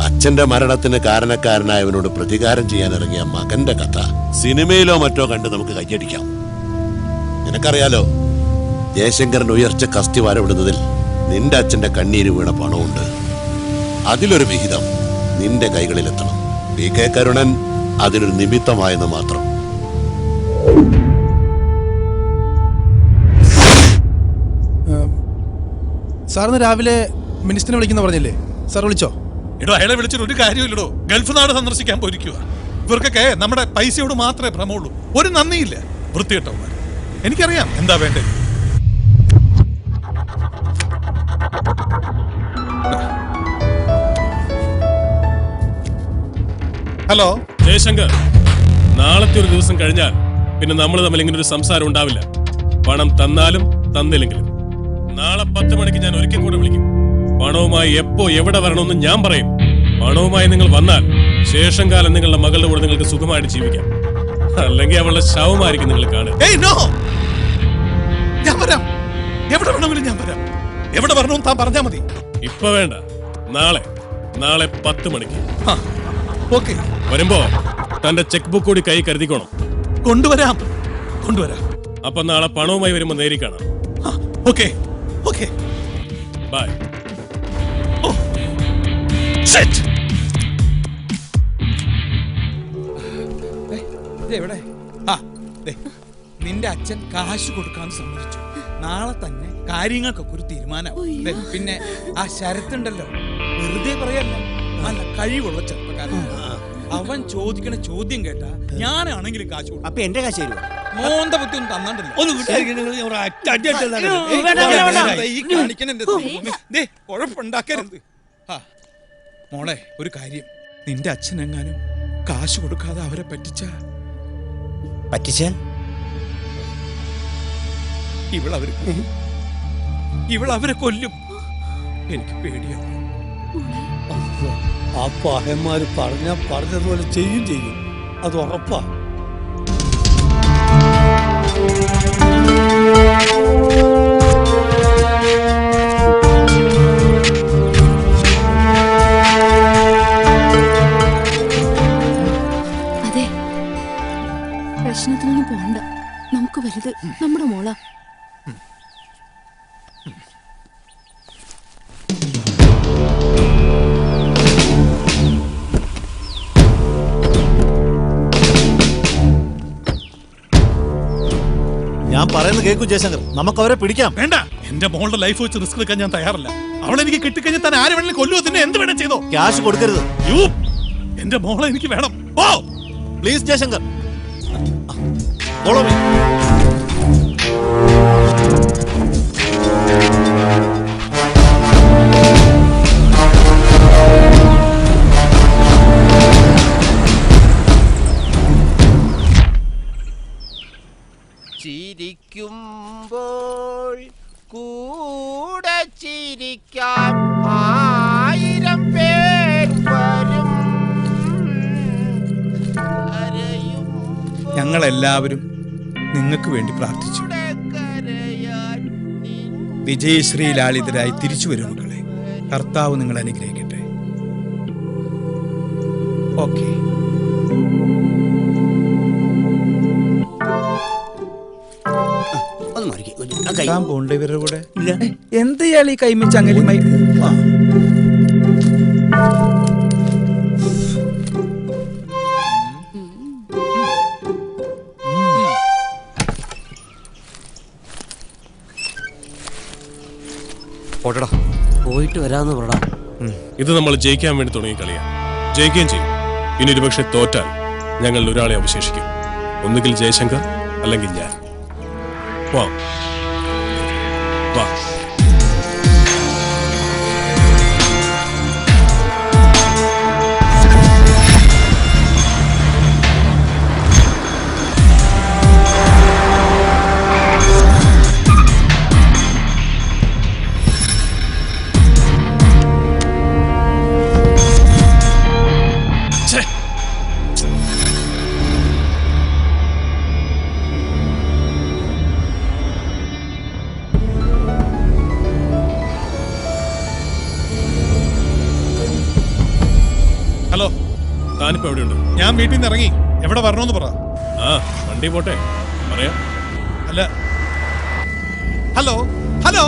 അച്ഛന്റെ മരണത്തിന് കാരണക്കാരനായവനോട് പ്രതികാരം ചെയ്യാൻ ഇറങ്ങിയ മകന്റെ കഥ സിനിമയിലോ മറ്റോ കണ്ട് നമുക്ക് കയ്യടിക്കാം. നിനക്കറിയാലോ, ജയശങ്കറിന്റെ ഉയർച്ച കസ്തി വരവിടുന്നതിൽ നിന്റെ അച്ഛന്റെ കണ്ണീര് വീണ പണമുണ്ട്. അതിലൊരു വിഹിതം നിന്റെ കൈകളിലെത്തണം. വികെ കരുണൻ അതിനൊരു നിമിത്തമായെന്ന് മാത്രം. സാറിന് രാവിലെ മിനിസ്റ്ററിനെ വിളിക്കുന്ന പറഞ്ഞില്ലേ? സാർ വിളിച്ചോ? എടോ, അയാളെ വിളിച്ചിട്ട് ഒരു കാര്യമില്ലടോ. ഗൾഫ് നാട് സന്ദർശിക്കാൻ പോയിരിക്കുക. ഇവർക്കൊക്കെ നമ്മുടെ പൈസയോട് മാത്രമേ ഭ്രമമുള്ളൂ. ഒരു നന്ദിയില്ല. വൃത്തികെട്ടവന്മാർ. എനിക്കറിയാം എന്താ വേണ്ടത്. ഹലോ ജയശങ്കർ, നാളത്തെ ഒരു ദിവസം കഴിഞ്ഞാൽ പിന്നെ നമ്മൾ തമ്മിൽ ഇങ്ങനെ ഒരു സംസാരം ഉണ്ടാവില്ല. പണം തന്നാലും തന്നില്ലെങ്കിലും നാളെ 10 മണിക്ക് ഞാൻ ഒരിക്കൽ കൂടെ വിളിക്കും. പണവുമായി എപ്പോ എവിടെ വരണമെന്ന് ഞാൻ പറയും. പണവുമായി നിങ്ങൾ വന്നാൽ ശേഷം കാലം നിങ്ങളുടെ മകളുടെ കൂടെ നിങ്ങൾക്ക് സുഖമായിട്ട് ജീവിക്കാം. അല്ലെങ്കിൽ അവളുടെ ശവമായിരിക്കും നിങ്ങൾ കാണുക. ഞാൻ വരാം. എവിടെ വേണമെങ്കിലും ഞാൻ വരാം. എവിടെ വരണമെന്ന് താൻ പറഞ്ഞാൽ മതി. ഇപ്പൊ വേണ്ട, നാളെ 10 മണിക്ക്. ഓക്കെ. വരുമ്പോ തന്റെ ചെക്ക് ബുക്ക് കൂടി കൈ കരുതിക്കോണം. കൊണ്ടുവരാം. അപ്പൊ നാളെ പണവുമായി വരുമ്പോ നേരി കാണാം. ഓക്കെ. ബൈ. എവിടെ? നിന്റെ അച്ഛൻ കാശ് കൊടുക്കാന്ന് സമ്മതിച്ചു. നാളെ തന്നെ കാര്യങ്ങൾക്കൊക്കെ ഒരു തീരുമാനമാവും. പിന്നെ ആ ശരത്തുണ്ടല്ലോ, വെറുതെ പറയല്ല, നല്ല കഴിവുള്ള ചെറുപ്പക്കാരൻ. അവൻ ചോദിക്കണ ചോദ്യം കേട്ടാ ഞാനാണെങ്കിലും കാശ് കൊടുക്കും. അപ്പൊ എന്റെ കാശ് തരുവാ? മോന്ത ബുദ്ധി ഒന്നും തന്നിട്ടില്ല. കുഴപ്പമുണ്ടാക്കരുത്. മോളെ, ഒരു കാര്യം, നിന്റെ അച്ഛനെങ്ങാനും കാശ് കൊടുക്കാതെ അവരെ പറ്റിച്ചാൽ ഇവളവരെ കൊല്ലും. എനിക്ക് പേടിയാണ്. ആ പഹന്മാര് പറഞ്ഞതുപോലെ ചെയ്യും. അത് ഉറപ്പാ. അതെ, പ്രശ്നത്തിനൊന്നും പോണ്ട. നമുക്ക് വലുത് നമ്മുടെ മോളാ. ഞാൻ പറയുന്നത് കേൾക്കൂ ജയശങ്കർ, നമുക്ക് അവരെ പിടിക്കാം. വേണ്ട, എന്റെ മോളുടെ ലൈഫ് വെച്ച് റിസ്ക് എടുക്കാൻ ഞാൻ തയ്യാറല്ല. അവളെനിക്ക് കിട്ടിക്കഴിഞ്ഞാൽ തന്നെ ആര് വേണമെങ്കിലും കൊല്ലുവോ, തന്നെ എന്ത് വേണം ചെയ്തോ. ക്യാഷ് കൊടുക്കരുത്. എന്റെ മോളെ എനിക്ക് വേണം. ഓ പ്ലീസ് ജയശങ്കർ, ഫോളോ മീ. കാണാൻ 1000 പേർ വരും. ഞങ്ങളെല്ലാവരും നിങ്ങൾക്ക് വേണ്ടി പ്രാർത്ഥിച്ചു. വിജയശ്രീ ലാളിതരായി തിരിച്ചു വരും മക്കളെ. കർത്താവ് നിങ്ങൾ അനുഗ്രഹിക്കട്ടെ. ഓക്കെ. പോണ്ട ഇവരുടെ കൂടെ എന്തയാൾ ഈ കൈമിച്ച് അങ്ങനെ പോയിട്ട് വരാന്ന് പറടാ. ഇത് നമ്മൾ ജയിക്കാൻ വേണ്ടി തുടങ്ങിയ കളിയാ. ജയിക്കുകയും ചെയ്യും. ഇനി ഒരുപക്ഷെ തോറ്റാൽ ഞങ്ങൾ ഒരാളെ അവശേഷിക്കും. ഒന്നുകിൽ ജയശങ്കർ അല്ലെങ്കിൽ ഞാൻ. വാ വാ. ഹലോ, താനിപ്പോ എവിടെയുണ്ട്? ഞാൻ വീട്ടിൽ നിന്ന് ഇറങ്ങി. എവിടെ വരണോന്ന് പറ. ആ, വണ്ടി പോട്ടെ, പറയാം. അല്ല, ഹലോ ഹലോ.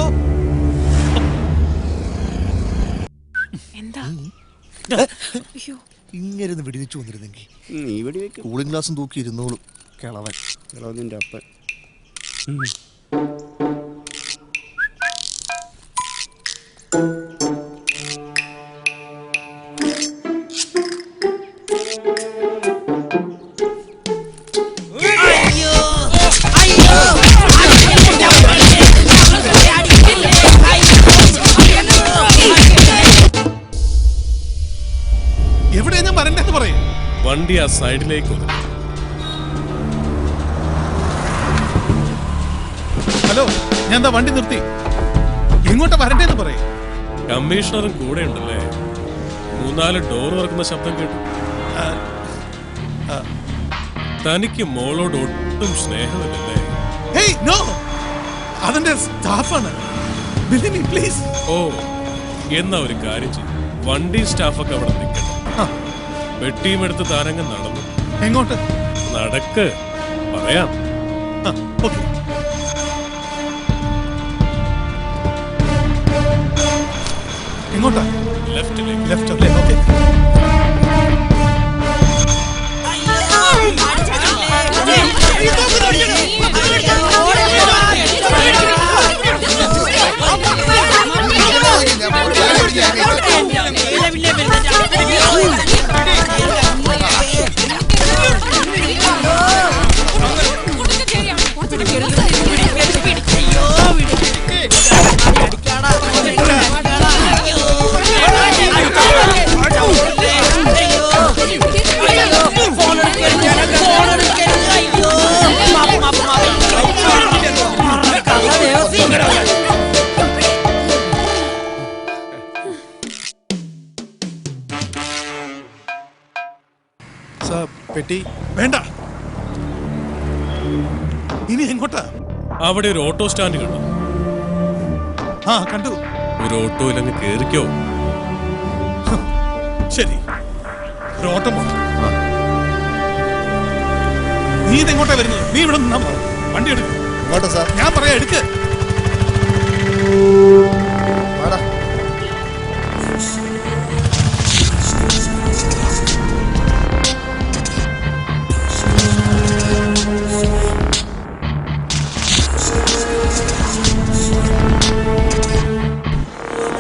എന്താ ഇങ്ങനെ വെടിവെച്ച് വന്നിരുന്നെങ്കിൽ നീ വെടിവെക്കും. കൂളിംഗ് ഗ്ലാസും തൂക്കി ഇരുന്നോളും കിളവൻ. കിളവനിന്റെ അപ്പൻ. എവിടെയാ ഞാൻ വരണ്ടെന്ന് പറയും. വണ്ടി ആ സൈഡിലേക്ക് ഒതുക്കി. ഹലോ, ഞാൻ എന്താ വണ്ടി നിർത്തി. എങ്ങോട്ടാ വരണ്ടേന്ന് പറയും. കമ്മീഷണറും കൂടെ ഉണ്ടല്ലേ? 3-4 ഡോർ തുറക്കുന്ന ശബ്ദം കേട്ടു. തനിക്ക് മോളോട് ഒട്ടും സ്നേഹമില്ലല്ലേ? ഹേയ്, നോ, അതെന്റെ സ്റ്റാഫാണ്. പ്ലീസ്. ഓ, എന്നാ ഒരു കാര്യം ചെയ്യും. വണ്ടി സ്റ്റാഫൊക്കെ അവിടെ നിൽക്കണം. പെട്ടിയും എടുത്ത് താനങ്ങ് നടന്നു. എങ്ങോട്ട്? നടക്ക്, പറയാം. ഓക്കെ. എങ്ങോട്ടാ? ലെഫ്റ്റിലേക്ക്. ലെഫ്റ്റ് അല്ലേ? ഓക്കെ. പെട്ടി വേണ്ട. ഇനി എങ്ങോട്ടാ? അവിടെ ഒരു ഓട്ടോ സ്റ്റാൻഡ് കണ്ടു. ആ, കണ്ടു. ഒരു ഓട്ടോയിലങ്ങ് കേറിക്കോ. ശരി, ഒരു ഓട്ടം പോണം. നീ ഇതെങ്ങോട്ടാ വരുന്നത്? നീ ഇവിടെ നിന്നാ പോ. വണ്ടി എടുക്ക്. ഇങ്ങോട്ടാ സാർ? ഞാൻ പറയാ, എടുക്ക്.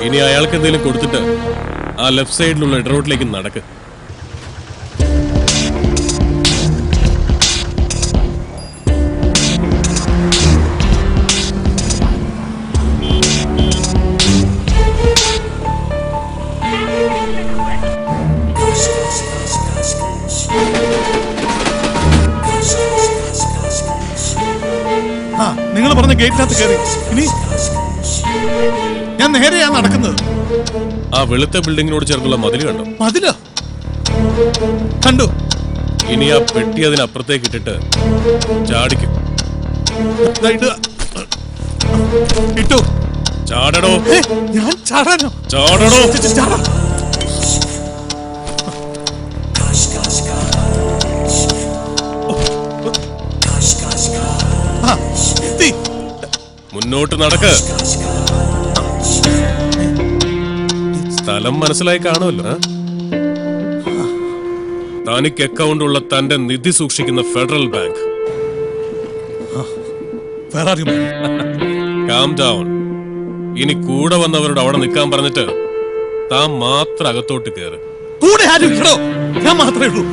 ഇനി അയാൾക്ക് എന്തെങ്കിലും കൊടുത്തിട്ട് ആ ലെഫ്റ്റ് സൈഡിലുള്ള ഇടറോട്ടിലേക്ക് നടക്ക്. നിങ്ങൾ പറഞ്ഞ ഗേറ്റിനകത്ത് കയറി. ഇനി ഞാൻ നേരെയാ നടക്കുന്നത്. ആ വെളുത്ത ബിൽഡിങ്ങിനോട് ചേർന്നുള്ള മതിൽ കണ്ടോ? മതിലോ? കണ്ടു. ഇനി ആ പെട്ടി അതിനപ്പുറത്തേക്ക് ഇട്ടിട്ട് ചാടിക്കും. ഇട്ടു. ചാടടോ. ഞാൻ ചാടാനോ? ചാടടോ. ചാടാ. മുന്നോട്ട് നടക്ക്. സ്ഥലം മനസ്സിലായി കാണുമല്ലോ. തനിക്ക് അക്കൗണ്ട് ഉള്ള തന്റെ നിധി സൂക്ഷിക്കുന്ന ഫെഡറൽ ബാങ്ക്. Calm down. ഇനി കൂടെ വന്നവരോട് അവിടെ നിൽക്കാൻ പറഞ്ഞിട്ട് താൻ മാത്രം അകത്തോട്ട് കയറ്. കൂടെ ആരും ഇല്ലടോ, ഞാൻ മാത്രമേ ഉള്ളൂ.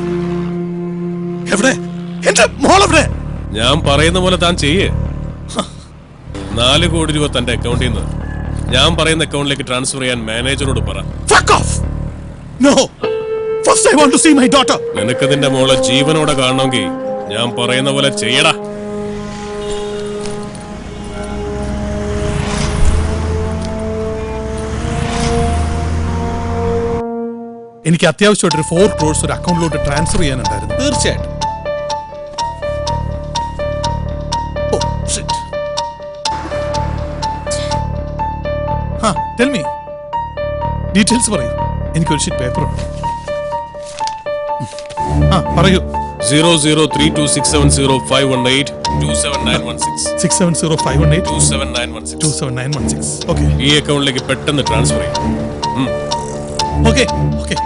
എവിടെ എന്റെ മോളെവിടെ? ഞാൻ പറയുന്ന പോലെ താൻ ചെയ്യേ. 4 കോടി രൂപ തന്റെ അക്കൗണ്ടിൽ നിന്ന് ഞാൻ പറയുന്ന അക്കൗണ്ടിലേക്ക് ട്രാൻസ്ഫർ ചെയ്യാൻ മാനേജറോട് പറ. Fuck off! No! First I want to see my daughter. നിനക്ക് നിന്റെ മോളെ ജീവനോടെ കാണണമെങ്കിൽ ഞാൻ പറയുന്ന പോലെ ചെയ്യടാ. എനിക്ക് അത്യാവശ്യമായിട്ട് ഒരു 4 crores ഒരു അക്കൗണ്ടിലോട്ട് ട്രാൻസ്ഫർ ചെയ്യാനുണ്ടായിരുന്നു. തീർച്ചയായിട്ടും. Tell me. ഡീറ്റെയിൽസ് പറയൂ. എനിക്കൊരു ഷീറ്റ് പേപ്പർ ഉണ്ട്. പറയൂ. 003267051827916 ഓക്കെ. ഈ അക്കൗണ്ടിലേക്ക് പെട്ടെന്ന് ട്രാൻസ്ഫർ ചെയ്യും. Okay okay.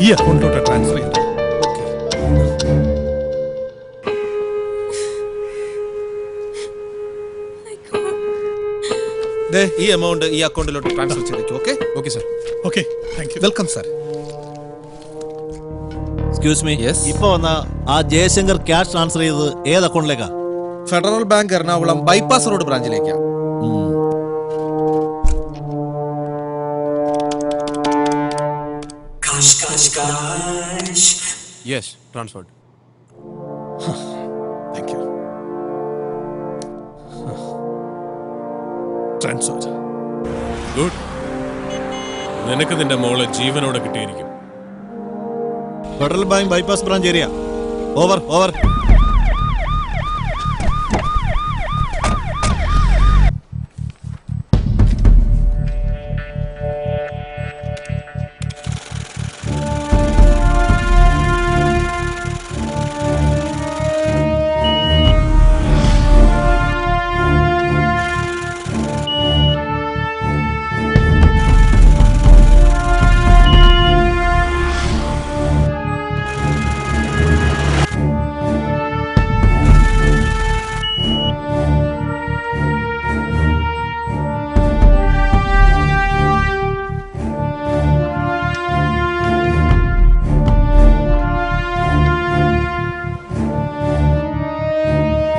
ഈ അക്കൗണ്ടിലോട്ട് ട്രാൻസ്ഫർ ചെയ്യും. ഈ എമൗണ്ട് ഈ അക്കൗണ്ടിലോട്ട് ട്രാൻസ്ഫർ ചെയ്തേക്കും. Okay okay sir. Okay thank you. Welcome sir. Excuse me, ഇപ്പൊ വന്ന ആ ജയശങ്കർ ക്യാഷ് ട്രാൻസ്ഫർ ചെയ്തത് ഏത് അക്കൗണ്ടിലേക്കാ? ഫെഡറൽ ബാങ്ക് എറണാകുളം ബൈപ്പാസ് റോഡ് ബ്രാഞ്ചിലേക്കാ. Yes, transferred. Thank you. Transfer. Good. നിനക്ക് നിന്റെ മോളെ ജീവനോടെ കിട്ടിയിരിക്കും. Federal Bank bypass branch area. Over over.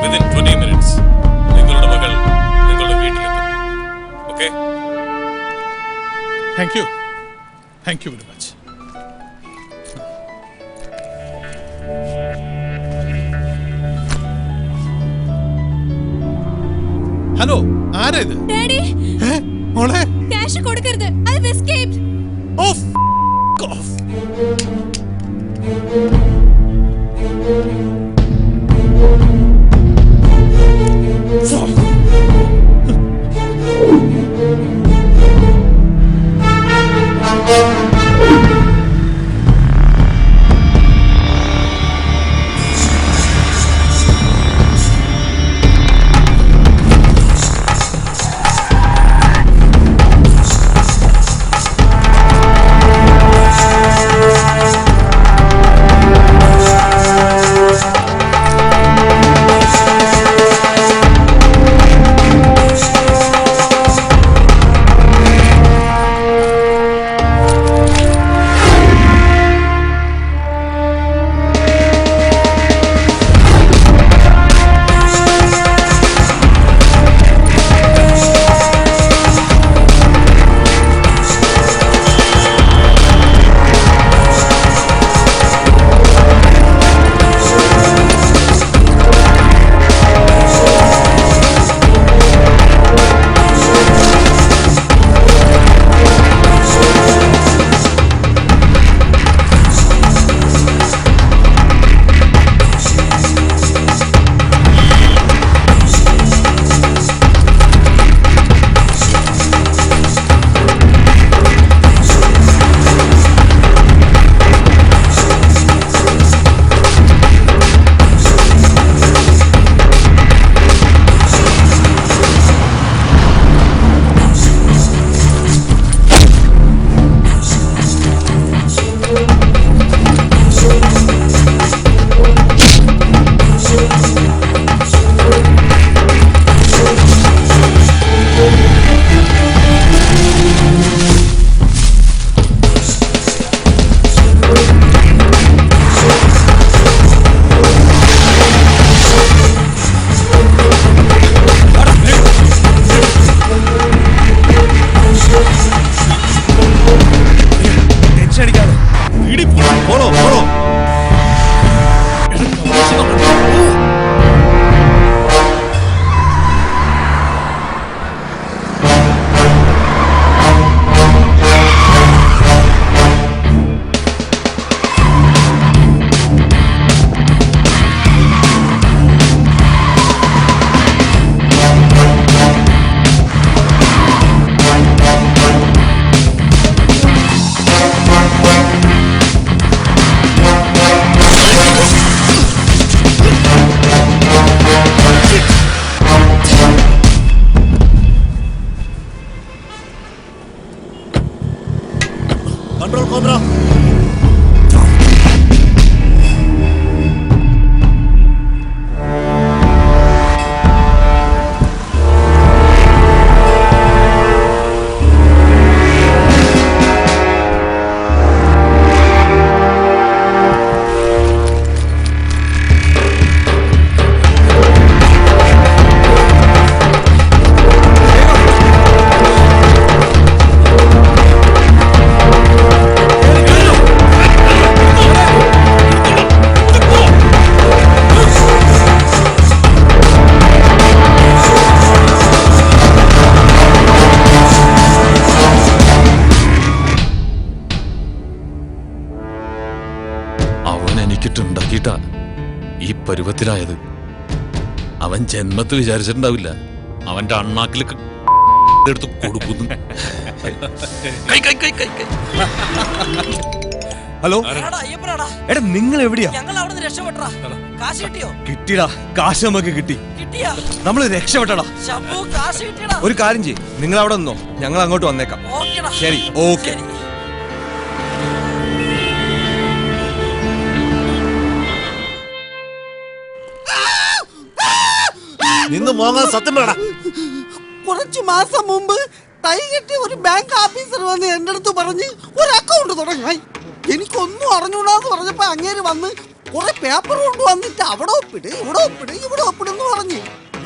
Within 20 minutes നിങ്ങളുടെ മകൾ നിങ്ങളുടെ വീട്ടിലെത്തും. Okay? Thank you. Thank you very much. Hello, ആരാ ഇത്? ഡാഡി, മോളെ ക്യാഷ് കൊടുക്കരുത്. I have escaped. Off off. Control cobra. എനിക്കിട്ടുണ്ടാക്കിയിട്ടാ ഈ പരുവത്തിലായത്. അവൻ ജന്മത്തിൽ വിചാരിച്ചിട്ടുണ്ടാവില്ല അവന്റെ അണ്ണാക്കിൽ എടുത്ത് കൊടുക്കുന്നു. ഹലോ എടാ, നിങ്ങൾ എവിടെയാ? കിട്ടിയടാ, കാശ് നമുക്ക് കിട്ടി. നമ്മൾ രക്ഷപ്പെട്ടടാ. ഒരു കാര്യം ചെയ്യ്, നിങ്ങൾ അവിടെ നിന്നോ, ഞങ്ങൾ അങ്ങോട്ട് വന്നേക്കാം. ശരി, ഓക്കെ. നിന്ന് മോങ്ങാൻ സത്യം വേണ. കുറച്ചു മാസം മുമ്പ് തൈ കെട്ടി ഒരു ബാങ്ക് ഓഫീസർ വന്ന് എന്റെ അടുത്ത് പറഞ്ഞ് ഒരു അക്കൗണ്ട് തുടങ്ങാൻ. എനിക്കൊന്നും അറിഞ്ഞൂടാന്ന് പറഞ്ഞപ്പോ അങ്ങേര് വന്ന് കുറെ പേപ്പർ കൊണ്ട് വന്നിട്ട് അവിടെ ഒപ്പിട്, ഇവിടെ ഒപ്പിട്, ഇവിടെ ഒപ്പിടെന്ന് പറഞ്ഞ്.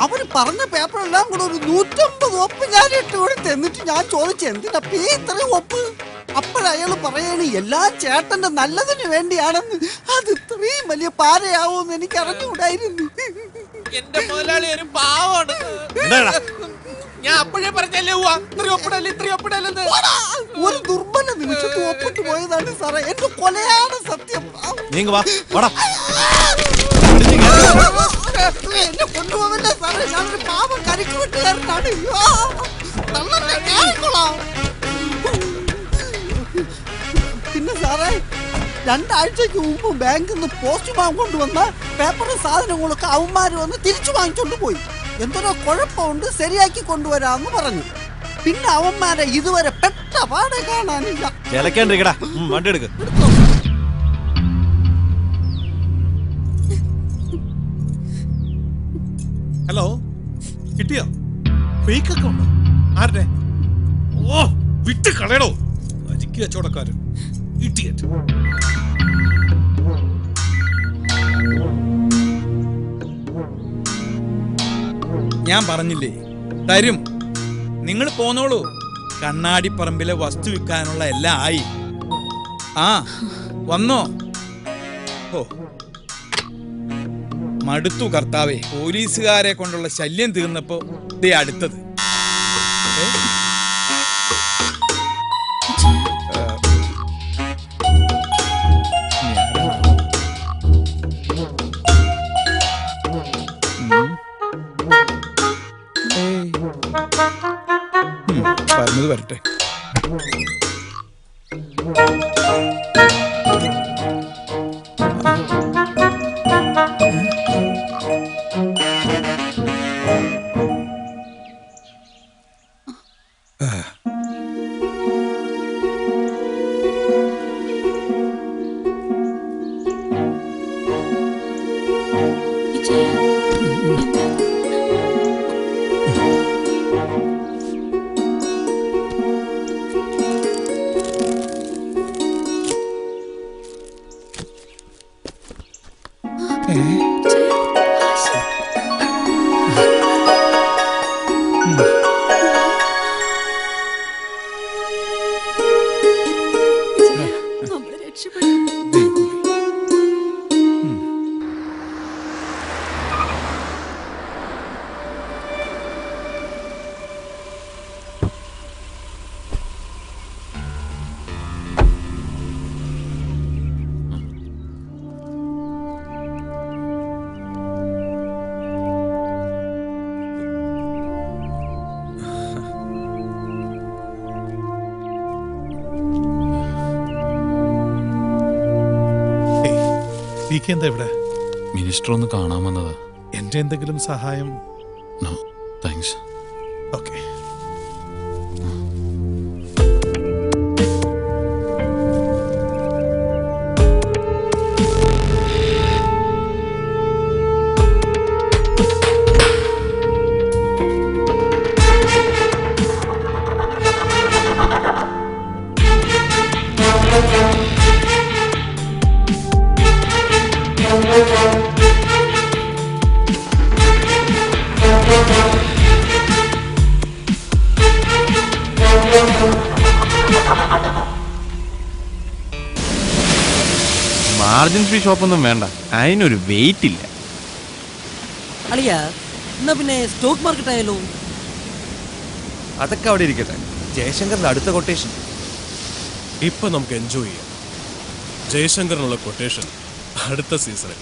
അവര് പറഞ്ഞ പേപ്പറെല്ലാം കൂടെ ഒരു 150 ഒപ്പ് ഞാൻ ഇട്ട് കൊടുത്ത്. എന്നിട്ട് ഞാൻ ചോദിച്ചു, എന്തിനപ്പ ഇത്രയും ഒപ്പ്? അപ്പോഴയാള് പറയാണ് എല്ലാം ചേട്ടന്റെ നല്ലതിന് വേണ്ടിയാണെന്ന്. അത് ഇത്രയും വലിയ പാരയാവുമെന്ന് എനിക്ക് അറിഞ്ഞുകൂടായിരുന്നു. എന്റെ മുതലാളി ഒരു പാവാണ്. ഞാൻ അപ്പോഴേ പറഞ്ഞല്ലേ ഇത്രയൊപ്പിടല്ലെന്ന്. ഒരു ദുർബല നിമിഷത്ത് ഒപ്പിട്ട് പോയതാണ് സാറേ. എന്റെ കൊലയാണ് സത്യം. എന്നെ കൊണ്ടുപോകല്ലേ സാറേ, ഞാനൊരു പാവം കരിക്ക് വെട്ടുകാരനാണ്. പിന്നെ സാറേ, 2 ആഴ്ചക്ക് മുമ്പ് ബാങ്കിൽ നിന്ന് പോസ്റ്റ്മാൻ കൊണ്ടുവന്ന പേപ്പറും സാധനങ്ങളൊക്കെ അവന്മാര് വന്ന് തിരിച്ചു വാങ്ങിച്ചോണ്ട് പോയി. എന്തൊരു കുഴപ്പമുണ്ട്, ശരിയാക്കി കൊണ്ടുവരാന്ന് പറഞ്ഞു. പിന്നെ അവന്മാരെ ഇതുവരെ പെട്ട പാടെ കാണാനില്ല. വണ്ടി എടുക്ക്. ഹലോ, കിട്ടിയോ? ഫേക്ക് അക്കൗണ്ടോ? ആരുടെ? ഓ, വിട്ട് കളയടോ, അരിക്ക് കച്ചവടക്കാരൻ. ഇഡിയറ്റ്. ഞാൻ പറഞ്ഞില്ലേ തരും, നിങ്ങൾ പോന്നോളൂ. കണ്ണാടിപ്പറമ്പിലെ വസ്തു വിൽക്കാനുള്ള എല്ലാം ആയി. ആ വന്നോ? ഓ മടുത്തു കർത്താവേ, പോലീസുകാരെ കൊണ്ടുള്ള ശല്യം തീർന്നപ്പോ ദേ അടുത്തത്. പറഞ്ഞത് വരട്ടെ. എന്താ ഇവിടെ? മിനിസ്റ്റർ ഒന്ന് കാണാൻ വന്നതാ. എന്റെ എന്തെങ്കിലും സഹായം? No thanks. Okay. Margin Free ഷോപ്പൊന്നും വേണ്ട, അതിനൊരു വെയിറ്റ് ഇല്ല. അളിയ എന്നാ പിന്നെ സ്റ്റോക്ക് മാർക്കറ്റ് ആയാലോ? അതൊക്കെ അവിടെ ഇരിക്കട്ടെ. ജയശങ്കറിന്റെ അടുത്ത കൊട്ടേഷൻ ഇപ്പൊ നമുക്ക് എൻജോയ് ചെയ്യാം. ജയശങ്കറിനുള്ള കൊട്ടേഷൻ അടുത്ത സീസണിൽ.